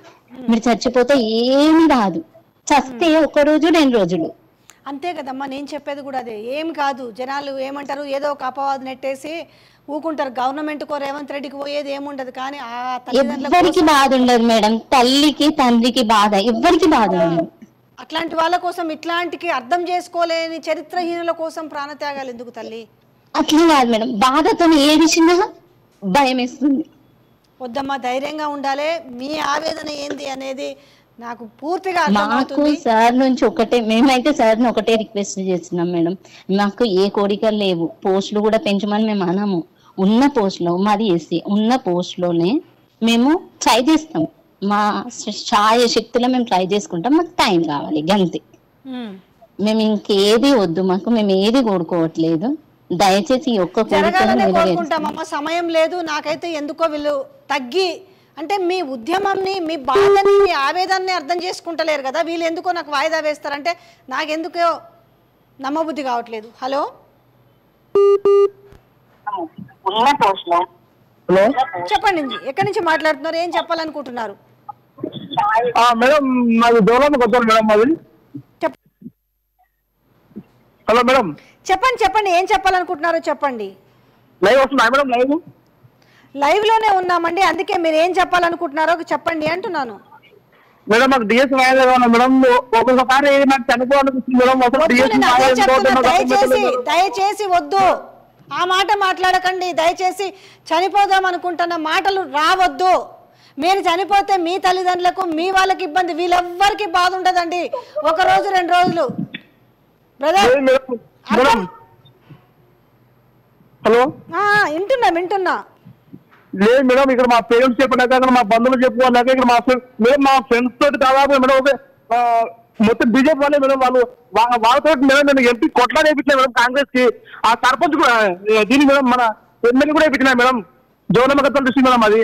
మీరు చచ్చిపోతే ఏమి రాదు, చస్తే 1 రోజు 2 రోజులు అంతే కదమ్మా. నేను చెప్పేది కూడా అదే. ఏం కాదు, జనాలు ఏమంటారు, ఏదో ఒక అపవాదం నెట్టేసి ఊకుంటారు. గవర్నమెంట్ కో రేవంత్ రెడ్డికి పోయేది ఏముండదు. కానీ ఆ ఎవ్వరికి బాధ ఉండదు మేడం, తల్లికి తండ్రికి బాధ, ఎవ్వరికి బాధ ఉండదు. అట్లాంటి వాళ్ళ కోసం ఇట్లాంటికి అర్థం చేసుకోలేని చరిత్రహీనుల కోసం ప్రాణత్యాగాలు ఎందుకు తల్లి? అట్లా కాదు మేడం, బాధతో ఏడిచినా భయం వేస్తుంది. వద్దమ్మా, ధైర్యంగా ఉండాలి. మీ ఆవేదన ఏంది అనేది నాకు పూర్తిగా మాకు సార్ నుంచి మేమైతే సార్ని ఒకటే రిక్వెస్ట్ చేస్తున్నాం మేడం. మాకు ఏ కోరికలు లేవు, పోస్టులు కూడా పెంచమని మేము అనము. ఉన్న పోస్టులో మాది ఎస్సీ, ఉన్న పోస్టులోనే మేము ట్రై చేస్తాం. మా శక్తిలో మేము ట్రై చేసుకుంటాం. మాకు టైం కావాలి గంతే. మేము ఇంకేది వద్దు, మేము ఏది కోరుకోవట్లేదు. దయచేసి ఒక్క కోరుకుంటామమ్మా. సమయం లేదు. నాకైతే ఎందుకో వీళ్ళు తగ్గి అంటే మీ ఉద్యమంని, మీ బాధని, మీ ఆవేదనని అర్థం చేసుకుంటలేరు కదా. వీళ్ళు ఎందుకో నాకు వాయిదా వేస్తారంటే నాకెందుకో నమ్మబుద్ధి కావట్లేదు. హలో చెప్పండి, ఎక్కడి నుంచి మాట్లాడుతున్నారు, ఏం చెప్పాలనుకుంటున్నారు? మేడం మాది దూరం కొత్త మేడం మాది. హలో మేడం చెప్పండి ఏం చెప్పాలనుకుంటున్నారో చెప్పండి. లైవ్ వస్తుందా మేడం? లైవ్ లోనే ఉన్నామండి, అందుకే మీరు ఏం చెప్పాలనుకుంటున్నారో చెప్పండి అంటున్నాను. మేడం మాకు డిఎస్ వాయిదా మేడం, ఒక్కొక్కసారి నాకు చనిపోవాలనిపిస్తుంది మేడం. దయచేసి వద్దు, ఆ మాట మాట్లాడకండి. దయచేసి చనిపోదాం అనుకుంటున్న మాటలు రావద్దు. మీరు చనిపోతే మీ తల్లిదండ్రులకు, మీ వాళ్ళకి ఇబ్బంది, వీళ్ళెవ్వరికి బాధ ఉండదండి. 1 రోజు 2 రోజులు బ్రదర్. హలో వింటున్నా. లేదు మేడం, ఇక్కడ మా పేరెంట్స్ చెప్పినాక, మా బంధువులు చెప్పుకోలేక, ఇక్కడ మా ఫ్రెండ్స్ తోటి దాదాపు మేడం మొత్తం బీజేపీ వాళ్ళే మేడం. వాళ్ళతో మేడం నేను ఎంపీ కొట్లాడి వేయించిన మేడం కాంగ్రెస్ కి. ఆ సర్పంచ్ కూడా దీన్ని మేడం మన ఎమ్మెల్యే కూడా వేయించిన మేడం. జోనమ్మ గతం దృష్టి మేడం అది.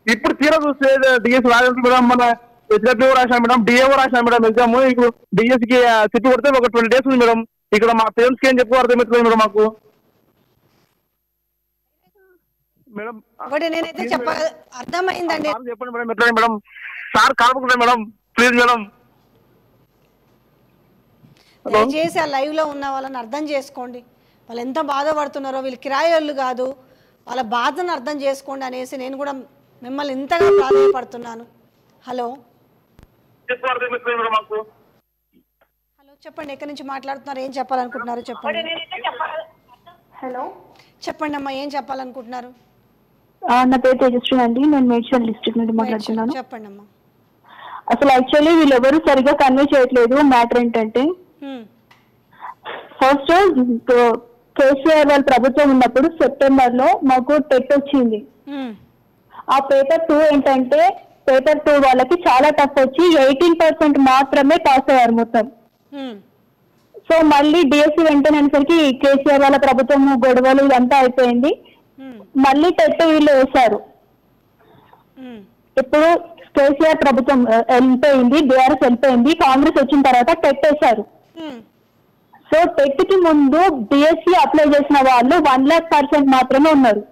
ఇప్పుడు తీరా చూస్తే డిఎస్ రాజేంద్ర మేడం, మన హెచ్డబ్ల్యూ రాశాను మేడం, డిఏఓ రాశాను మేడం ఎగ్జామ్. ఇప్పుడు డిఎస్ కి తిప్పి కొడితే ఒక 20 days ఉంది మేడం. ఇక్కడ మా పేరెంట్స్ కి ఏం చెప్పు అర్థమవుతుంది మేడం మాకు. మేడం నేనైతే అర్థమైందండి. చెప్పండి మేడం, ఎట్లా మేడం? సార్ కలుపుకుంటారు మేడం, ప్లీజ్ మేడం. దయచేసి ఆ లైవ్ లో ఉన్న వాళ్ళని అర్థం చేసుకోండి. వాళ్ళు ఎంత బాధపడుతున్నారో. వీళ్ళు కిరాయిలు కాదు, వాళ్ళ బాధను అర్థం చేసుకోండి అనేసి నేను కూడా మిమ్మల్ని ఇంతగా ప్రాధాన్యపడుతున్నాను. హలో చెప్పండి, ఎక్కడి నుంచి మాట్లాడుతున్నారు, ఏం చెప్పాలనుకుంటున్నారు చెప్పండి. హలో చెప్పండి అమ్మా, ఏం చెప్పాలనుకుంటున్నారు? నా పేరు తేజస్వి అండి, నేను మేడ్చల్ డిస్ట్రిక్ట్ నుండి మాట్లాడుతున్నాను. చెప్పండి అమ్మా. అసలు యాక్చువల్లీ వీళ్ళు ఎవరు సరిగా కన్వే చేయట్లేదు. మ్యాటర్ ఏంటంటే, ఫస్ట్ కేసీఆర్ వాళ్ళ ప్రభుత్వం ఉన్నప్పుడు సెప్టెంబర్ లో మాకు టెట్ వచ్చింది. ఆ పేపర్ 2 ఏంటంటే, పేపర్ 2 వాళ్ళకి చాలా టఫ్ వచ్చి 18% మాత్రమే పాస్ అయ్యారు మొత్తం. సో మళ్ళీ డిఎస్సి వెంటనే అనేసరికి కేసీఆర్ వాళ్ళ ప్రభుత్వం గొడవలు ఇదంతా అయిపోయింది. మళ్ళీ టెట్ వీళ్ళు వేశారు. ఇప్పుడు కేసీఆర్ ప్రభుత్వం వెళ్ళిపోయింది, బీఆర్ఎస్ వెళ్ళిపోయింది, కాంగ్రెస్ వచ్చిన తర్వాత టెట్ వేశారు. సో టెట్ కి ముందు డిఎస్సి అప్లై చేసిన వాళ్ళు 1,00,000% మాత్రమే ఉన్నారు.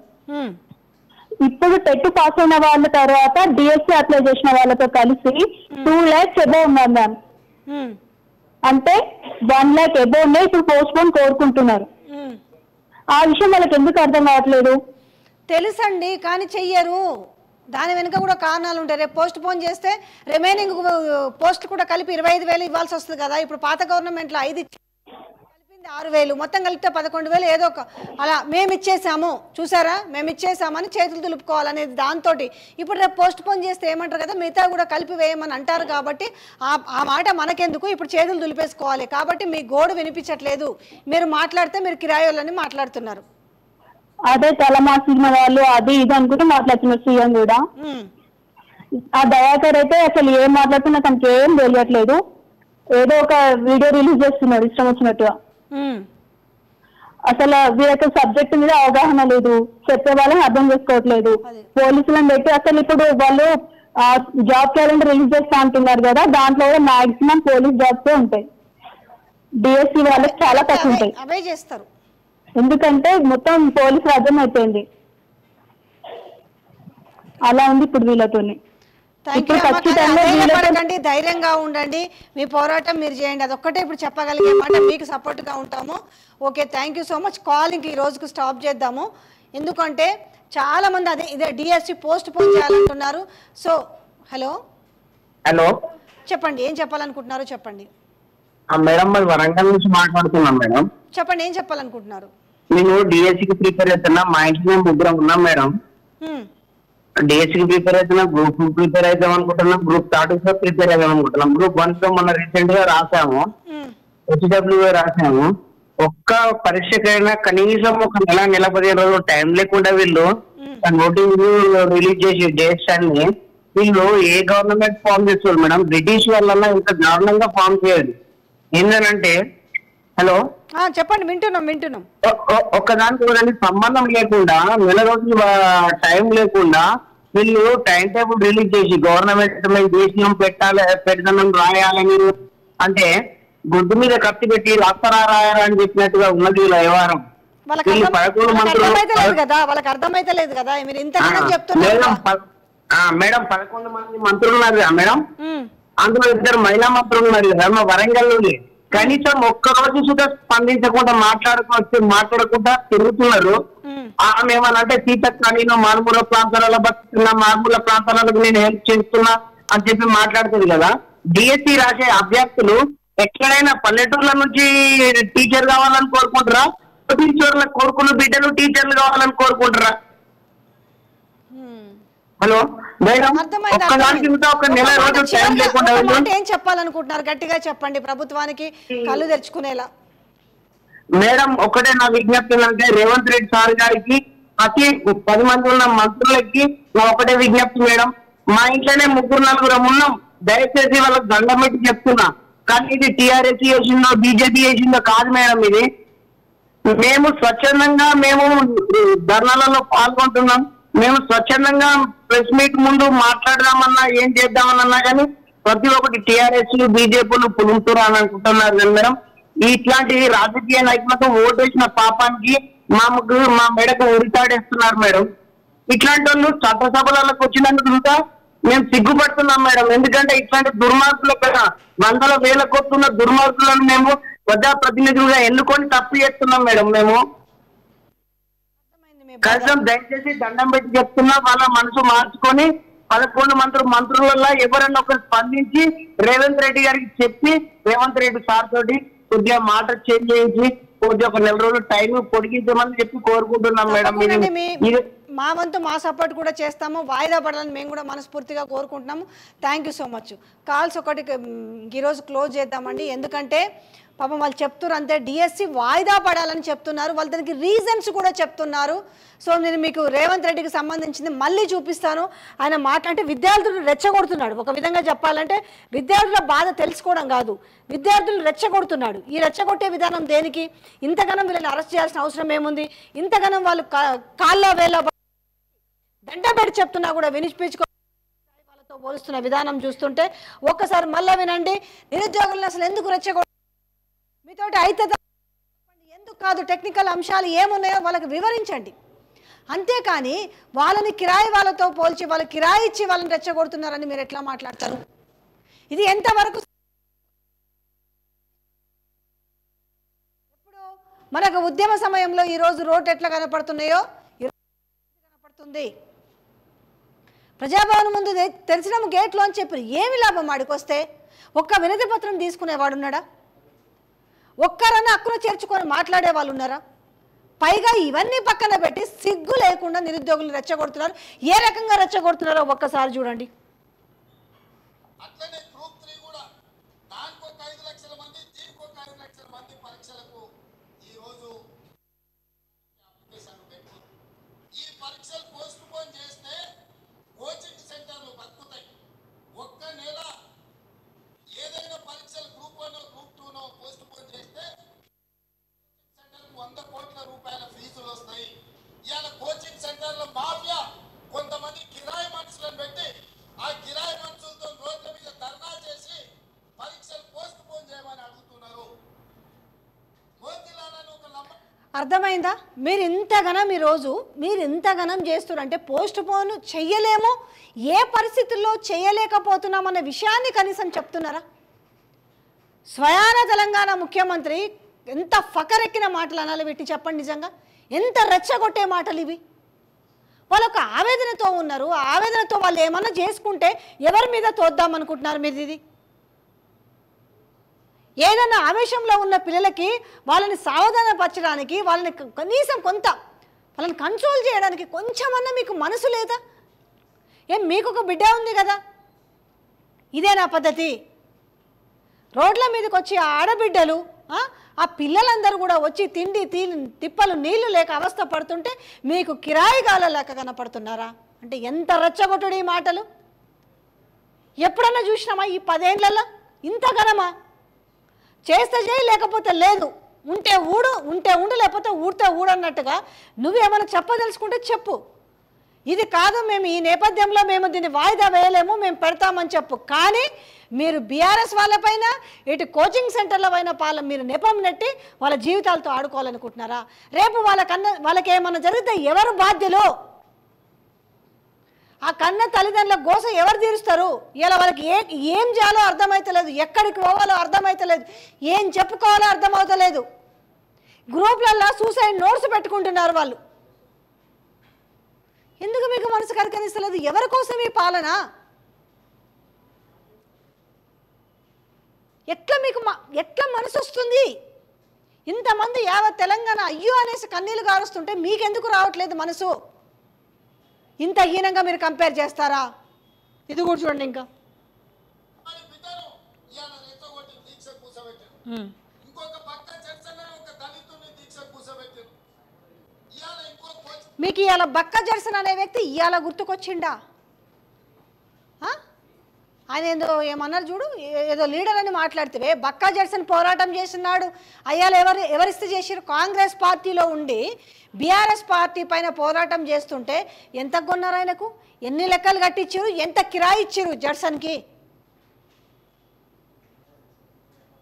ఇప్పుడు టెట్ పాస్ అయిన వాళ్ళ తర్వాత డిఎస్సి అప్లై చేసిన వాళ్ళతో కలిసి 2 lakhs అబౌవ్ ఉన్నారు మ్యామ్. అంటే 1 lakh అబౌవ్ నే ఇప్పుడు పోస్ట్ పోన్ కోరుకుంటున్నారు. ఆ విషయం వాళ్ళకి ఎందుకు అర్థం కావట్లేదు? తెలుసండి కానీ చెయ్యరు. దాని వెనుక కూడా కారణాలు ఉంటాయి. రేపు పోస్ట్ పోన్ చేస్తే రిమైనింగ్ పోస్టులు కూడా కలిపి 25,000 ఇవ్వాల్సి వస్తుంది కదా. ఇప్పుడు పాత గవర్నమెంట్లో 5 కలిపింది 6,000, మొత్తం కలిపితే 11,000 ఏదో ఒక అలా మేము ఇచ్చేసాము చూసారా, మేము ఇచ్చేసామని చేతులు దులుపుకోవాలనేది దాంతో. ఇప్పుడు రేపు పోస్ట్ పోన్ చేస్తే ఏమంటారు కదా, మిగతా కూడా కలిపి వేయమని అంటారు కాబట్టి ఆ మాట మనకెందుకు, ఇప్పుడు చేతులు దులిపేసుకోవాలి. కాబట్టి మీ గోడు వినిపించట్లేదు. మీరు మాట్లాడితే మీరు కిరాయోళ్ళని మాట్లాడుతున్నారు. అదే తలమాసిన వాళ్ళు అది ఇది అనుకుంటూ మాట్లాడుతున్నారు సీఎం కూడా. ఆ దయాకర్ అయితే అసలు ఏం మాట్లాడుతున్నా తనకి ఏం తెలియట్లేదు. ఏదో ఒక వీడియో రిలీజ్ చేస్తున్నారు ఇష్టం వచ్చినట్టుగా. అసలు వీళ్ళకి సబ్జెక్ట్ మీద అవగాహన లేదు, చెప్పే వాళ్ళని అర్థం చేసుకోవట్లేదు. పోలీసులను పెట్టి అసలు ఇప్పుడు వాళ్ళు జాబ్ క్యాలెండర్ రిలీజ్ చేస్తా అంటున్నారు కదా, దాంట్లో కూడా మాక్సిమం పోలీస్ జాబ్స్ ఉంటాయి. డిఎస్సి వాళ్ళకి చాలా తక్కువ ఉంటాయి. అవే చేస్తారు. ఎందుకంటే మొత్తం పోలీసు రాజ్యం అయిపోయింది. అలా ఉంది ఇప్పుడు వీళ్ళతోనే. పడకండి, ధైర్యంగా ఉండండి, మీ పోరాటం మీరు చేయండి. అదొక్కటే ఇప్పుడు చెప్పగలిగే మాట. మీకు సపోర్ట్గా ఉంటాము. Okay, thank you so much. Calling ఈ రోజుకు స్టాప్ చేద్దాము. ఎందుకంటే చాలా మంది ఇదే డిఎస్సి పోస్ట్ పోన్ చేయాలంటున్నారు. సో హలో చెప్పండి, ఏం చెప్పాలనుకుంటున్నారో చెప్పండి. మేడం మరి వరంగల్ నుంచి మాట్లాడుతున్నాం మేడం. చెప్పండి, ఏం చెప్పాలనుకుంటున్నారు? నేను డిఎస్సికి ప్రిపేర్ అవుతున్నా. మా ఇంట్లో మేము ముగ్గురం ఉన్నాం మేడం. డిఎస్సికి ప్రిపేర్ అవుతున్నా, గ్రూప్ 2 ప్రిపేర్ అవుతాం అనుకుంటున్నాం, గ్రూప్ 3 ప్రిపేర్ అవుతాం అనుకుంటున్నాం. గ్రూప్ 1 తో మన రీసెంట్ గా రాసాము, హెచ్డబ్ల్యూ రాసాము. ఒక్క పరీక్షకైనా కనీసం ఒక నెల 15 రోజులు టైం లేకుండా వీళ్ళు నోటీస్ రిలీజ్ చేసి డేట్స్ అన్ని వీళ్ళు ఏ గవర్నమెంట్ ఫామ్ చేస్తారు మేడం? బ్రిటిష్ వాళ్ళన్నా ఇంత దారుణంగా ఫామ్ చేయదు. ఏంటంటే హలో చెప్పండి, వింటున్నాం. ఒక్కదానికి సంబంధం లేకుండా నెల రోజులు టైం లేకుండా వీళ్ళు టైం టేబుల్ రిలీజ్ చేసి గవర్నమెంట్ మేము దేశం పెడతాం రాయాలని అంటే గుడ్డు మీద కత్తి పెట్టి రాస్తారా రాయారా అని చెప్పినట్టుగా ఉన్నది వీళ్ళ వ్యవహారం. మేడం 11 మంది మంత్రులు ఉన్నారు కదా మేడం, అందులో 2 మహిళా మంత్రులు ఉన్నారు కదా మా వరంగల్. కనీసం ఒక్క రోజు సుధా స్పందించకుండా మాట్లాడకుండా తిరుగుతున్నారు. ఆమె ఏమనంటే సీతక్క నేను మారుమూల ప్రాంతాలలో బతుకుతున్నా, మారుమూల ప్రాంతాలకు నేను హెల్ప్ చేస్తున్నా అని చెప్పి మాట్లాడుతుంది కదా. డిఎస్సి రాసే అభ్యర్థులు ఎక్కడైనా పల్లెటూర్ల నుంచి టీచర్ కావాలని కోరుకుంటారా? టీచర్ల కొడుకులు బిడ్డలు టీచర్లు కావాలని కోరుకుంటారా? హలో మేడం, ఒక్కదానికి ఒక నెల రోజులు టైం లేకుండా ఏం చెప్పాలనుకుంటున్నారు? గట్టిగా చెప్పండి ప్రభుత్వానికి కళ్ళు తెరుచుకునేలా. మేడం ఒకటే నా విజ్ఞప్తి అంటే రేవంత్ రెడ్డి సార్ గారికి ప్రతి 10 మంది ఉన్న మంత్రులకి నా ఒకటే విజ్ఞప్తి మేడం. మా ఇంట్లోనే 3-4 ఉన్నాం. దయచేసి వాళ్ళకి దండం పెట్టి చెప్తున్నా. కానీ ఇది టీఆర్ఎస్ చేసిందో బీజేపీ చేసిందో కాదు మేడం. ఇది మేము స్వచ్ఛందంగా మేము ధర్నాలలో పాల్గొంటున్నాం. మేము స్వచ్ఛందంగా ప్రెస్ మీట్ ముందు మాట్లాడదామన్నా ఏం చేద్దామన్నా కానీ ప్రతి ఒక్కటి టీఆర్ఎస్ బీజేపీలు పులుముతురా అని అనుకుంటున్నారు కదా మేడం. ఇట్లాంటి రాజకీయ నాయకులతో ఓటేసిన పాపానికి మా మెడకు ఉరితాడేస్తున్నారు మేడం. ఇట్లాంటి వాళ్ళు చట్టసభలకు వచ్చినందుకు ఇంకా మేము సిగ్గుపడుతున్నాం మేడం. ఎందుకంటే ఇట్లాంటి దుర్మార్గుల పైన 100,000 కోట్లున్న దుర్మార్గులను మేము ప్రజాప్రతినిధులుగా ఎన్నుకొని తప్పు చేస్తున్నాం మేడం. మేము కనీసం దయచేసి దండం పెట్టి చెప్తున్నా వాళ్ళ మనసు మార్చుకొని 11 మంత్రులలో ఎవరన్నా ఒకరు స్పందించి రేవంత్ రెడ్డి గారికి చెప్పి రేవంత్ రెడ్డి సార్ తోటి కొద్దిగా మాట చేంజ్ చేయించి కొద్దిగా ఒక నెల రోజులు టైం పొడిగించమని చెప్పి కోరుకుంటున్నాం మేడం. మా వంతు మా సపోర్ట్ కూడా చేస్తాము. వాయిదా పడాలని మేము కూడా మనస్ఫూర్తిగా కోరుకుంటున్నాము. Thank you so much. Calls ఒకటి ఈరోజు క్లోజ్ చేద్దామండి. ఎందుకంటే పాపం వాళ్ళు చెప్తున్నారు అంతే, డిఎస్సి వాయిదా పడాలని చెప్తున్నారు. వాళ్ళు దానికి రీజన్స్ కూడా చెప్తున్నారు. సో నేను మీకు రేవంత్ రెడ్డికి సంబంధించింది మళ్ళీ చూపిస్తాను. ఆయన అంటే విద్యార్థులు రెచ్చగొడుతున్నాడు. ఒక విధంగా చెప్పాలంటే విద్యార్థుల బాధ తెలుసుకోవడం కాదు, విద్యార్థులు రెచ్చగొడుతున్నాడు. ఈ రెచ్చగొట్టే విధానం దేనికి? ఇంతగానం వీళ్ళని అరెస్ట్ చేయాల్సిన అవసరం ఏముంది? ఇంతగానం వాళ్ళు కాళ్ళ వేళ దండ పెట్టి చెప్తున్నా కూడా వినిపించుకో వాళ్ళతో పోలుస్తున్న విధానం చూస్తుంటే ఒక్కసారి మళ్ళీ వినండి. నిరుద్యోగులను అసలు ఎందుకు రెచ్చగొట్టు, మీతోటి అయితే ఎందుకు కాదు, టెక్నికల్ అంశాలు ఏమున్నాయో వాళ్ళకి వివరించండి. అంతేకాని వాళ్ళని కిరాయి వాళ్ళతో పోల్చి వాళ్ళు కిరాయి ఇచ్చి వాళ్ళని రెచ్చగొడుతున్నారని మీరు ఎట్లా మాట్లాడతారు? ఇది ఎంతవరకు? ఇప్పుడు మనకు ఉద్యమ సమయంలో ఈరోజు రోడ్డు ఎట్లా కనపడుతున్నాయో కనపడుతుంది. ప్రజాభవన్ ముందు తెరిచిన గేట్లో అని చెప్పి ఏమి లాభం ఆడికొస్తే? ఒక్క వినతి పత్రం తీసుకునేవాడు ఉన్నాడా? ఒక్కరన్నా అక్కున చేర్చుకొని మాట్లాడే వాళ్ళు ఉన్నారా? పైగా ఇవన్నీ పక్కన పెట్టి సిగ్గు లేకుండా నిరుద్యోగులు రెచ్చగొడుతున్నారు. ఏ రకంగా రెచ్చగొడుతున్నారో ఒక్కసారి చూడండి. అట్లనే గ్రూప్ 3 కూడా దానికి ఒక 5 లక్షల మంది, దీనికి ఒక 5 లక్షల మంది పరీక్షలకు ఈ రోజు అప్లికేషన్లు పెట్టుకుంటారు. ఈ పరీక్షలు పోస్ట్ పోన్ చేస్తే కోచింగ్ సెంటర్లు బతుకుతాయి. ఒక్క నెల ఏదైనా పరీక్షలు గ్రూప్ 1 గ్రూప్ 2 పోస్ట్ పోన్ చేస్తే సెంటర్కు 100 కోట్ల రూపాయల ఫీజులు వస్తాయి. ఇవాళ కోచింగ్ సెంటర్ల మాఫియా కొంతమంది కిరాయి మనుషులను పెట్టి ఆ కిరాయి మనుషులతో రోడ్ల మీద ధర్నా చేసి పరీక్షలు పోస్ట్ పోన్ చేయమని అడుగుతున్నారు. మోతిలాలని ఒక అర్థమైందా? మీరు ఇంతగనం చేస్తున్నారంటే పోస్ట్ పోన్ చెయ్యలేము, ఏ పరిస్థితుల్లో చేయలేకపోతున్నామన్న విషయాన్ని కనీసం చెప్తున్నారా? స్వయాన తెలంగాణ ముఖ్యమంత్రి ఎంత ఫకరెక్కిన మాటలు అనాలి పెట్టి చెప్పండి. నిజంగా ఎంత రెచ్చగొట్టే మాటలు ఇవి. వాళ్ళు ఒక ఆవేదనతో ఉన్నారు. ఆ ఆవేదనతో వాళ్ళు ఏమన్నా చేసుకుంటే ఎవరి మీద తోద్దామనుకుంటున్నారు మీరు? ఇది ఏదైనా ఆవేశంలో ఉన్న పిల్లలకి వాళ్ళని సావధానపరచడానికి, వాళ్ళని కనీసం కొంత వాళ్ళని కంట్రోల్ చేయడానికి కొంచెమన్నా మీకు మనసు లేదా? మీకు ఒక బిడ్డ ఉంది కదా, ఇదేనా పద్ధతి? రోడ్ల మీదకి వచ్చి ఆడబిడ్డలు, ఆ పిల్లలందరూ కూడా వచ్చి తిండి తిప్పలు నీళ్లు లేక అవస్థ పడుతుంటే మీకు కిరాయిగాల లేక కనపడుతున్నారా? అంటే ఎంత రెచ్చగొట్టుడు ఈ మాటలు! ఎప్పుడన్నా చూసినామా ఈ 10 ఏళ్లలో ఇంత ఘనమా? చేస్తే చేయి, లేకపోతే లేదు, ఉంటే ఉండు, లేకపోతే ఊడితే ఊడన్నట్టుగా నువ్వేమైనా చెప్పదలుచుకుంటే చెప్పు. ఇది కాదు, మేము ఈ నేపథ్యంలో మేము దీన్ని వాయిదా వేయలేము, మేము పెడతామని చెప్పు. కానీ మీరు బీఆర్ఎస్ వాళ్ళపైన, ఇటు కోచింగ్ సెంటర్ల పైన మీరు నెపం నెట్టి వాళ్ళ జీవితాలతో ఆడుకోవాలనుకుంటున్నారా? రేపు వాళ్ళకి ఏమన్నా జరిగితే ఎవరు బాధ్యులు? ఆ కన్న తల్లిదండ్రుల గోస ఎవరు తీరుస్తారు? ఇలా వాళ్ళకి ఏం చేయాలో అర్థమవుతలేదు, ఎక్కడికి పోవాలో అర్థమవుతలేదు, ఏం చెప్పుకోవాలో అర్థమవుతలేదు. గ్రూప్లల్లో సూసైడ్ నోట్స్ పెట్టుకుంటున్నారు వాళ్ళు. ఎందుకు మీకు మనసు కరికరిస్తలేదు? ఎవరి కోసం ఈ పాలన? ఎట్లా మనసు వస్తుంది? ఇంతమంది యావత్ తెలంగాణ అయ్యో అనేసి కన్నీళ్ళు గారుస్తుంటే మీకెందుకు రావట్లేదు మనసు? ఇంత హీనంగా మీరు కంపేర్ చేస్తారా? ఇది కూడా చూడండి. ఇంకా మీకు ఇవాళ బక్క జర్సన్ అనే వ్యక్తి ఇవాళ గుర్తుకొచ్చిండా? ఆయన ఏమన్నారు చూడు, ఏదో లీడర్ అని మాట్లాడితే బక్కా జర్సన్ పోరాటం చేస్తున్నాడు. అయ్యాలు ఎవరిస్తే చేసిరు? కాంగ్రెస్ పార్టీలో ఉండి బీఆర్ఎస్ పార్టీ పైన పోరాటం చేస్తుంటే ఎంత కొన్నారు ఆయనకు? ఎన్ని లెక్కలు కట్టించారు? ఎంత కిరాయి ఇచ్చారు జర్సన్కి?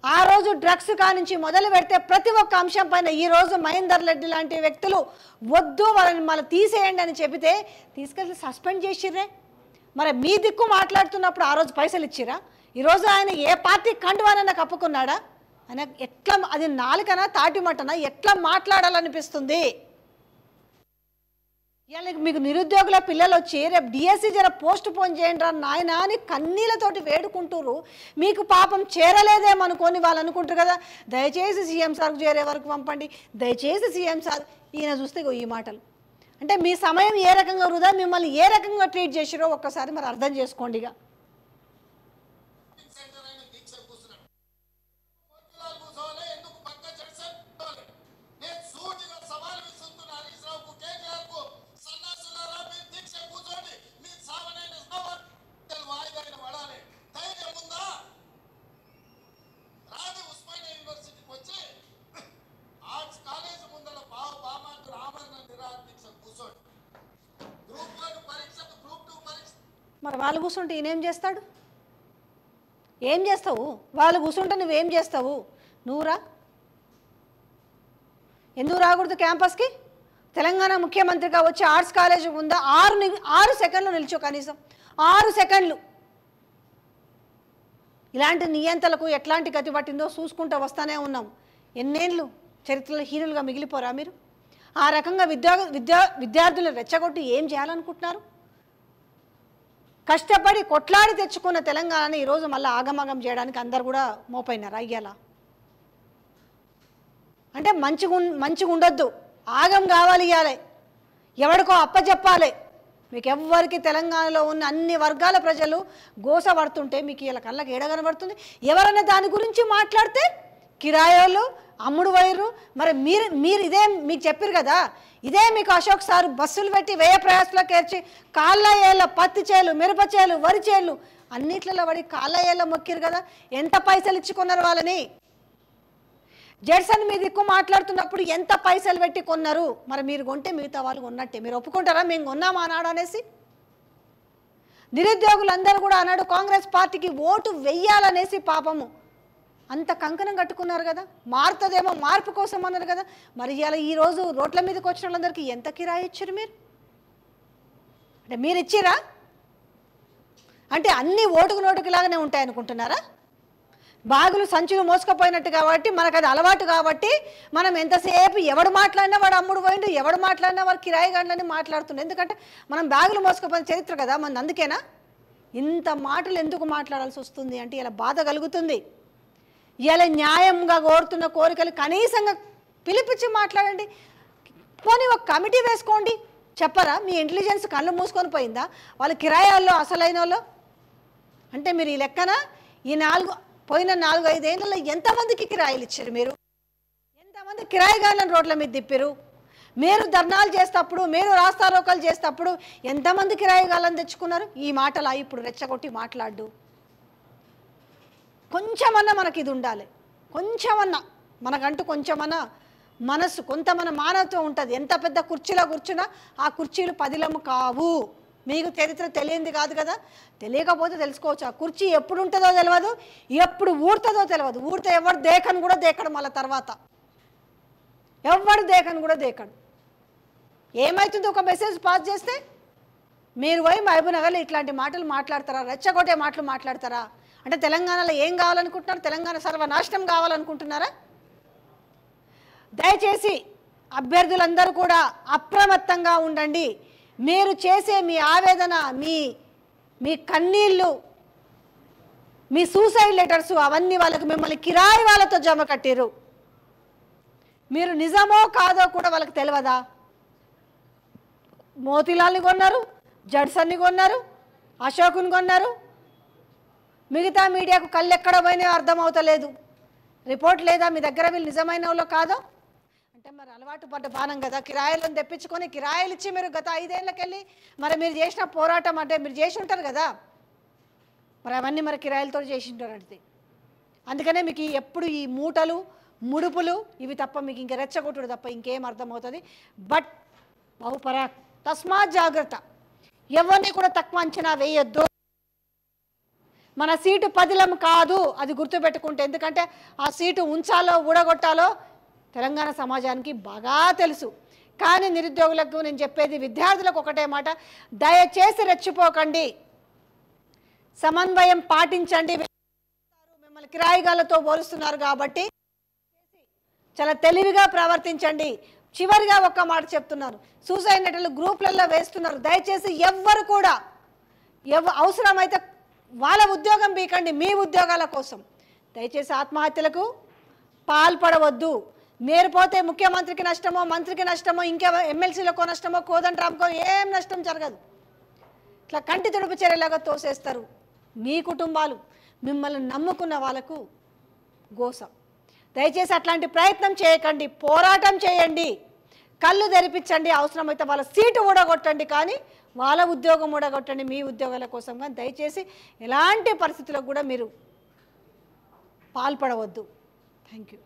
ఆ రోజు డ్రగ్స్ కానించి మొదలు పెడితే ప్రతి ఒక్క అంశం పైన ఈరోజు మహేందర్ రెడ్డి లాంటి వ్యక్తులు వద్దు వాళ్ళని మళ్ళీ తీసేయండి అని చెబితే తీసుకెళ్ళి సస్పెండ్ చేసిర్రే. మరి మీ దిక్కు మాట్లాడుతున్నప్పుడు ఆ రోజు పైసలు ఇచ్చిరా? ఈరోజు ఆయన ఏ పార్టీ కండువానన్నా కప్పుకున్నాడా? ఆయన ఎట్లా, అది నాలుకనా తాటిమట్టనా, ఎట్లా మాట్లాడాలనిపిస్తుంది? ఇవాళ మీకు నిరుద్యోగుల పిల్లలు వచ్చి రేపు డిఎస్సి జర పోస్ట్ పోన్ చేయండి రా నాయన అని కన్నీళ్ళతోటి వేడుకుంటారు. మీకు పాపం చేరలేదేమనుకొని వాళ్ళు అనుకుంటారు కదా, దయచేసి సీఎం సార్కు చేరే వరకు పంపండి, దయచేసి సీఎం సార్. ఈయన చూస్తే ఈ మాటలు అంటే మీ సమయం ఏ రకంగా వృధా, మిమ్మల్ని ఏ రకంగా ట్రీట్ చేసిరో ఒక్కసారి మరి అర్థం చేసుకోండి. ఇక మరి వాళ్ళు కూర్చుంటే ఈయనేం చేస్తాడు? ఏం చేస్తావు? వాళ్ళు కూర్చుంటే నువ్వేం చేస్తావు? నువ్వురా, ఎందుకు రాకూడదు క్యాంపస్కి? తెలంగాణ ముఖ్యమంత్రిగా వచ్చి ఆర్ట్స్ కాలేజ్ ఉందా? 6 సెకండ్లు నిల్చో, కనీసం 6 సెకండ్లు. ఇలాంటి నియంతలకు ఎట్లాంటి గతి పట్టిందో చూసుకుంటూ వస్తూనే ఉన్నాం. ఎన్నేళ్ళు చరిత్రలో హీనులుగా మిగిలిపోరా మీరు? ఆ రకంగా విద్యార్థులను రెచ్చగొట్టి ఏం చేయాలనుకుంటున్నారు? కష్టపడి కొట్లాడి తెచ్చుకున్న తెలంగాణని ఈరోజు మళ్ళీ ఆగమాగం చేయడానికి అందరు కూడా మోపైనారు. అయ్యాలా అంటే మంచిగా ఉండొద్దు, ఆగం కావాలి, ఇవ్వాలి, ఎవరికో అప్పచెప్పాలి. మీకు ఎవ్వరికి తెలంగాణలో ఉన్న అన్ని వర్గాల ప్రజలు గోస పడుతుంటే మీకు ఇలా కళ్ళకి ఏడగనబడుతుంది. ఎవరైనా దాని గురించి మాట్లాడితే కిరాయోళ్ళు అమ్ముడు వైరు. మరి మీరు ఇదే మీకు చెప్పారు కదా, ఇదే మీకు అశోక్ సార్ బస్సులు పెట్టి వ్యయ ప్రయాసలకు ఏర్చి కాళ్ళ ఏళ్ళ పత్తి చేలు, మిరప చేలు, వరి చేలు అన్నిట్లలో పడి కాళ్ళ ఏళ్ళ మొక్కిరు కదా. ఎంత పైసలు ఇచ్చుకున్నారు వాళ్ళని? జెడ్సన్ మీ దిక్కు మాట్లాడుతున్నప్పుడు ఎంత పైసలు పెట్టి కొన్నారు? మరి మీరు కొంటే మిగతా వాళ్ళు కొన్నట్టే. మీరు ఒప్పుకుంటారా మేము కొన్నామా అన్నాడు అనేసి? నిరుద్యోగులందరూ కూడా అన్నాడు కాంగ్రెస్ పార్టీకి ఓటు వెయ్యాలనేసి పాపము అంత కంకణం కట్టుకున్నారు కదా. మారుతుందేమో మార్పు కోసం అన్నారు కదా. మరి ఇలా ఈరోజు రోడ్ల మీదకి వచ్చిన వాళ్ళందరికీ ఎంత కిరాయి ఇచ్చారు మీరు? అంటే మీరు ఇచ్చిరా? అంటే అన్ని ఓటుకు నోటుకు లాగానే ఉంటాయి అనుకుంటున్నారా? బాగులు సంచులు మోసుకపోయినట్టు కాబట్టి మనకు అది అలవాటు కాబట్టి మనం ఎంతసేపు ఎవడు మాట్లాడినా వాడు అమ్ముడు పోయిండు, ఎవడు మాట్లాడినా వాడు కిరాయి గంటలని మాట్లాడుతుండే. ఎందుకంటే మనం బ్యాగులు మోసుకపోయిన చరిత్ర కదా మన. అందుకేనా ఇంత మాటలు ఎందుకు మాట్లాడాల్సి వస్తుంది అంటే ఇలా బాధ కలుగుతుంది. ఇలా న్యాయంగా కోరుతున్న కోరికలు కనీసంగా పిలిపించి మాట్లాడండి. పోనీ ఒక కమిటీ వేసుకోండి. చెప్పరా మీ ఇంటెలిజెన్స్ కళ్ళు మూసుకొని పోయిందా? వాళ్ళు కిరాయాల్లో అసలైన వాళ్ళు అంటే మీరు ఈ లెక్కన ఈ పోయిన 4-5 ఏళ్ళలో ఎంతమందికి కిరాయిలు ఇచ్చారు మీరు? ఎంతమంది కిరాయిగాళ్ళని రోడ్ల మీద తిప్పారు? మీరు ధర్నాలు చేసేటప్పుడు, మీరు రాస్తారోకలు చేసేటప్పుడు ఎంతమంది కిరాయిగాళ్ళని తెచ్చుకున్నారు? ఈ మాటలా ఇప్పుడు రెచ్చగొట్టి మాట్లాడు. కొంచెమన్నా మనకి ఇది ఉండాలి, కొంచెమన్నా మనకంటూ కొంచెమన్నా మనసు, కొంత మన మానవత్వం ఉంటుంది. ఎంత పెద్ద కుర్చీలో కూర్చున్నా ఆ కుర్చీలు పదిలము కావు. మీకు చరిత్ర తెలియంది కాదు కదా, తెలియకపోతే తెలుసుకోవచ్చు. ఆ కుర్చీ ఎప్పుడు ఉంటుందో తెలియదు, ఎప్పుడు ఊడుతుందో తెలియదు. ఊడితే ఎవరు దేకను కూడా దేకడు, మళ్ళీ తర్వాత ఎవడు దేకను కూడా దేకడు. ఏమవుతుంది ఒక మెసేజ్ పాస్ చేస్తే? మీరు పోయి మహబూబ్నగర్లో ఇట్లాంటి మాటలు మాట్లాడతారా? రెచ్చగొట్టే మాటలు మాట్లాడతారా? అంటే తెలంగాణలో ఏం కావాలనుకుంటున్నారు? తెలంగాణ సర్వనాశనం కావాలనుకుంటున్నారా? దయచేసి అభ్యర్థులందరూ కూడా అప్రమత్తంగా ఉండండి. మీరు చేసే మీ ఆవేదన, మీ కన్నీళ్ళు, మీ సూసైడ్ లెటర్స్ అవన్నీ వాళ్ళకి మిమ్మల్ని కిరాయి వాళ్ళతో జమ కట్టిరు. మీరు నిజమో కాదో కూడా వాళ్ళకి తెలియదా? మోతీలాల్ని కొన్నారు, జడ్సన్ని కొన్నారు, అశోకుని కొన్నారు. మిగతా మీడియాకు కళ్ళు ఎక్కడ పోయినా అర్థమవుతలేదు. రిపోర్ట్ లేదా మీ దగ్గర? వీళ్ళు నిజమైన వాళ్ళు కాదో అంటే మరి అలవాటు పడ్డ బాణం కదా. కిరాయిలను తెప్పించుకొని కిరాయిలు ఇచ్చి మీరు గత 5 ఏళ్ళకెళ్ళి మరి మీరు చేసిన పోరాటం అంటే మీరు చేసి ఉంటారు కదా, మరి అవన్నీ మరి కిరాయిలతో చేసి ఉంటారు అంటే. అందుకనే మీకు ఎప్పుడు ఈ మూటలు ముడుపులు ఇవి తప్ప మీకు ఇంక రెచ్చగొట్టుడు తప్ప ఇంకేం అర్థమవుతుంది. బట్ బహుపరాక్ తస్మాత్ జాగ్రత్త. ఎవరిని కూడా తక్కువ అంచనా వేయొద్దు. మన సీటు పదిలం కాదు, అది గుర్తుపెట్టుకుంటే. ఎందుకంటే ఆ సీటు ఉంచాలో ఊడగొట్టాలో తెలంగాణ సమాజానికి బాగా తెలుసు. కానీ నిరుద్యోగులకు నేను చెప్పేది, విద్యార్థులకు ఒకటే మాట, దయచేసి రెచ్చిపోకండి, సమన్వయం పాటించండి. మిమ్మల్ని కిరాయిగాళ్ళతో పోలుస్తున్నారు కాబట్టి చాలా తెలివిగా ప్రవర్తించండి. చివరిగా ఒక్క మాట చెప్తున్నాను, సూసైడ్ నోట్లు గ్రూప్లలో వేస్తున్నారు. దయచేసి ఎవ్వరు కూడా అవసరమైతే వాళ్ళ ఉద్యోగం బీకండి, మీ ఉద్యోగాల కోసం. దయచేసి ఆత్మహత్యలకు పాల్పడవద్దు. మీరు పోతే ముఖ్యమంత్రికి నష్టమో, మంత్రికి నష్టమో, ఇంకా ఎమ్మెల్సీలకో నష్టమో, కోదండరామ్కో ఏం నష్టం జరగదు. ఇట్లా కంటి తుడుపు చర్యలాగా తోసేస్తారు. మీ కుటుంబాలు, మిమ్మల్ని నమ్ముకున్న వాళ్ళకు గోస. దయచేసి అట్లాంటి ప్రయత్నం చేయకండి, పోరాటం చేయండి, కళ్ళు తెరిపించండి. అవసరమైతే వాళ్ళ సీటు ఊడగొట్టండి, కానీ వాళ్ళ ఉద్యోగం ఊడగొట్టండి, మీ ఉద్యోగాల కోసం. కానీ దయచేసి ఎలాంటి పరిస్థితులకు కూడా మీరు పాల్పడవద్దు. Thank you.